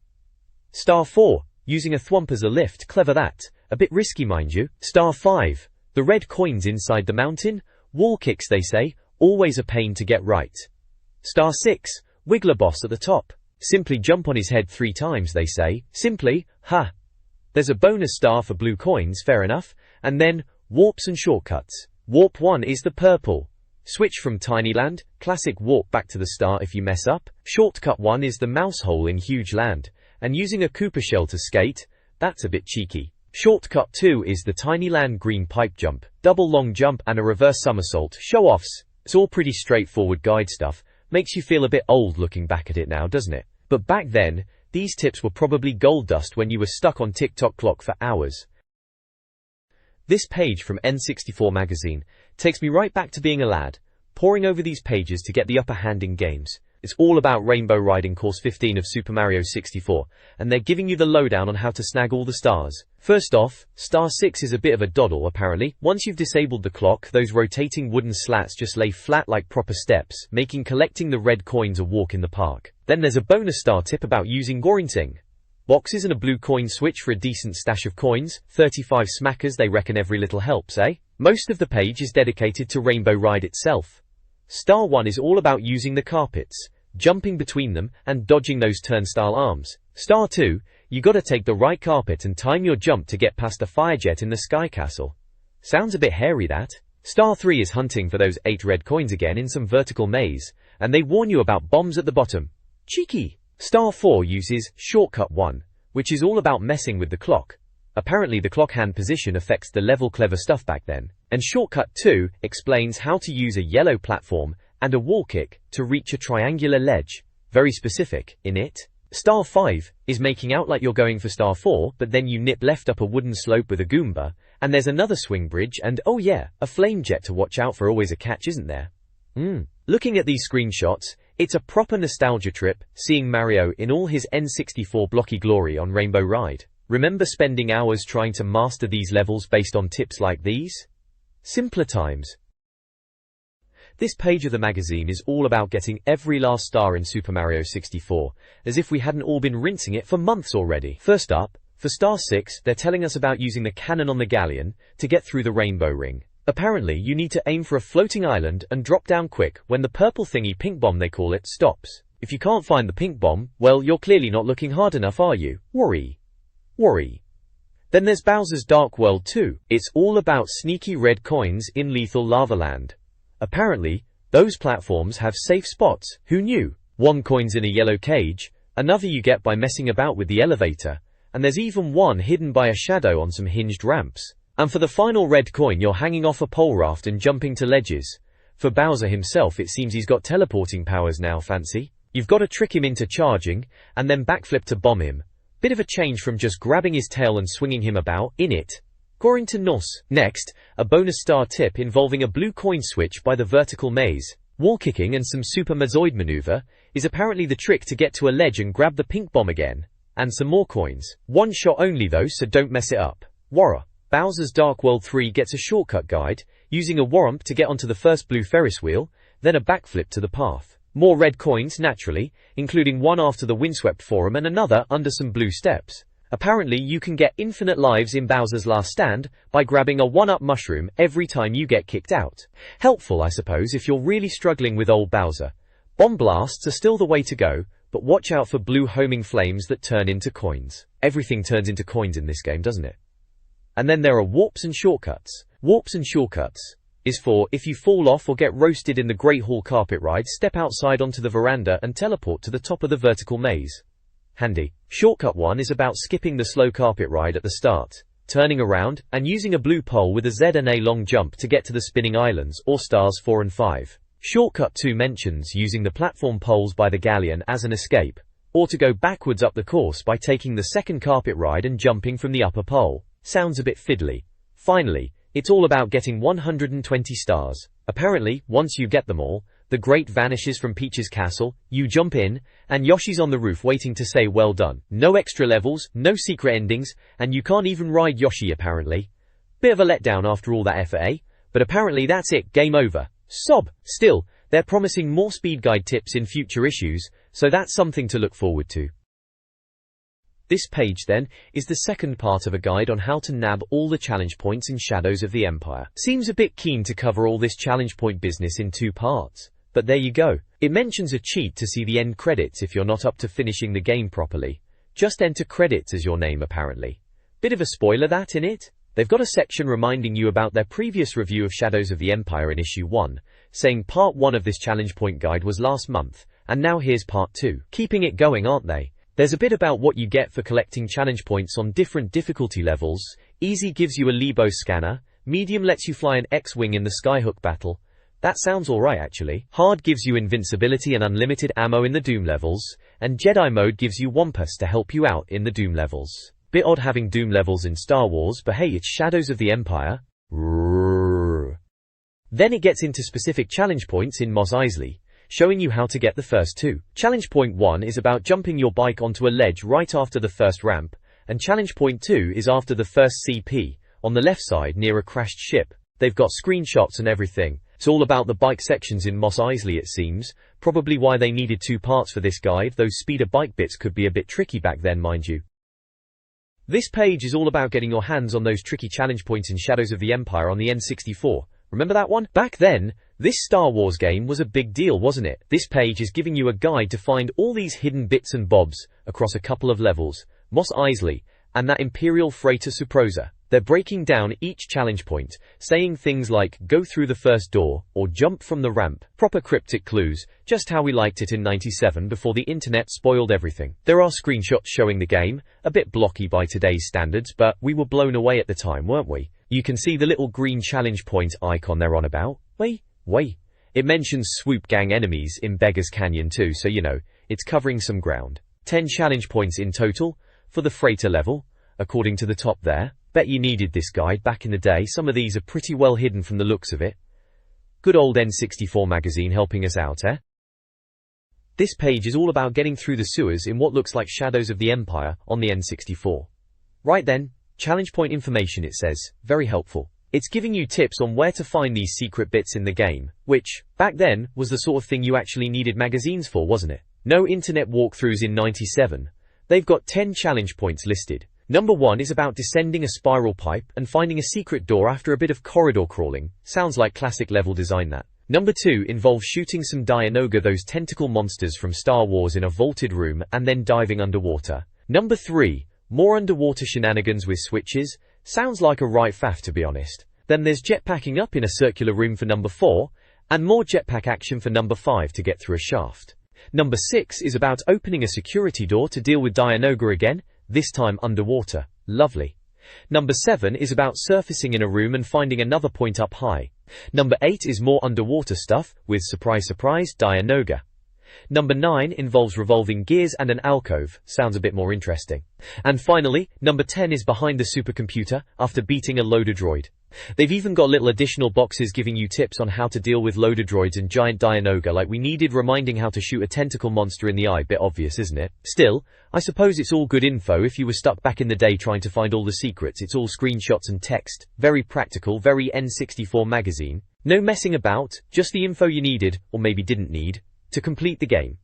Star 4, using a thwomp as a lift, clever that, a bit risky mind you. Star 5, the red coins inside the mountain, wall kicks they say, always a pain to get right. Star 6, Wiggler boss at the top, simply jump on his head 3 times they say, simply, ha. There's a bonus star for blue coins, fair enough, and then, warps and shortcuts. Warp 1 is the purple. Switch from Tinyland, classic warp back to the star if you mess up. Shortcut 1 is the mouse hole in Huge Land, and using a Koopa shell to skate, that's a bit cheeky. Shortcut 2 is the Tinyland green pipe jump, double long jump and a reverse somersault, show-offs. It's all pretty straightforward guide stuff, makes you feel a bit old looking back at it now, doesn't it? But back then, these tips were probably gold dust when you were stuck on tick-tock clock for hours. This page from N64 Magazine takes me right back to being a lad, poring over these pages to get the upper hand in games. It's all about Rainbow Riding Course 15 of Super Mario 64, and they're giving you the lowdown on how to snag all the stars. First off, Star 6 is a bit of a doddle apparently. Once you've disabled the clock, those rotating wooden slats just lay flat like proper steps, making collecting the red coins a walk in the park. Then there's a bonus star tip about using Gorinting. Boxes and a blue coin switch for a decent stash of coins, 35 smackers, they reckon every little helps, eh? Most of the page is dedicated to Rainbow Ride itself. Star 1 is all about using the carpets, jumping between them and dodging those turnstile arms. Star 2, you gotta take the right carpet and time your jump to get past the fire jet in the sky castle. Sounds a bit hairy that. Star 3 is hunting for those 8 red coins again in some vertical maze, and they warn you about bombs at the bottom. Cheeky! Star 4 uses Shortcut 1, which is all about messing with the clock. Apparently the clock hand position affects the level, clever stuff back then. And Shortcut 2 explains how to use a yellow platform and a wall kick to reach a triangular ledge. Very specific, innit? Star 5 is making out like you're going for Star 4, but then you nip left up a wooden slope with a Goomba, and there's another swing bridge and oh yeah, a flame jet to watch out for, always a catch, isn't there? Looking at these screenshots, it's a proper nostalgia trip, seeing Mario in all his N64 blocky glory on Rainbow Ride. Remember spending hours trying to master these levels based on tips like these? Simpler times. This page of the magazine is all about getting every last star in Super Mario 64, as if we hadn't all been rinsing it for months already. First up, for Star 6, they're telling us about using the cannon on the galleon to get through the rainbow ring. Apparently, you need to aim for a floating island and drop down quick when the purple thingy, pink bomb they call it, stops. If you can't find the pink bomb, well, you're clearly not looking hard enough, are you? Worry. Then there's Bowser's Dark World 2. It's all about sneaky red coins in Lethal Lava Land. Apparently, those platforms have safe spots. Who knew? 1 coin's in a yellow cage, another you get by messing about with the elevator, and there's even one hidden by a shadow on some hinged ramps. And for the final red coin, you're hanging off a pole raft and jumping to ledges. For Bowser himself, it seems he's got teleporting powers now, fancy? You've got to trick him into charging, and then backflip to bomb him. Bit of a change from just grabbing his tail and swinging him about, innit? Goring to nos. Next, a bonus star tip involving a blue coin switch by the vertical maze. Wall kicking and some super mazoid maneuver is apparently the trick to get to a ledge and grab the pink bomb again. And some more coins. 1 shot only though, so don't mess it up. Warra. Bowser's Dark World 3 gets a shortcut guide, using a warrump to get onto the first blue Ferris wheel, then a backflip to the path. More red coins, naturally, including one after the windswept forum and another under some blue steps. Apparently you can get infinite lives in Bowser's Last Stand by grabbing a 1-up mushroom every time you get kicked out. Helpful, I suppose, if you're really struggling with old Bowser. Bomb blasts are still the way to go, but watch out for blue homing flames that turn into coins. Everything turns into coins in this game, doesn't it? And then there are warps and shortcuts. Warps and shortcuts is for if you fall off or get roasted in the Great Hall carpet ride, step outside onto the veranda and teleport to the top of the vertical maze. Handy. Shortcut 1 is about skipping the slow carpet ride at the start, turning around, and using a blue pole with a Z and A long jump to get to the spinning islands, or stars 4 and 5. Shortcut 2 mentions using the platform poles by the galleon as an escape, or to go backwards up the course by taking the second carpet ride and jumping from the upper pole. Sounds a bit fiddly. Finally, it's all about getting 120 stars. Apparently, once you get them all, the grate vanishes from Peach's castle, you jump in, and Yoshi's on the roof waiting to say well done. No extra levels, no secret endings, and you can't even ride Yoshi apparently. Bit of a letdown after all that effort, eh? But apparently that's it, game over. Sob. Still, they're promising more speed guide tips in future issues, so that's something to look forward to. This page, then, is the second part of a guide on how to nab all the challenge points in Shadows of the Empire. Seems a bit keen to cover all this challenge point business in 2 parts. But there you go. It mentions a cheat to see the end credits if you're not up to finishing the game properly. Just enter credits as your name apparently. Bit of a spoiler that, innit? They've got a section reminding you about their previous review of Shadows of the Empire in issue 1, saying part 1 of this challenge point guide was last month, and now here's part 2. Keeping it going, aren't they? There's a bit about what you get for collecting challenge points on different difficulty levels. Easy gives you a Lebo scanner, medium lets you fly an X-wing in the Skyhook battle. That sounds alright actually. Hard gives you invincibility and unlimited ammo in the Doom levels, and Jedi mode gives you Wampus to help you out in the Doom levels. Bit odd having Doom levels in Star Wars, but hey, it's Shadows of the Empire. Then it gets into specific challenge points in Mos Eisley, showing you how to get the first 2. Challenge point 1 is about jumping your bike onto a ledge right after the first ramp, and challenge point 2 is after the first CP, on the left side near a crashed ship. They've got screenshots and everything. It's all about the bike sections in Mos Eisley it seems, probably why they needed 2 parts for this guide. Those speeder bike bits could be a bit tricky back then, mind you. This page is all about getting your hands on those tricky challenge points in Shadows of the Empire on the N64. Remember that one? Back then, this Star Wars game was a big deal, wasn't it? This page is giving you a guide to find all these hidden bits and bobs across a couple of levels, Mos Eisley, and that Imperial freighter Suprosa. They're breaking down each challenge point, saying things like go through the first door or jump from the ramp. Proper cryptic clues, just how we liked it in '97 before the internet spoiled everything. There are screenshots showing the game, a bit blocky by today's standards, but we were blown away at the time, weren't we? You can see the little green challenge point icon they're on about. Wait. It mentions Swoop Gang enemies in Beggar's Canyon too, so you know, it's covering some ground. 10 challenge points in total for the freighter level, according to the top there. Bet you needed this guide back in the day. Some of these are pretty well hidden from the looks of it. Good old N64 Magazine helping us out, eh? This page is all about getting through the sewers in what looks like Shadows of the Empire on the N64. Right then, challenge point information it says, very helpful. It's giving you tips on where to find these secret bits in the game, which, back then, was the sort of thing you actually needed magazines for, wasn't it? No internet walkthroughs in '97. They've got 10 challenge points listed. Number 1 is about descending a spiral pipe and finding a secret door after a bit of corridor crawling. Sounds like classic level design that. Number 2 involves shooting some Dianoga, those tentacle monsters from Star Wars, in a vaulted room and then diving underwater. Number 3, more underwater shenanigans with switches. Sounds like a right faff, to be honest. Then there's jetpacking up in a circular room for number 4, and more jetpack action for number 5 to get through a shaft. Number 6 is about opening a security door to deal with Dianoga again, this time underwater. Lovely. Number 7 is about surfacing in a room and finding another point up high. Number 8 is more underwater stuff, with surprise surprise, Dianoga. Number 9 involves revolving gears and an alcove. Sounds a bit more interesting. And finally, number 10 is behind the supercomputer after beating a loader droid. They've even got little additional boxes giving you tips on how to deal with loader droids and giant Dianoga, like we needed reminding how to shoot a tentacle monster in the eye. Bit obvious, isn't it? Still, I suppose it's all good info if you were stuck back in the day trying to find all the secrets. It's all screenshots and text. Very practical, very N64 Magazine. No messing about, just the info you needed, or maybe didn't need. to complete the game.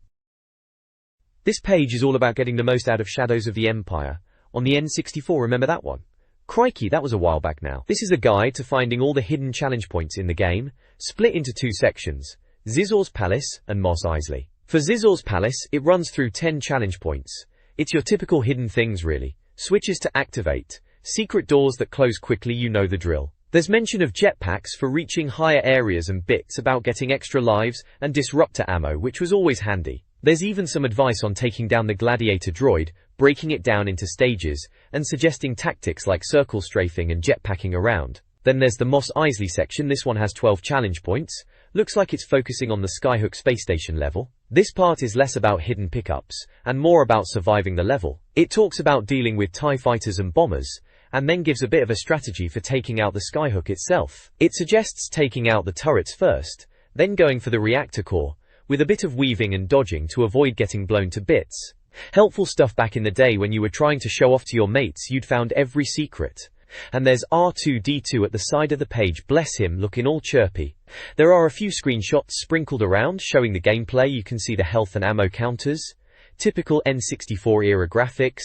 This page is all about getting the most out of Shadows of the Empire on the N64, remember that one? Crikey, that was a while back now. This is a guide to finding all the hidden challenge points in the game, split into two sections, Zizor's Palace and Mos Eisley. For Zizor's Palace, it runs through 10 challenge points. It's your typical hidden things really. Switches to activate, secret doors that close quickly, you know the drill. There's mention of jetpacks for reaching higher areas and bits about getting extra lives and disruptor ammo, which was always handy. There's even some advice on taking down the gladiator droid, breaking it down into stages, and suggesting tactics like circle strafing and jetpacking around. Then there's the Mos Eisley section. This one has 12 challenge points. Looks like it's focusing on the Skyhook space station level. This part is less about hidden pickups, and more about surviving the level. It talks about dealing with TIE fighters and bombers, and then gives a bit of a strategy for taking out the Skyhook itself. It suggests taking out the turrets first, then going for the reactor core, with a bit of weaving and dodging to avoid getting blown to bits. Helpful stuff back in the day when you were trying to show off to your mates you'd found every secret. And there's R2-D2 at the side of the page, bless him, looking all chirpy. There are a few screenshots sprinkled around showing the gameplay. You can see the health and ammo counters. Typical N64 era graphics.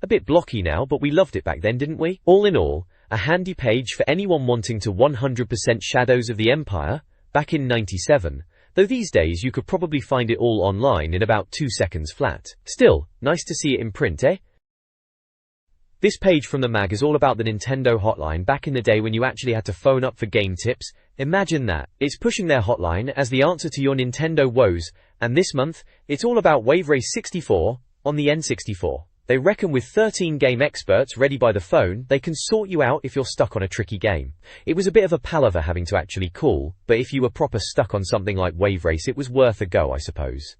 A bit blocky now, but we loved it back then, didn't we? All in all, a handy page for anyone wanting to 100% Shadows of the Empire back in '97. Though these days you could probably find it all online in about 2 seconds flat. Still, nice to see it in print, eh? This page from the mag is all about the Nintendo hotline back in the day when you actually had to phone up for game tips. Imagine that. It's pushing their hotline as the answer to your Nintendo woes, and this month, it's all about Wave Race 64 on the N64. They reckon with 13 game experts ready by the phone, they can sort you out if you're stuck on a tricky game. It was a bit of a palaver having to actually call, but if you were proper stuck on something like Wave Race, it was worth a go, I suppose.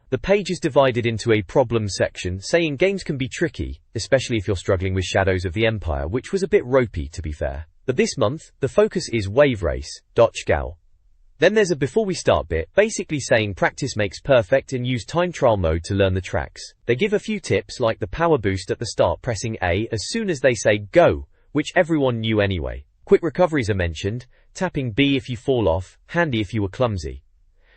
The page is divided into a problem section, saying games can be tricky, especially if you're struggling with Shadows of the Empire, which was a bit ropey to be fair. But this month, the focus is Wave Race. Gal. Then there's a before we start bit, basically saying practice makes perfect and use time trial mode to learn the tracks. They give a few tips like the power boost at the start, pressing A as soon as they say go, which everyone knew anyway. Quick recoveries are mentioned, tapping B if you fall off, handy if you were clumsy.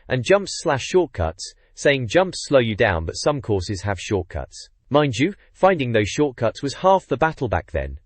And jumps/shortcuts, saying jumps slow you down but some courses have shortcuts. Mind you, finding those shortcuts was half the battle back then.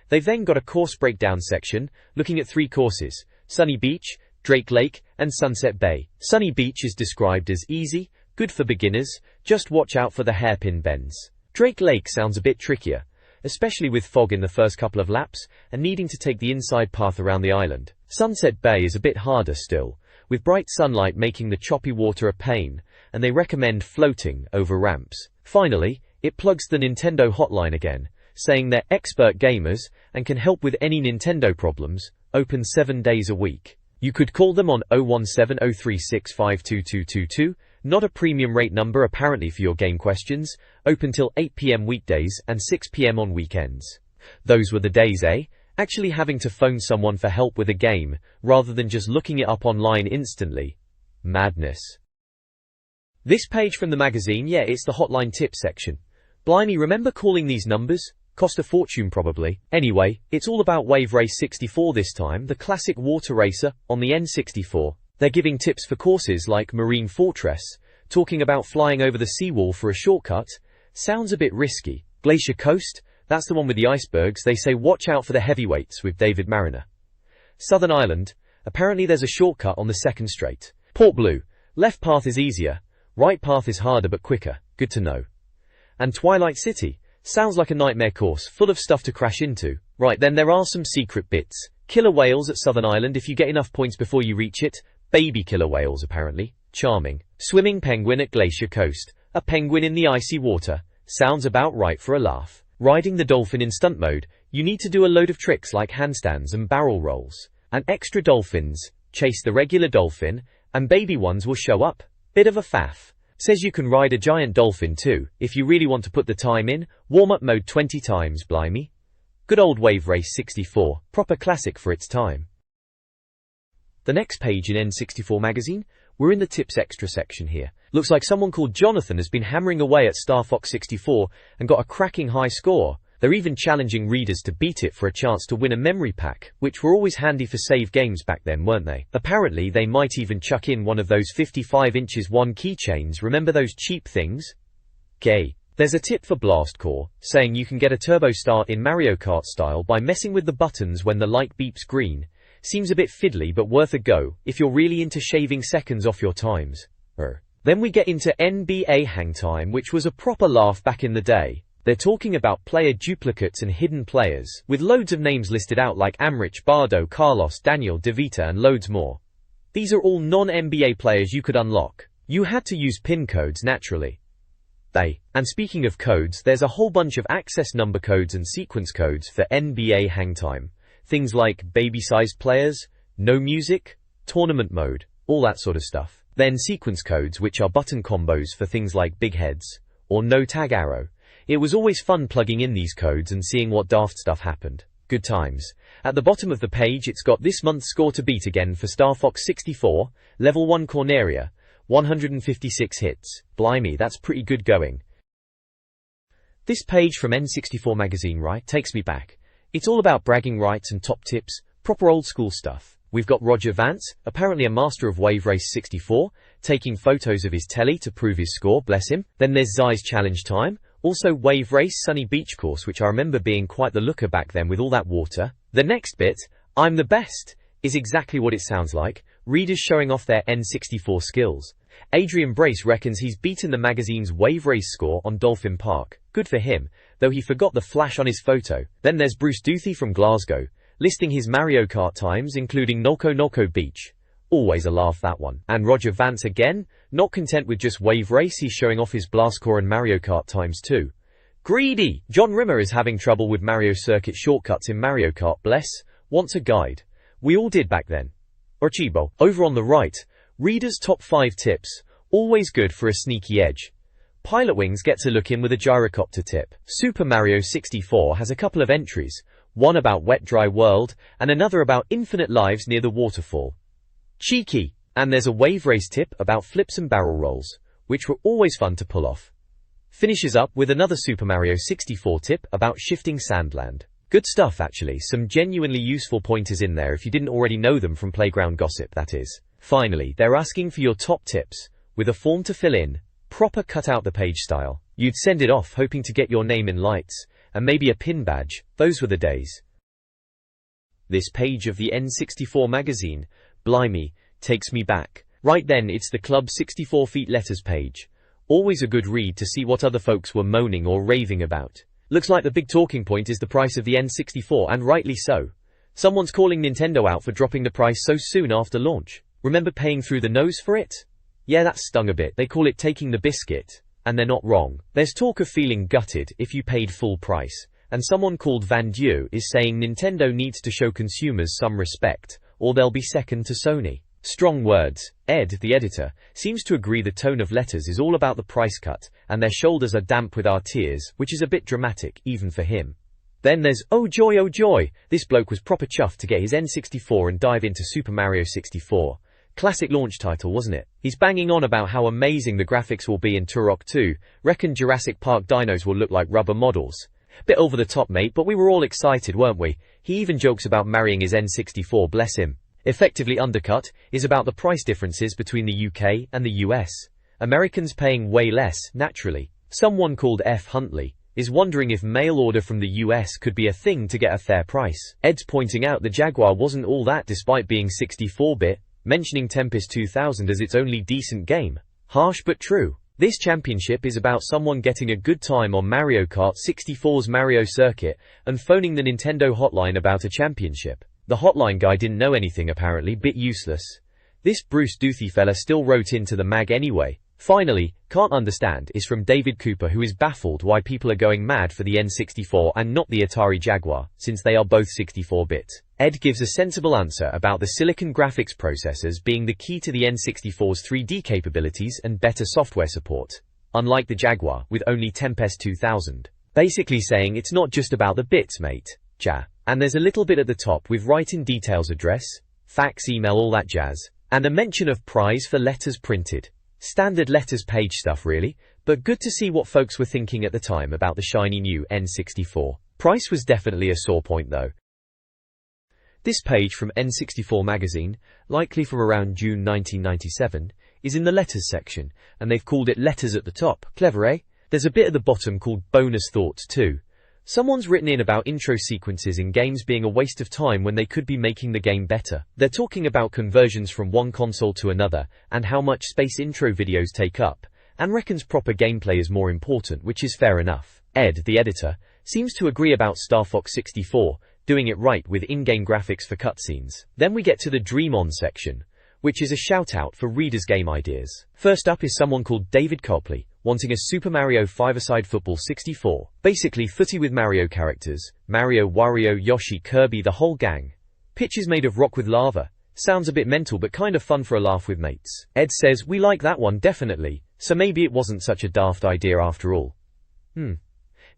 They've then got a course breakdown section, looking at 3 courses, Sunny Beach, Drake Lake, and Sunset Bay. Sunny Beach is described as easy, good for beginners, just watch out for the hairpin bends. Drake Lake sounds a bit trickier, especially with fog in the first couple of laps, and needing to take the inside path around the island. Sunset Bay is a bit harder still, with bright sunlight making the choppy water a pain, and they recommend floating over ramps. Finally, it plugs the Nintendo hotline again, saying they're expert gamers and can help with any Nintendo problems, open 7 days a week. You could call them on 01703652222, not a premium rate number apparently for your game questions, open till 8 PM weekdays and 6 PM on weekends. Those were the days, eh? Actually having to phone someone for help with a game, rather than just looking it up online instantly. Madness. This page from the magazine, yeah, it's the hotline tip section. Blimey, remember calling these numbers? Cost a fortune probably. Anyway, it's all about Wave Race 64 this time, the classic water racer on the N64. They're giving tips for courses like Marine Fortress, talking about flying over the seawall for a shortcut. Sounds a bit risky. Glacier Coast, that's the one with the icebergs. They say watch out for the heavyweights with David Mariner. Southern Island, apparently there's a shortcut on the second straight. Port Blue, left path is easier, right path is harder but quicker. Good to know. And Twilight City, sounds like a nightmare course, full of stuff to crash into. Right, then there are some secret bits. Killer whales at Southern Island if you get enough points before you reach it. Baby killer whales apparently. Charming. Swimming penguin at Glacier Coast. A penguin in the icy water. Sounds about right for a laugh. Riding the dolphin in stunt mode, you need to do a load of tricks like handstands and barrel rolls. And extra dolphins, chase the regular dolphin, and baby ones will show up. Bit of a faff. Says you can ride a giant dolphin too, if you really want to put the time in. Warm-up mode 20 times, blimey. Good old Wave Race 64, proper classic for its time. The next page in N64 Magazine, we're in the tips extra section here. Looks like someone called Jonathan has been hammering away at Star Fox 64 and got a cracking high score. They're even challenging readers to beat it for a chance to win a memory pack, which were always handy for save games back then, weren't they? Apparently they might even chuck in one of those 55 inches 1 keychains, remember those cheap things? Gay. There's a tip for Blast Core, saying you can get a turbo start in Mario Kart style by messing with the buttons when the light beeps green. Seems a bit fiddly but worth a go, if you're really into shaving seconds off your times. Then we get into NBA Hang Time, which was a proper laugh back in the day. They're talking about player duplicates and hidden players, with loads of names listed out like Amrich, Bardo, Carlos, Daniel, DeVita and loads more. These are all non-NBA players you could unlock. You had to use PIN codes naturally. And speaking of codes, there's a whole bunch of access number codes and sequence codes for NBA Hang Time. Things like baby-sized players, no music, tournament mode, all that sort of stuff. Then sequence codes, which are button combos for things like big heads, or no tag arrow. It was always fun plugging in these codes and seeing what daft stuff happened. Good times. At the bottom of the page it's got this month's score to beat again for Star Fox 64, Level 1 Corneria, 156 hits. Blimey, that's pretty good going. This page from N64 Magazine, right, takes me back. It's all about bragging rights and top tips, proper old school stuff. We've got Roger Vance, apparently a master of Wave Race 64, taking photos of his telly to prove his score, bless him. Then there's Zai's Challenge Time, also Wave Race Sunny Beach Course, which I remember being quite the looker back then with all that water. The next bit, I'm the best, is exactly what it sounds like, readers showing off their N64 skills. Adrian Brace reckons he's beaten the magazine's Wave Race score on Dolphin Park. Good for him, though he forgot the flash on his photo. Then there's Bruce Duthie from Glasgow, listing his Mario Kart times including Noko Noko Beach. Always a laugh, that one. And Roger Vance again, not content with just Wave Race, he's showing off his Blastcore and Mario Kart times too. Greedy! John Rimmer is having trouble with Mario Circuit shortcuts in Mario Kart, bless, wants a guide. We all did back then. Archibo. Over on the right, readers' top 5 tips, always good for a sneaky edge. Pilotwings gets a look in with a gyrocopter tip. Super Mario 64 has a couple of entries, one about Wet Dry World, and another about infinite lives near the waterfall. Cheeky! And there's a Wave Race tip about flips and barrel rolls, which were always fun to pull off. Finishes up with another Super Mario 64 tip about shifting Sandland. Good stuff actually, some genuinely useful pointers in there if you didn't already know them from playground gossip, that is. Finally, they're asking for your top tips, with a form to fill in, proper cut out the page style. You'd send it off hoping to get your name in lights, and maybe a pin badge. Those were the days. This page of the N64 magazine, blimey, takes me back. Right then it's the Club 64 Feet letters page. Always a good read to see what other folks were moaning or raving about. Looks like the big talking point is the price of the N64, and rightly so. Someone's calling Nintendo out for dropping the price so soon after launch. Remember paying through the nose for it? Yeah, that stung a bit. They call it taking the biscuit, and they're not wrong. There's talk of feeling gutted if you paid full price, and someone called Van Dieu is saying Nintendo needs to show consumers some respect, or they'll be second to Sony. Strong words. Ed, the editor, seems to agree the tone of letters is all about the price cut, and their shoulders are damp with our tears, which is a bit dramatic, even for him. Then there's oh joy oh joy, this bloke was proper chuffed to get his N64 and dive into Super Mario 64. Classic launch title, wasn't it? He's banging on about how amazing the graphics will be in Turok 2, reckon Jurassic Park dinos will look like rubber models. Bit over the top, mate, but we were all excited, weren't we? He even jokes about marrying his N64, bless him. Effectively undercut is about the price differences between the UK and the US. Americans paying way less, naturally. Someone called F. Huntley is wondering if mail order from the US could be a thing to get a fair price. Ed's pointing out the Jaguar wasn't all that despite being 64-bit, mentioning Tempest 2000 as its only decent game. Harsh but true. This championship is about someone getting a good time on Mario Kart 64's Mario Circuit and phoning the Nintendo hotline about a championship. The hotline guy didn't know anything apparently, bit useless. This Bruce Duthie fella still wrote into the mag anyway. Finally, can't understand is from David Cooper, who is baffled why people are going mad for the N64 and not the Atari Jaguar, since they are both 64-bit. Ed gives a sensible answer about the silicon graphics processors being the key to the N64's 3D capabilities and better software support, unlike the Jaguar with only Tempest 2000. Basically saying it's not just about the bits, mate. Ja. And there's a little bit at the top with write-in details, address, fax, email, all that jazz, and a mention of prize for letters printed. Standard letters page stuff really, but good to see what folks were thinking at the time about the shiny new N64. Price was definitely a sore point though. This page from N64 Magazine, likely from around June 1997, is in the letters section, and they've called it letters at the top. Clever, eh? There's a bit at the bottom called bonus thoughts too. Someone's written in about intro sequences in games being a waste of time when they could be making the game better. They're talking about conversions from one console to another, and how much space intro videos take up, and reckons proper gameplay is more important, which is fair enough. Ed, the editor, seems to agree about Star Fox 64, doing it right with in-game graphics for cutscenes. Then we get to the Dream On section, which is a shout-out for readers' game ideas. First up is someone called David Copley, wanting a Super Mario 5-a-side football 64. Basically footy with Mario characters, Mario, Wario, Yoshi, Kirby, the whole gang. Pitches made of rock with lava. Sounds a bit mental but kind of fun for a laugh with mates. Ed says, we like that one definitely, so maybe it wasn't such a daft idea after all.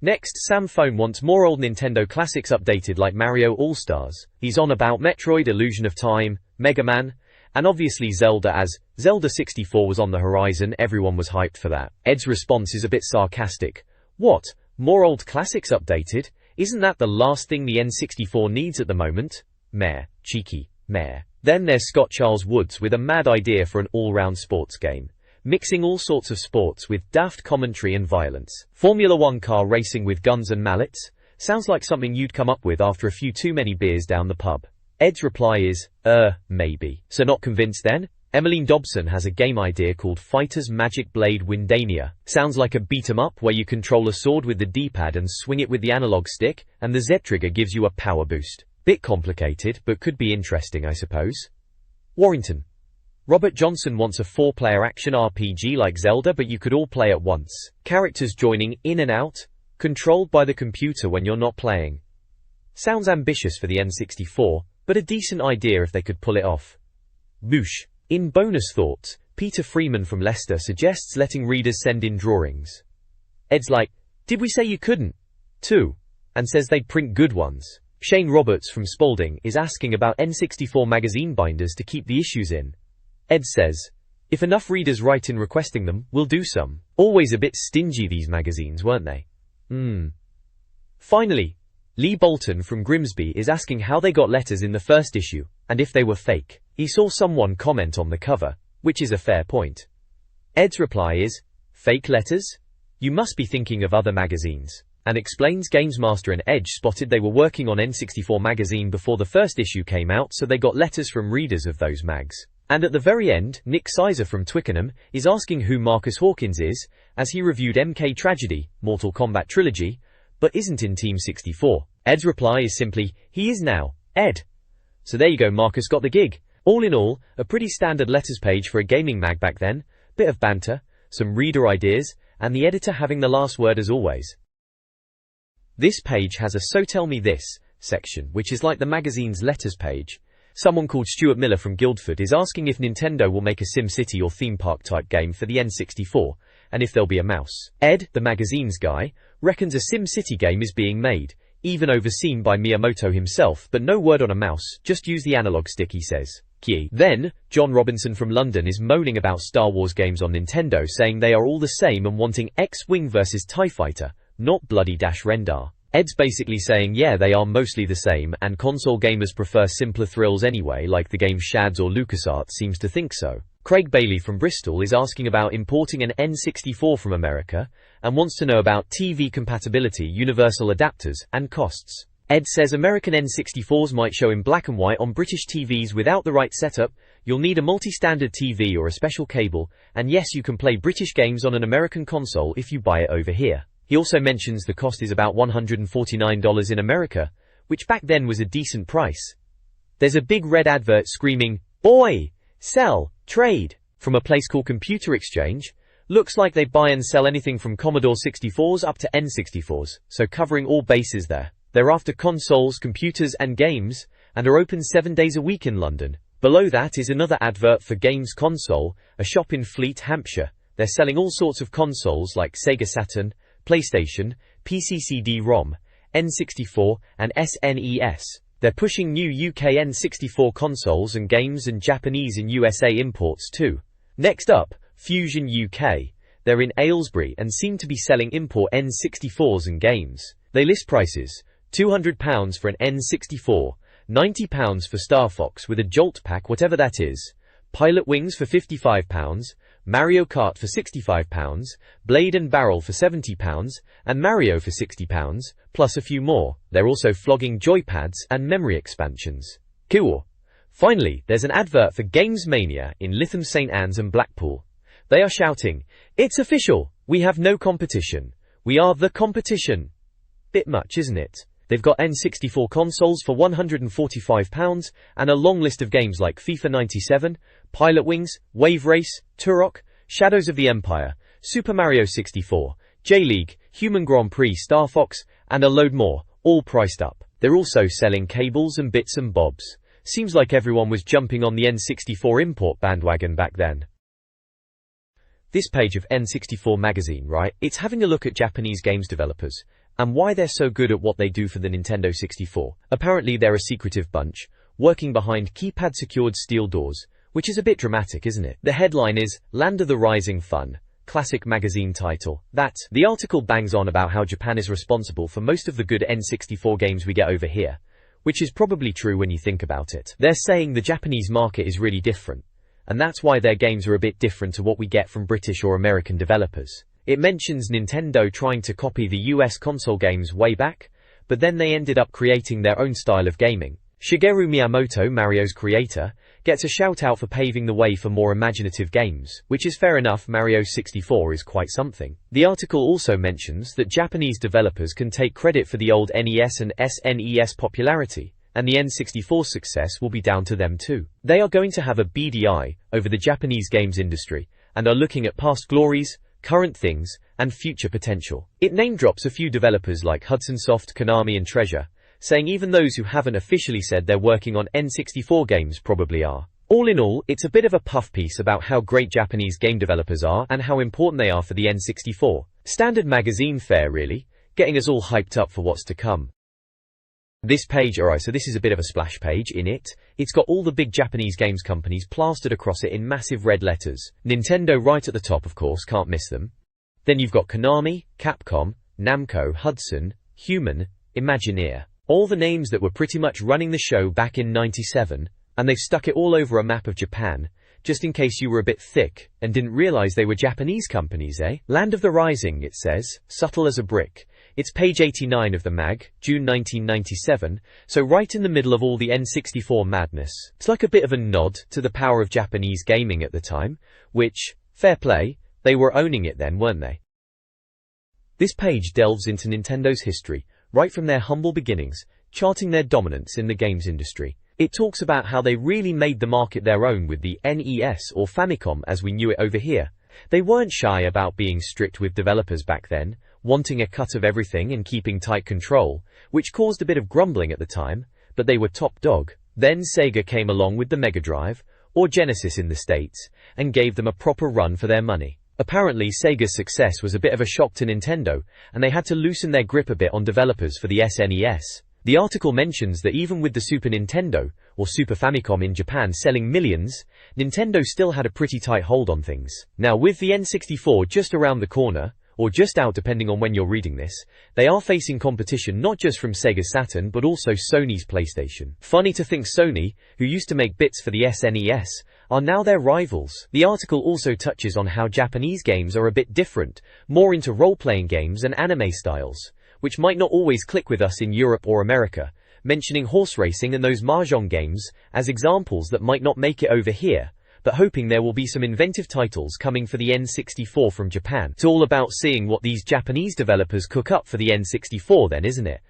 Next, Sam Phone wants more old Nintendo classics updated like Mario All-Stars. He's on about Metroid, Illusion of Time, Mega Man, and obviously Zelda, as Zelda 64 was on the horizon. Everyone was hyped for that. Ed's response is a bit sarcastic. What? More old classics updated? Isn't that the last thing the N64 needs at the moment? Meh. Cheeky. Meh. Then there's Scott Charles Woods with a mad idea for an all-round sports game, mixing all sorts of sports with daft commentary and violence. Formula 1 car racing with guns and mallets? Sounds like something you'd come up with after a few too many beers down the pub. Ed's reply is, maybe. So not convinced then? Emmeline Dobson has a game idea called Fighters Magic Blade Windania. Sounds like a beat-em-up where you control a sword with the D-pad and swing it with the analog stick, and the Z-trigger gives you a power boost. Bit complicated, but could be interesting, I suppose. Warrington. Robert Johnson wants a 4-player action RPG like Zelda, but you could all play at once. Characters joining in and out, controlled by the computer when you're not playing. Sounds ambitious for the N64, but a decent idea if they could pull it off. Boosh. In bonus thoughts, Peter Freeman from Leicester suggests letting readers send in drawings. Ed's like, did we say you couldn't? Too. And says they'd print good ones. Shane Roberts from Spalding is asking about N64 magazine binders to keep the issues in. Ed says, if enough readers write in requesting them, we'll do some. Always a bit stingy, these magazines, weren't they? Finally, Lee Bolton from Grimsby is asking how they got letters in the first issue, and if they were fake. He saw someone comment on the cover, which is a fair point. Ed's reply is, fake letters? You must be thinking of other magazines, and explains GamesMaster and Edge spotted they were working on N64 magazine before the first issue came out, so they got letters from readers of those mags. And at the very end, Nick Sizer from Twickenham is asking who Marcus Hawkins is, as he reviewed MK Tragedy, Mortal Kombat Trilogy, but isn't in Team 64. Ed's reply is simply, he is now, Ed. So there you go, Marcus got the gig. All in all, a pretty standard letters page for a gaming mag back then, bit of banter, some reader ideas, and the editor having the last word as always. This page has a So Tell Me This section, which is like the magazine's letters page. Someone called Stuart Miller from Guildford is asking if Nintendo will make a SimCity or theme park type game for the N64, and if there'll be a mouse. Ed, the magazine's guy, reckons a SimCity game is being made, even overseen by Miyamoto himself, but no word on a mouse, just use the analog stick, he says. Key. Then, John Robinson from London is moaning about Star Wars games on Nintendo, saying they are all the same and wanting X-Wing vs TIE Fighter, not bloody Dash Rendar. Ed's basically saying yeah, they are mostly the same, and console gamers prefer simpler thrills anyway, like the game Shads or LucasArts seems to think so. Craig Bailey from Bristol is asking about importing an N64 from America, and wants to know about TV compatibility, universal adapters, and costs. Ed says American N64s might show in black and white on British TVs without the right setup, you'll need a multi-standard TV or a special cable, and yes, you can play British games on an American console if you buy it over here. He also mentions the cost is about $149 in America, which back then was a decent price. There's a big red advert screaming, "Boy! Sell! Trade!" from a place called Computer Exchange. Looks like they buy and sell anything from Commodore 64s up to N64s, so covering all bases there. They're after consoles, computers and games, and are open 7 days a week in London. Below that is another advert for Games Console, a shop in Fleet, Hampshire. They're selling all sorts of consoles like Sega Saturn, PlayStation, PC CD-ROM, N64, and SNES. They're pushing new UK N64 consoles and games and Japanese and USA imports too. Next up, Fusion UK. They're in Aylesbury and seem to be selling import N64s and games. They list prices, £200 for an N64, £90 for Star Fox with a Jolt pack whatever that is, Pilot Wings for £55, Mario Kart for £65, Blade and Barrel for £70, and Mario for £60, plus a few more. They're also flogging joypads and memory expansions. Cool. Finally, there's an advert for Games Mania in Lytham St Anne's and Blackpool. They are shouting, "It's official! We have no competition. We are the competition." Bit much, isn't it? They've got N64 consoles for £145 and a long list of games like FIFA 97, Pilot Wings, Wave Race, Turok, Shadows of the Empire, Super Mario 64, J-League, Human Grand Prix, Star Fox, and a load more, all priced up. They're also selling cables and bits and bobs. Seems like everyone was jumping on the N64 import bandwagon back then. This page of N64 Magazine, right? It's having a look at Japanese games developers and why they're so good at what they do for the Nintendo 64. Apparently they're a secretive bunch, working behind keypad-secured steel doors, which is a bit dramatic, isn't it? The headline is, Land of the Rising Fun. Classic magazine title. The article bangs on about how Japan is responsible for most of the good N64 games we get over here, which is probably true when you think about it. They're saying the Japanese market is really different, and that's why their games are a bit different to what we get from British or American developers. It mentions Nintendo trying to copy the US console games way back, but then they ended up creating their own style of gaming. Shigeru Miyamoto, Mario's creator, gets a shout out for paving the way for more imaginative games, which is fair enough. Mario 64 is quite something. The article also mentions that Japanese developers can take credit for the old NES and SNES popularity, and the N64's success will be down to them too. They are going to have a beady eye over the Japanese games industry, and are looking at past glories, current things, and future potential. It name drops a few developers like Hudson Soft, Konami and Treasure, saying even those who haven't officially said they're working on N64 games probably are. All in all, it's a bit of a puff piece about how great Japanese game developers are and how important they are for the N64. Standard magazine fare really, getting us all hyped up for what's to come. This page, alright, so this is a bit of a splash page. In it, it's got all the big Japanese games companies plastered across it in massive red letters. Nintendo right at the top, of course, can't miss them. Then you've got Konami, Capcom, Namco, Hudson, Human, Imagineer. All the names that were pretty much running the show back in '97, and they've stuck it all over a map of Japan, just in case you were a bit thick and didn't realize they were Japanese companies, eh? Land of the Rising, it says, subtle as a brick. It's page 89 of the mag, June 1997, so right in the middle of all the N64 madness. It's like a bit of a nod to the power of Japanese gaming at the time, which, fair play, they were owning it then, weren't they? This page delves into Nintendo's history, right from their humble beginnings, charting their dominance in the games industry. It talks about how they really made the market their own with the NES or Famicom as we knew it over here. They weren't shy about being strict with developers back then, wanting a cut of everything and keeping tight control, which caused a bit of grumbling at the time, but they were top dog. Then Sega came along with the Mega Drive, or Genesis in the States, and gave them a proper run for their money. Apparently Sega's success was a bit of a shock to Nintendo, and they had to loosen their grip a bit on developers for the SNES. The article mentions that even with the Super Nintendo, or Super Famicom in Japan selling millions, Nintendo still had a pretty tight hold on things. Now with the N64 just around the corner, or just out depending on when you're reading this, they are facing competition not just from Sega Saturn but also Sony's PlayStation. Funny to think Sony, who used to make bits for the SNES, are now their rivals. The article also touches on how Japanese games are a bit different, more into role-playing games and anime styles, which might not always click with us in Europe or America, mentioning horse racing and those mahjong games as examples that might not make it over here, but hoping there will be some inventive titles coming for the N64 from Japan. It's all about seeing what these Japanese developers cook up for the N64 then, isn't it?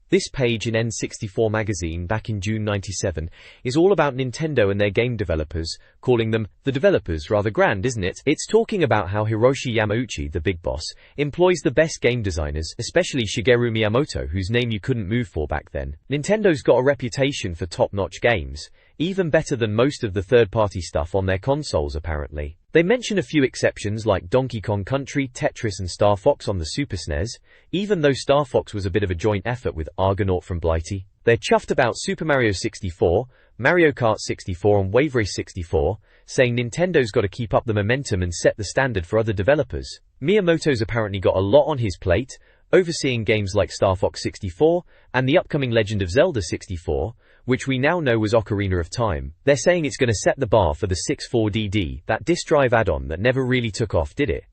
This page in N64 Magazine back in June '97 is all about Nintendo and their game developers, calling them the developers. Rather grand, isn't it? It's talking about how Hiroshi Yamauchi, the big boss, employs the best game designers, especially Shigeru Miyamoto, whose name you couldn't move for back then. Nintendo's got a reputation for top-notch games, even better than most of the third-party stuff on their consoles apparently. They mention a few exceptions like Donkey Kong Country, Tetris and Star Fox on the Super SNES, even though Star Fox was a bit of a joint effort with Argonaut from Blighty. They're chuffed about Super Mario 64, Mario Kart 64 and Wave Race 64, saying Nintendo's got to keep up the momentum and set the standard for other developers. Miyamoto's apparently got a lot on his plate, overseeing games like Star Fox 64, and the upcoming Legend of Zelda 64, which we now know was Ocarina of Time. They're saying it's gonna set the bar for the 64DD, that disk drive add-on that never really took off, did it?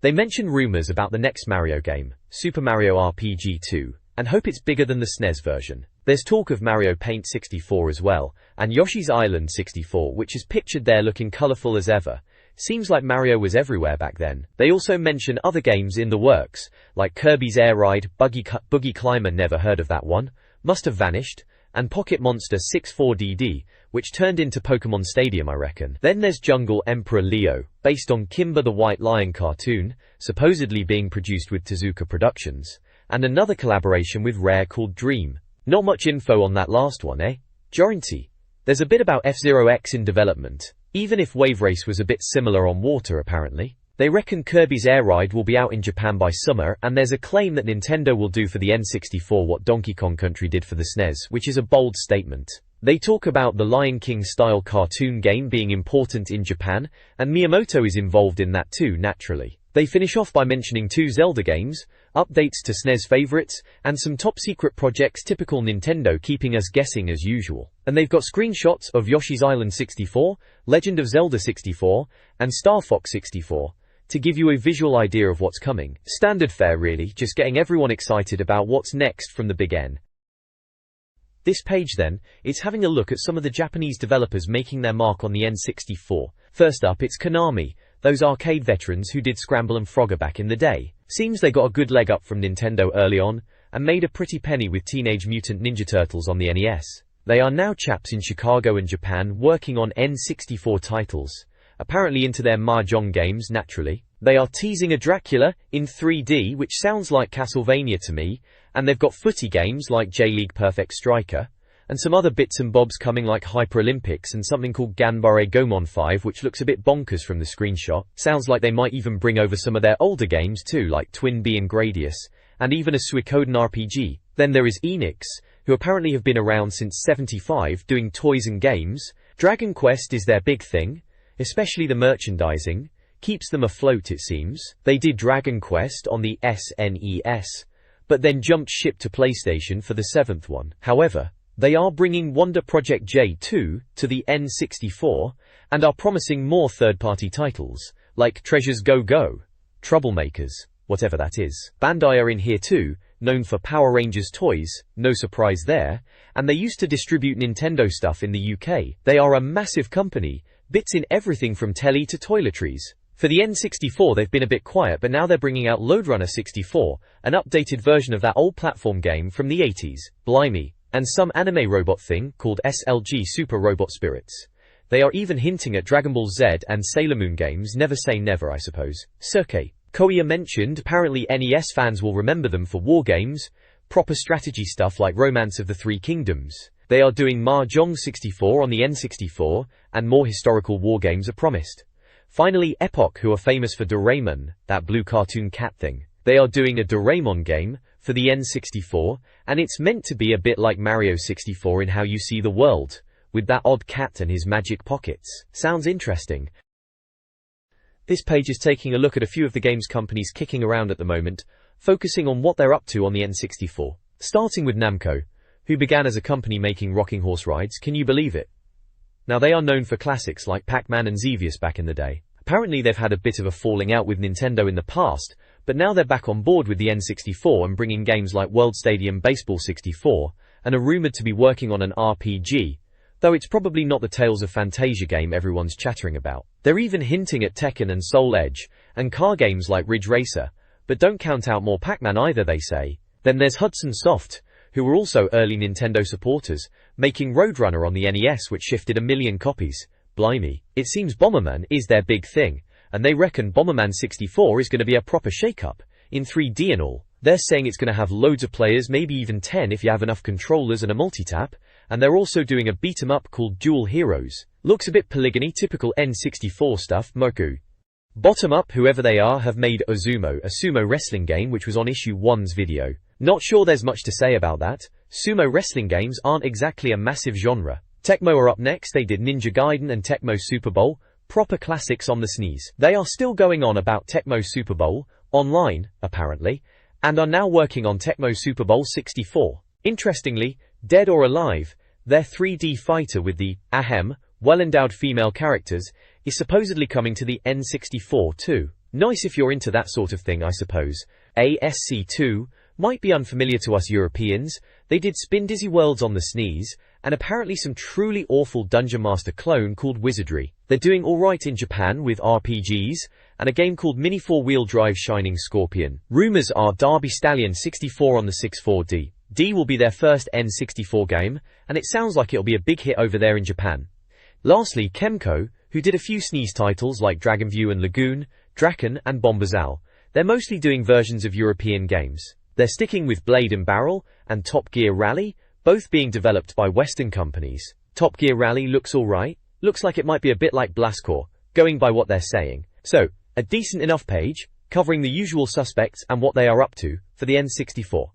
They mention rumors about the next Mario game, Super Mario RPG 2, and hope it's bigger than the SNES version. There's talk of Mario Paint 64 as well, and Yoshi's Island 64, which is pictured there looking colorful as ever. Seems like Mario was everywhere back then. They also mention other games in the works, like Kirby's Air Ride, Boogie Climber, never heard of that one, must have vanished, and Pocket Monster 64DD, which turned into Pokemon Stadium, I reckon. Then there's Jungle Emperor Leo, based on Kimba the White Lion cartoon, supposedly being produced with Tezuka Productions, and another collaboration with Rare called Dream. Not much info on that last one, eh? Jorinty. There's a bit about F-Zero X in development, even if Wave Race was a bit similar on water apparently. They reckon Kirby's Air Ride will be out in Japan by summer, and there's a claim that Nintendo will do for the N64 what Donkey Kong Country did for the SNES, which is a bold statement. They talk about the Lion King-style cartoon game being important in Japan, and Miyamoto is involved in that too, naturally. They finish off by mentioning 2 Zelda games, updates to SNES favorites, and some top-secret projects, typical Nintendo, keeping us guessing as usual. And they've got screenshots of Yoshi's Island 64, Legend of Zelda 64, and Star Fox 64. To give you a visual idea of what's coming. Standard fare really, just getting everyone excited about what's next from the Big N. This page then, is having a look at some of the Japanese developers making their mark on the N64. First up, it's Konami, those arcade veterans who did Scramble and Frogger back in the day. Seems they got a good leg up from Nintendo early on, and made a pretty penny with Teenage Mutant Ninja Turtles on the NES. They are now chaps in Chicago and Japan working on N64 titles. Apparently into their Mahjong games, naturally. They are teasing a Dracula in 3D, which sounds like Castlevania to me, and they've got footy games like J-League Perfect Striker, and some other bits and bobs coming like Hyper Olympics and something called Ganbare Gomon 5, which looks a bit bonkers from the screenshot. Sounds like they might even bring over some of their older games too, like Twin Bee and Gradius, and even a Suikoden RPG. Then there is Enix, who apparently have been around since '75 doing toys and games. Dragon Quest is their big thing, especially the merchandising. Keeps them afloat, it seems. They did Dragon Quest on the SNES, but then jumped ship to PlayStation for the 7th one. However, they are bringing Wonder Project J2 to the N64, and are promising more third-party titles, like Treasures Go Go, Troublemakers, whatever that is. Bandai are in here too, known for Power Rangers toys, no surprise there, and they used to distribute Nintendo stuff in the UK. They are a massive company, bits in everything from telly to toiletries. For the N64 they've been a bit quiet, but now they're bringing out Loadrunner 64, an updated version of that old platform game from the 80s, blimey, and some anime robot thing called SLG Super Robot Spirits. They are even hinting at Dragon Ball Z and Sailor Moon games, never say never I suppose. Cirque. Koya mentioned apparently NES fans will remember them for war games, proper strategy stuff like Romance of the Three Kingdoms. They are doing Mahjong 64 on the N64, and more historical war games are promised. Finally, Epoch, who are famous for Doraemon, that blue cartoon cat thing. They are doing a Doraemon game for the N64, and it's meant to be a bit like Mario 64 in how you see the world, with that odd cat and his magic pockets. Sounds interesting. This page is taking a look at a few of the games companies kicking around at the moment, focusing on what they're up to on the N64. Starting with Namco, who began as a company making rocking horse rides, can you believe it? Now they are known for classics like Pac-Man and Xevious back in the day. Apparently they've had a bit of a falling out with Nintendo in the past, but now they're back on board with the N64 and bringing games like World Stadium Baseball 64, and are rumored to be working on an RPG, though it's probably not the Tales of Phantasia game everyone's chattering about. They're even hinting at Tekken and Soul Edge, and car games like Ridge Racer, but don't count out more Pac-Man either, they say. Then there's Hudson Soft, who were also early Nintendo supporters, making Roadrunner on the NES, which shifted 1 million copies. Blimey. It seems Bomberman is their big thing, and they reckon Bomberman 64 is going to be a proper shake-up, in 3D and all. They're saying it's going to have loads of players, maybe even 10 if you have enough controllers and a multitap, and they're also doing a beat-em-up called Dual Heroes. Looks a bit polygony, typical N64 stuff. Moku. Bottom Up, whoever they are, have made Ozumo, a sumo wrestling game which was on issue 1's video. Not sure there's much to say about that. Sumo wrestling games aren't exactly a massive genre. Tecmo are up next. They did Ninja Gaiden and Tecmo Super Bowl, proper classics on the SNES. They are still going on about Tecmo Super Bowl, online, apparently, and are now working on Tecmo Super Bowl 64. Interestingly, Dead or Alive, their 3D fighter with the, well-endowed female characters, is supposedly coming to the N64 too. Nice if you're into that sort of thing, I suppose. ASC2 might be unfamiliar to us Europeans. They did Spin Dizzy Worlds on the SNES, and apparently some truly awful Dungeon Master clone called Wizardry. They're doing alright in Japan with RPGs, and a game called Mini 4-Wheel Drive Shining Scorpion. Rumors are Derby Stallion 64 on the 64D. D will be their first N64 game, and it sounds like it'll be a big hit over there in Japan. Lastly, Kemco, who did a few SNES titles like Dragonview and Lagoon, Draken and Bombazal. They're mostly doing versions of European games. They're sticking with Blade and Barrel and Top Gear Rally, both being developed by Western companies. Top Gear Rally looks alright, looks like it might be a bit like Blastcore, going by what they're saying. So, a decent enough page, covering the usual suspects and what they are up to, for the N64.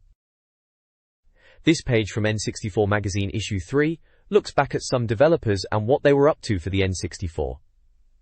This page from N64 Magazine issue 3, looks back at some developers and what they were up to for the N64.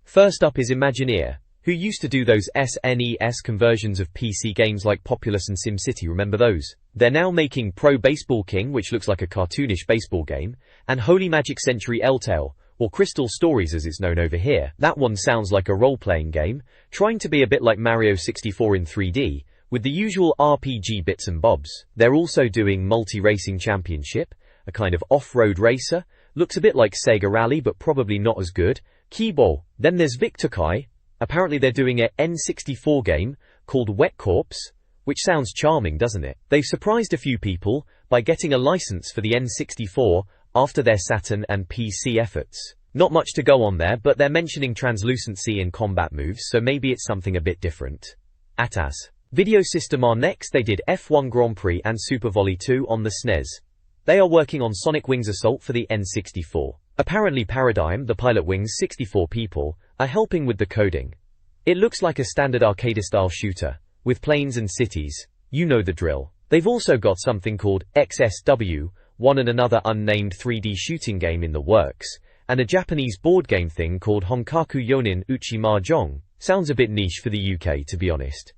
First up is Imagineer, who used to do those SNES conversions of PC games like Populous and SimCity, remember those? They're now making Pro Baseball King, which looks like a cartoonish baseball game, and Holy Magic Century L-Tale, or Crystal Stories as it's known over here. That one sounds like a role-playing game, trying to be a bit like Mario 64 in 3D, with the usual RPG bits and bobs. They're also doing Multi-Racing Championship, a kind of off-road racer, looks a bit like Sega Rally but probably not as good. Keyball. Then there's Victor Kai. Apparently they're doing a N64 game called Wet Corpse, which sounds charming, doesn't it? They've surprised a few people by getting a license for the N64 after their Saturn and PC efforts. Not much to go on there, but they're mentioning translucency in combat moves, so maybe it's something a bit different. Ataz. Video System are next. They did F1 Grand Prix and Super Volley 2 on the SNES. They are working on Sonic Wings Assault for the N64. Apparently Paradigm, the Pilot Wings 64 people, are helping with the coding. It looks like a standard arcade-style shooter, with planes and cities. You know the drill. They've also got something called XSW, one and another unnamed 3D shooting game in the works, and a Japanese board game thing called Honkaku Yonin Uchi Mahjong. Sounds a bit niche for the UK, to be honest.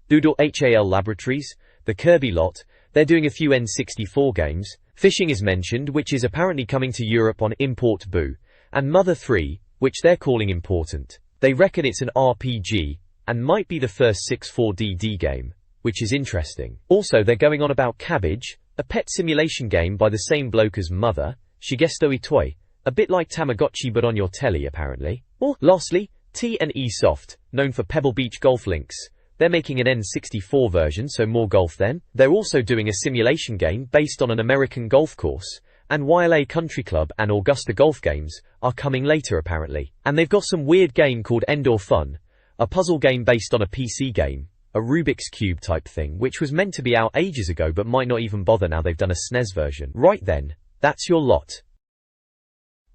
Doodle HAL Laboratories, the Kirby lot, they're doing a few N64 games. Fishing is mentioned, which is apparently coming to Europe on Import Boo, and Mother 3, which they're calling important. They reckon it's an RPG, and might be the first 64DD game, which is interesting. Also, they're going on about Cabbage, a pet simulation game by the same bloke as Mother, Shigesto Itoi, a bit like Tamagotchi but on your telly apparently. Or, lastly, T&E Soft, known for Pebble Beach golf links. They're making an N64 version, so more golf then. They're also doing a simulation game based on an American golf course, and YLA Country Club and Augusta golf games are coming later apparently. And they've got some weird game called Endor Fun, a puzzle game based on a PC game, a Rubik's Cube type thing, which was meant to be out ages ago but might not even bother now they've done a SNES version. Right then, that's your lot.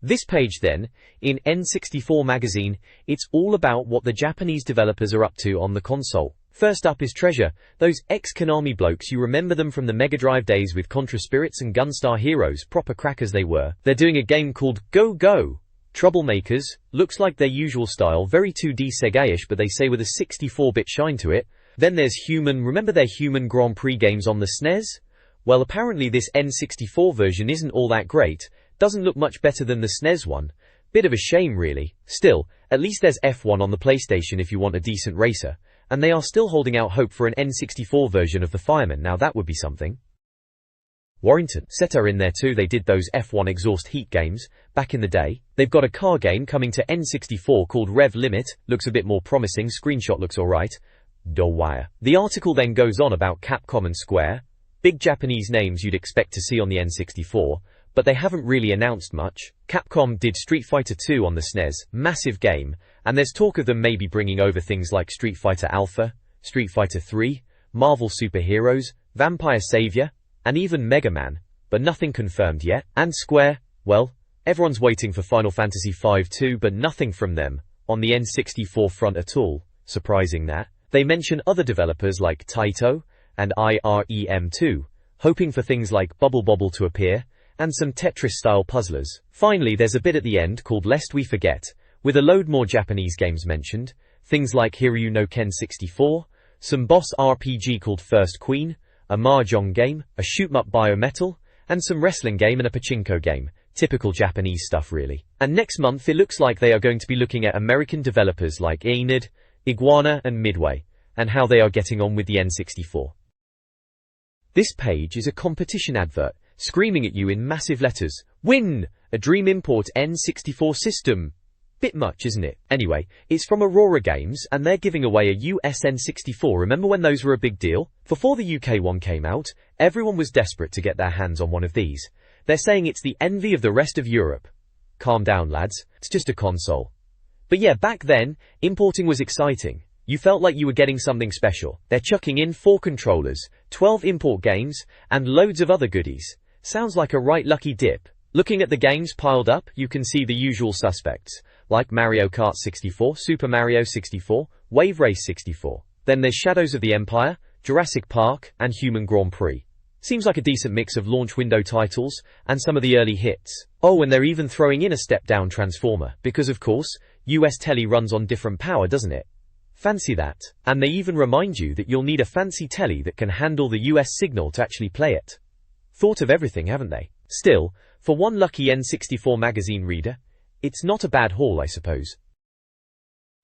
This page then, in N64 Magazine, it's all about what the Japanese developers are up to on the console. First up is Treasure, those ex-Konami blokes, you remember them from the Mega Drive days with Contra Spirits and Gunstar Heroes, proper crackers they were. They're doing a game called Go Go! Troublemakers, looks like their usual style, very 2D Sega-ish but they say with a 64-bit shine to it. Then there's Human, remember their Human Grand Prix games on the SNES? Well apparently this N64 version isn't all that great. Doesn't look much better than the SNES one. Bit of a shame really. Still, at least there's F1 on the PlayStation if you want a decent racer. And they are still holding out hope for an N64 version of the Fireman, now that would be something. Warrington Set are in there too, they did those F1 exhaust heat games, back in the day. They've got a car game coming to N64 called Rev Limit, looks a bit more promising, screenshot looks alright. Wire. The article then goes on about Capcom and Square, big Japanese names you'd expect to see on the N64, but they haven't really announced much. Capcom did Street Fighter 2 on the SNES, massive game, and there's talk of them maybe bringing over things like Street Fighter Alpha, Street Fighter 3, Marvel Super Heroes, Vampire Savior, and even Mega Man, but nothing confirmed yet. And Square, well, everyone's waiting for Final Fantasy V too, but nothing from them on the N64 front at all. Surprising that. They mention other developers like Taito and IREM2, hoping for things like Bubble Bobble to appear, and some Tetris-style puzzlers. Finally, there's a bit at the end called Lest We Forget, with a load more Japanese games mentioned, things like Hiryu no Ken 64, some boss RPG called First Queen, a mahjong game, a shoot-'em-up biometal, and some wrestling game and a pachinko game. Typical Japanese stuff really. And next month it looks like they are going to be looking at American developers like Enid, Iguana and Midway, and how they are getting on with the N64. This page is a competition advert, screaming at you in massive letters, "Win! A Dream Import N64 system!" Bit much, isn't it? Anyway, it's from Aurora Games, and they're giving away a US N64. Remember when those were a big deal? Before the UK one came out, everyone was desperate to get their hands on one of these. They're saying it's the envy of the rest of Europe. Calm down, lads. It's just a console. But yeah, back then, importing was exciting. You felt like you were getting something special. They're chucking in 4 controllers, 12 import games, and loads of other goodies. Sounds like a right lucky dip. Looking at the games piled up, you can see the usual suspects, like Mario Kart 64, Super Mario 64, Wave Race 64. Then there's Shadows of the Empire, Jurassic Park, and Human Grand Prix. Seems like a decent mix of launch window titles, and some of the early hits. Oh, and they're even throwing in a step-down transformer, because of course, US telly runs on different power, doesn't it? Fancy that. And they even remind you that you'll need a fancy telly that can handle the US signal to actually play it. Thought of everything, haven't they? Still, for one lucky N64 magazine reader, it's not a bad haul, I suppose.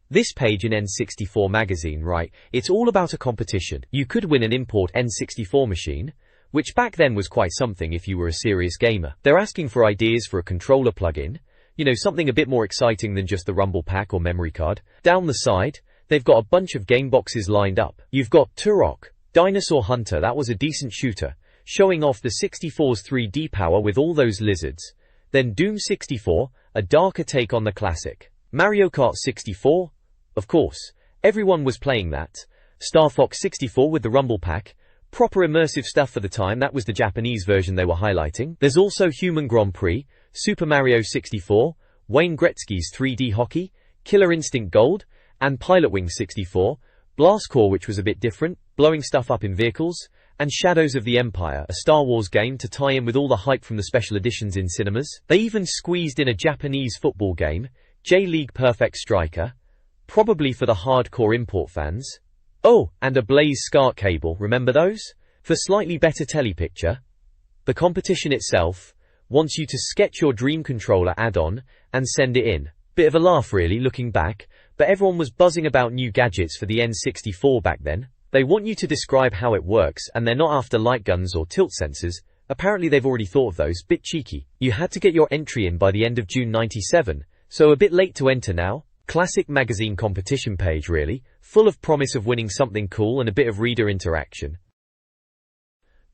This page in N64 magazine, right, it's all about a competition. You could win an import N64 machine, which back then was quite something if you were a serious gamer. They're asking for ideas for a controller plug-in, you know, something a bit more exciting than just the rumble pack or memory card. Down the side, they've got a bunch of game boxes lined up. You've got Turok, Dinosaur Hunter, that was a decent shooter, showing off the 64's 3D power with all those lizards. Then Doom 64, a darker take on the classic. Mario Kart 64, of course, everyone was playing that. Star Fox 64 with the rumble pack. Proper immersive stuff for the time, that was the Japanese version they were highlighting. There's also Human Grand Prix, Super Mario 64, Wayne Gretzky's 3D hockey, Killer Instinct Gold, and Pilotwings 64, Blast Corps, which was a bit different, blowing stuff up in vehicles, and Shadows of the Empire, a Star Wars game to tie in with all the hype from the special editions in cinemas. They even squeezed in a Japanese football game, J-League Perfect Striker, probably for the hardcore import fans. Oh, and a Blaze SCART cable, remember those? For slightly better telly picture. The competition itself wants you to sketch your dream controller add-on and send it in. Bit of a laugh really, looking back, but everyone was buzzing about new gadgets for the N64 back then. They want you to describe how it works, and they're not after light guns or tilt sensors. Apparently they've already thought of those, bit cheeky. You had to get your entry in by the end of June '97, so a bit late to enter now. Classic magazine competition page really, full of promise of winning something cool and a bit of reader interaction.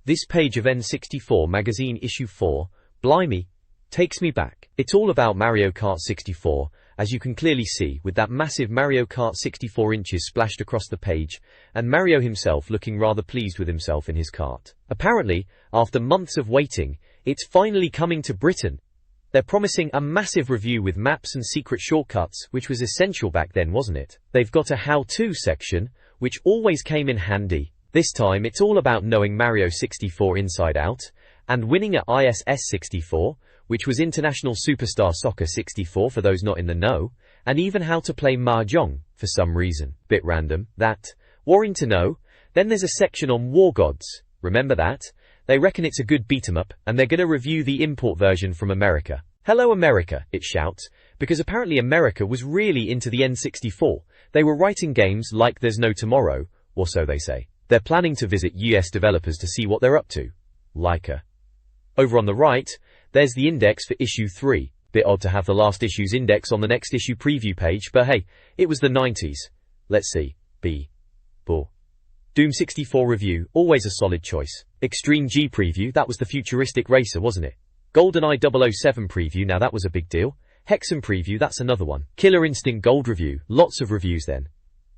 This page of N64 Magazine issue 4, blimey, takes me back. It's all about Mario Kart 64, as you can clearly see, with that massive Mario Kart 64 inches splashed across the page, and Mario himself looking rather pleased with himself in his kart. Apparently, after months of waiting, it's finally coming to Britain. They're promising a massive review with maps and secret shortcuts, which was essential back then, wasn't it? They've got a how-to section, which always came in handy. This time it's all about knowing Mario 64 inside out, and winning at ISS 64, which was International Superstar Soccer 64 for those not in the know, and even how to play mahjong, for some reason. Bit random, that. Worrying to know. Then there's a section on War Gods. Remember that? They reckon it's a good beat-em-up, and they're gonna review the import version from America. Hello America, it shouts, because apparently America was really into the N64. They were writing games like There's No Tomorrow, or so they say. They're planning to visit US developers to see what they're up to. Leica. Over on the right, there's the index for issue 3. Bit odd to have the last issue's index on the next issue preview page, but hey, it was the 90s. Let's see. Doom 64 review, always a solid choice. Extreme G preview, that was the futuristic racer, wasn't it? GoldenEye 007 preview, now that was a big deal. Hexen preview, that's another one. Killer Instinct Gold review, lots of reviews then.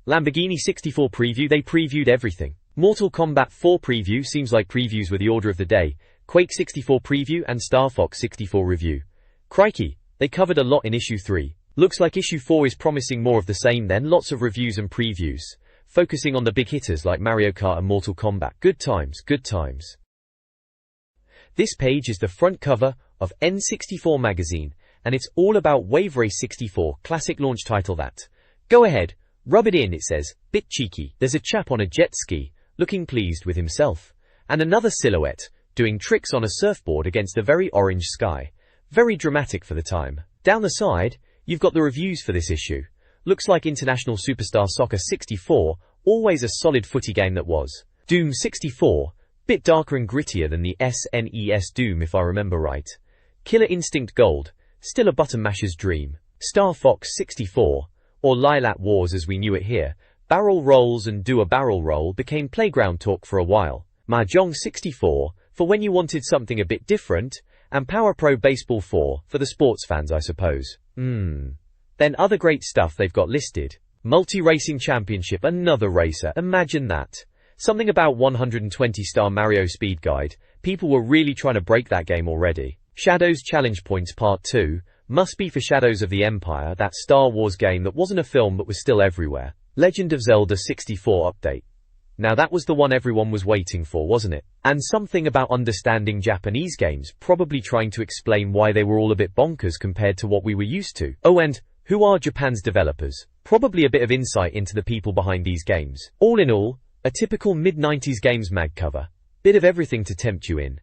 Lamborghini 64 preview, they previewed everything. Mortal Kombat 4 preview, seems like previews were the order of the day. Quake 64 preview and Star Fox 64 review. Crikey, they covered a lot in issue 3. Looks like issue 4 is promising more of the same then, lots of reviews and previews, focusing on the big hitters like Mario Kart and Mortal Kombat. Good times, good times. This page is the front cover of N64 Magazine, and it's all about Wave Race 64, classic launch title that. Go ahead, Rub it in, it says. Bit cheeky. There's a chap on a jet ski, looking pleased with himself. And another silhouette, doing tricks on a surfboard against a very orange sky. Very dramatic for the time. Down the side, you've got the reviews for this issue. Looks like International Superstar Soccer 64, always a solid footy game that was. Doom 64, bit darker and grittier than the SNES Doom if I remember right. Killer Instinct Gold, still a button masher's dream. Star Fox 64, or Lilac Wars as we knew it here, barrel rolls and do a barrel roll became playground talk for a while. Mahjong 64, for when you wanted something a bit different, and Power Pro Baseball 4, for the sports fans I suppose. Then other great stuff they've got listed. Multi-Racing Championship, another racer, imagine that. Something about 120-star Mario Speed Guide, people were really trying to break that game already. Shadows Challenge Points Part 2, must be for Shadows of the Empire, that Star Wars game that wasn't a film but was still everywhere. Legend of Zelda 64 update. Now that was the one everyone was waiting for, wasn't it? And something about understanding Japanese games, probably trying to explain why they were all a bit bonkers compared to what we were used to. Oh, and who are Japan's developers? Probably a bit of insight into the people behind these games. All in all, a typical mid-90s games mag cover. Bit of everything to tempt you in.